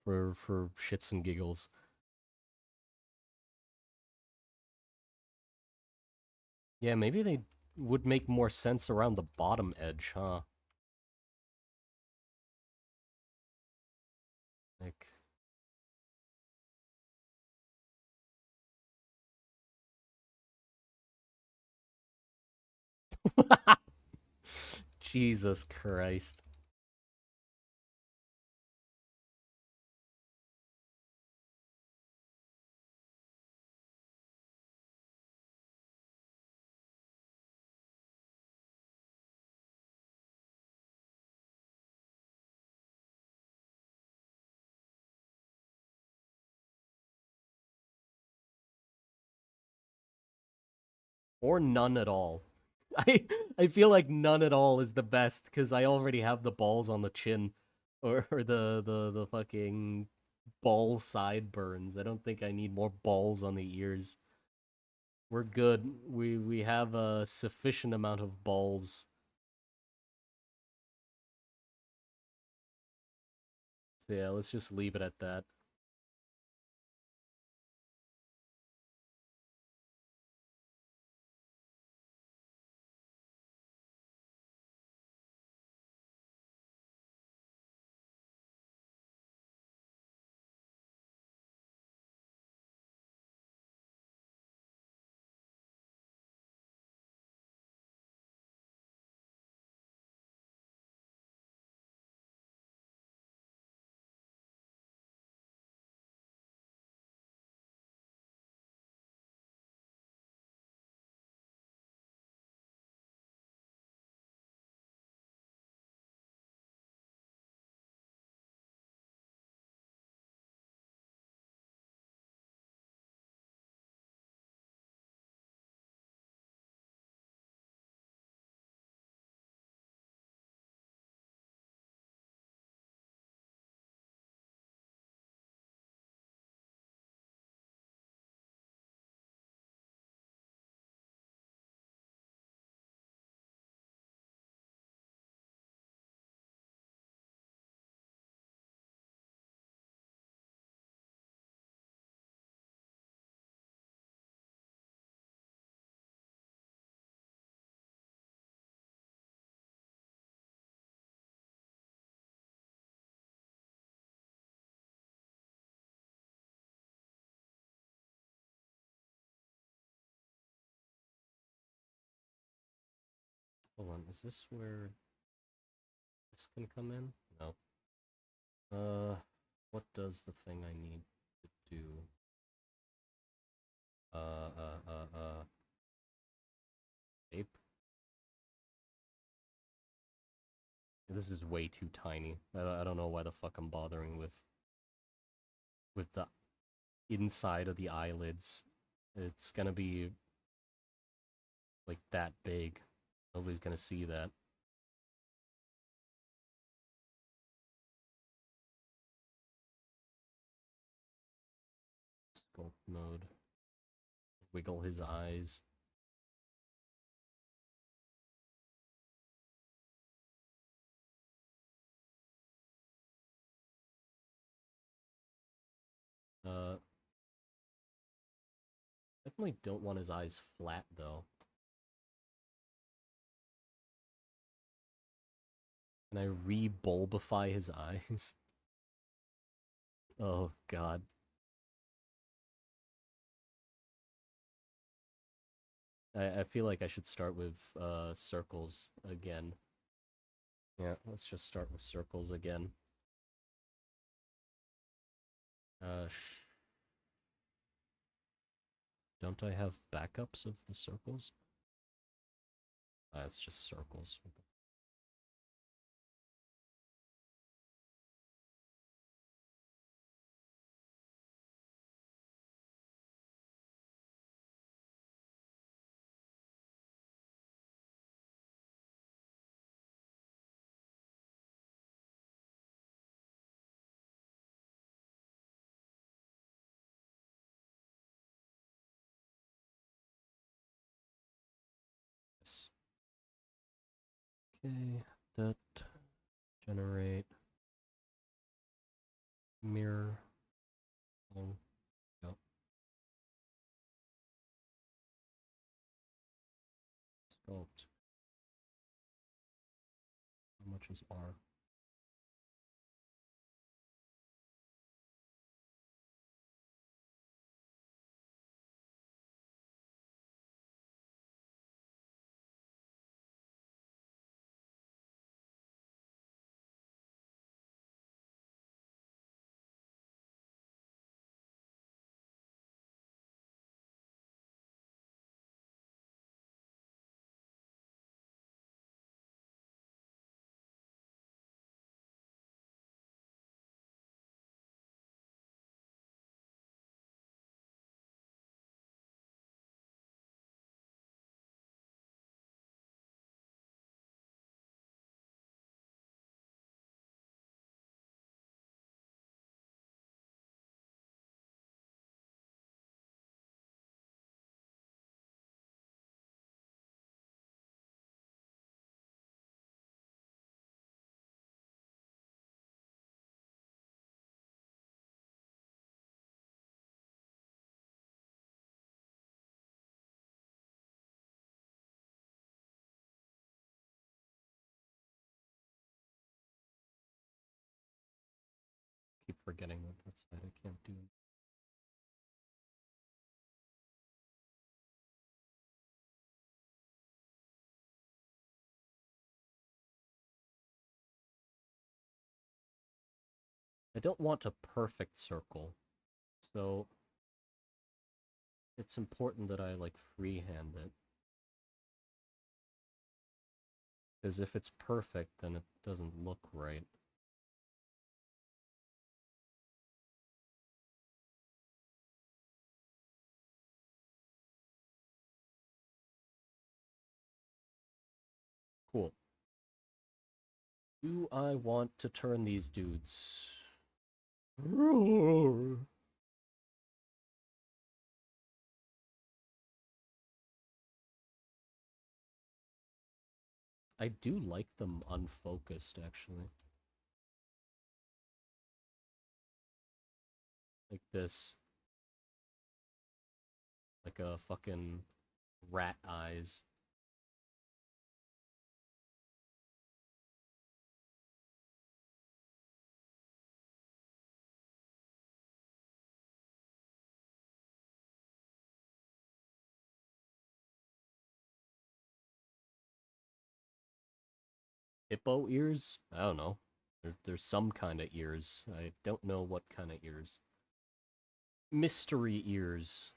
for shits and giggles. Yeah, maybe they would make more sense around the bottom edge, huh? Like, Jesus Christ. Or none at all. I feel like none at all is the best because I already have the balls on the chin, or the fucking ball sideburns. I don't think I need more balls on the ears. We're good. We have a sufficient amount of balls. So yeah, let's just leave it at that. Hold on, is this where this can come in? No. What does the thing I need to do? Uh, uh, uh, uh, Tape? This is way too tiny. I don't know why the fuck I'm bothering with the inside of the eyelids. It's gonna be like that big. Nobody's gonna see that. Sculpt mode. Wiggle his eyes. Definitely don't want his eyes flat though. Can I re-bulbify his eyes? Oh god. I feel like I should start with circles again. Yeah, let's just start with circles again. Don't I have backups of the circles? It's just circles. Yes. Okay, that generate mirror. Oh, go. Sculpt. How much is R? Keep forgetting that that's side I can't do. I don't want a perfect circle, so it's important that I like freehand it. Because if it's perfect, then it doesn't look right. Cool. Do I want to turn these dudes? I do like them unfocused, actually. Like this. Like a fucking rat eyes. Hippo ears? I don't know. There's some kind of ears. I don't know what kind of ears. Mystery ears.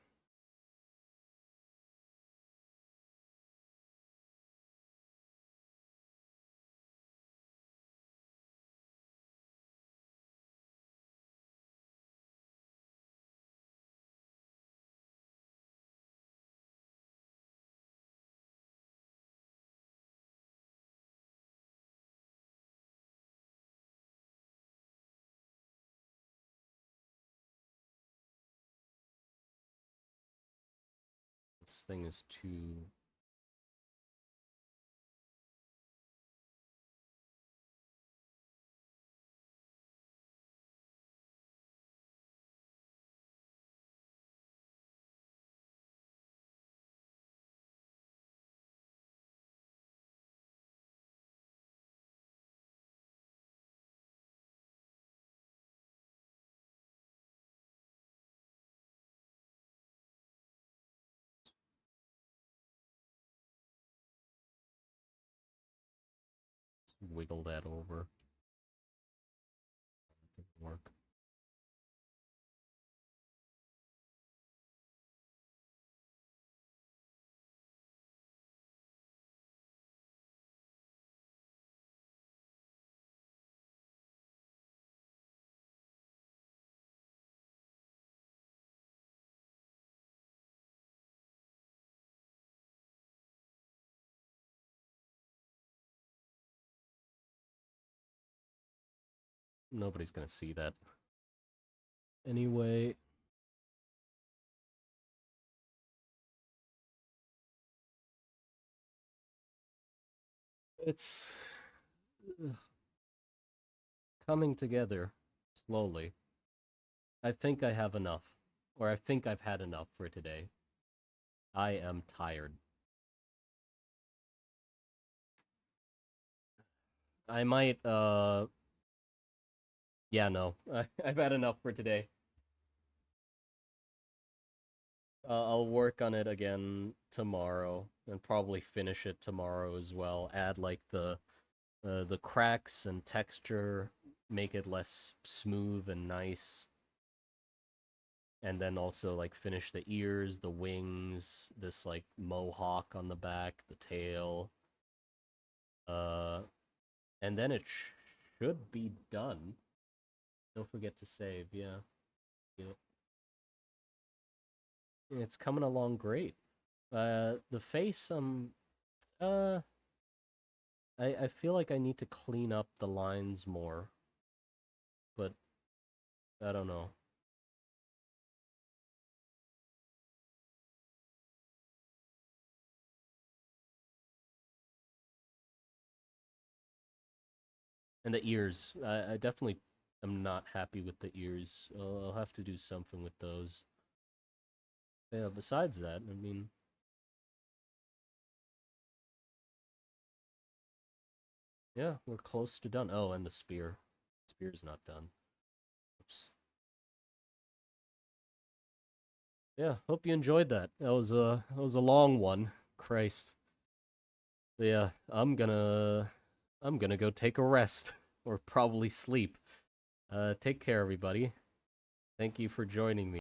This thing is too... Wiggle that over. Didn't work. Nobody's gonna see that. Anyway... It's... coming together. Slowly. I think I have enough. Or I think I've had enough for today. I am tired. I might, yeah, no. I've had enough for today. I'll work on it again tomorrow, and probably finish it tomorrow as well. Add, like, the cracks and texture, make it less smooth and nice. And then also, like, finish the ears, the wings, this, like, mohawk on the back, the tail. And then it should be done. Don't forget to save, yeah. Yep. It's coming along great. The face, I feel like I need to clean up the lines more. But, I don't know. And the ears, I definitely am not happy with the ears. I'll have to do something with those. Yeah, besides that, I mean... Yeah, we're close to done. Oh, and the spear. Spear's not done. Oops. Yeah, hope you enjoyed that. That was a long one. Christ. But yeah, I'm gonna go take a rest or probably sleep. Take care, everybody. Thank you for joining me.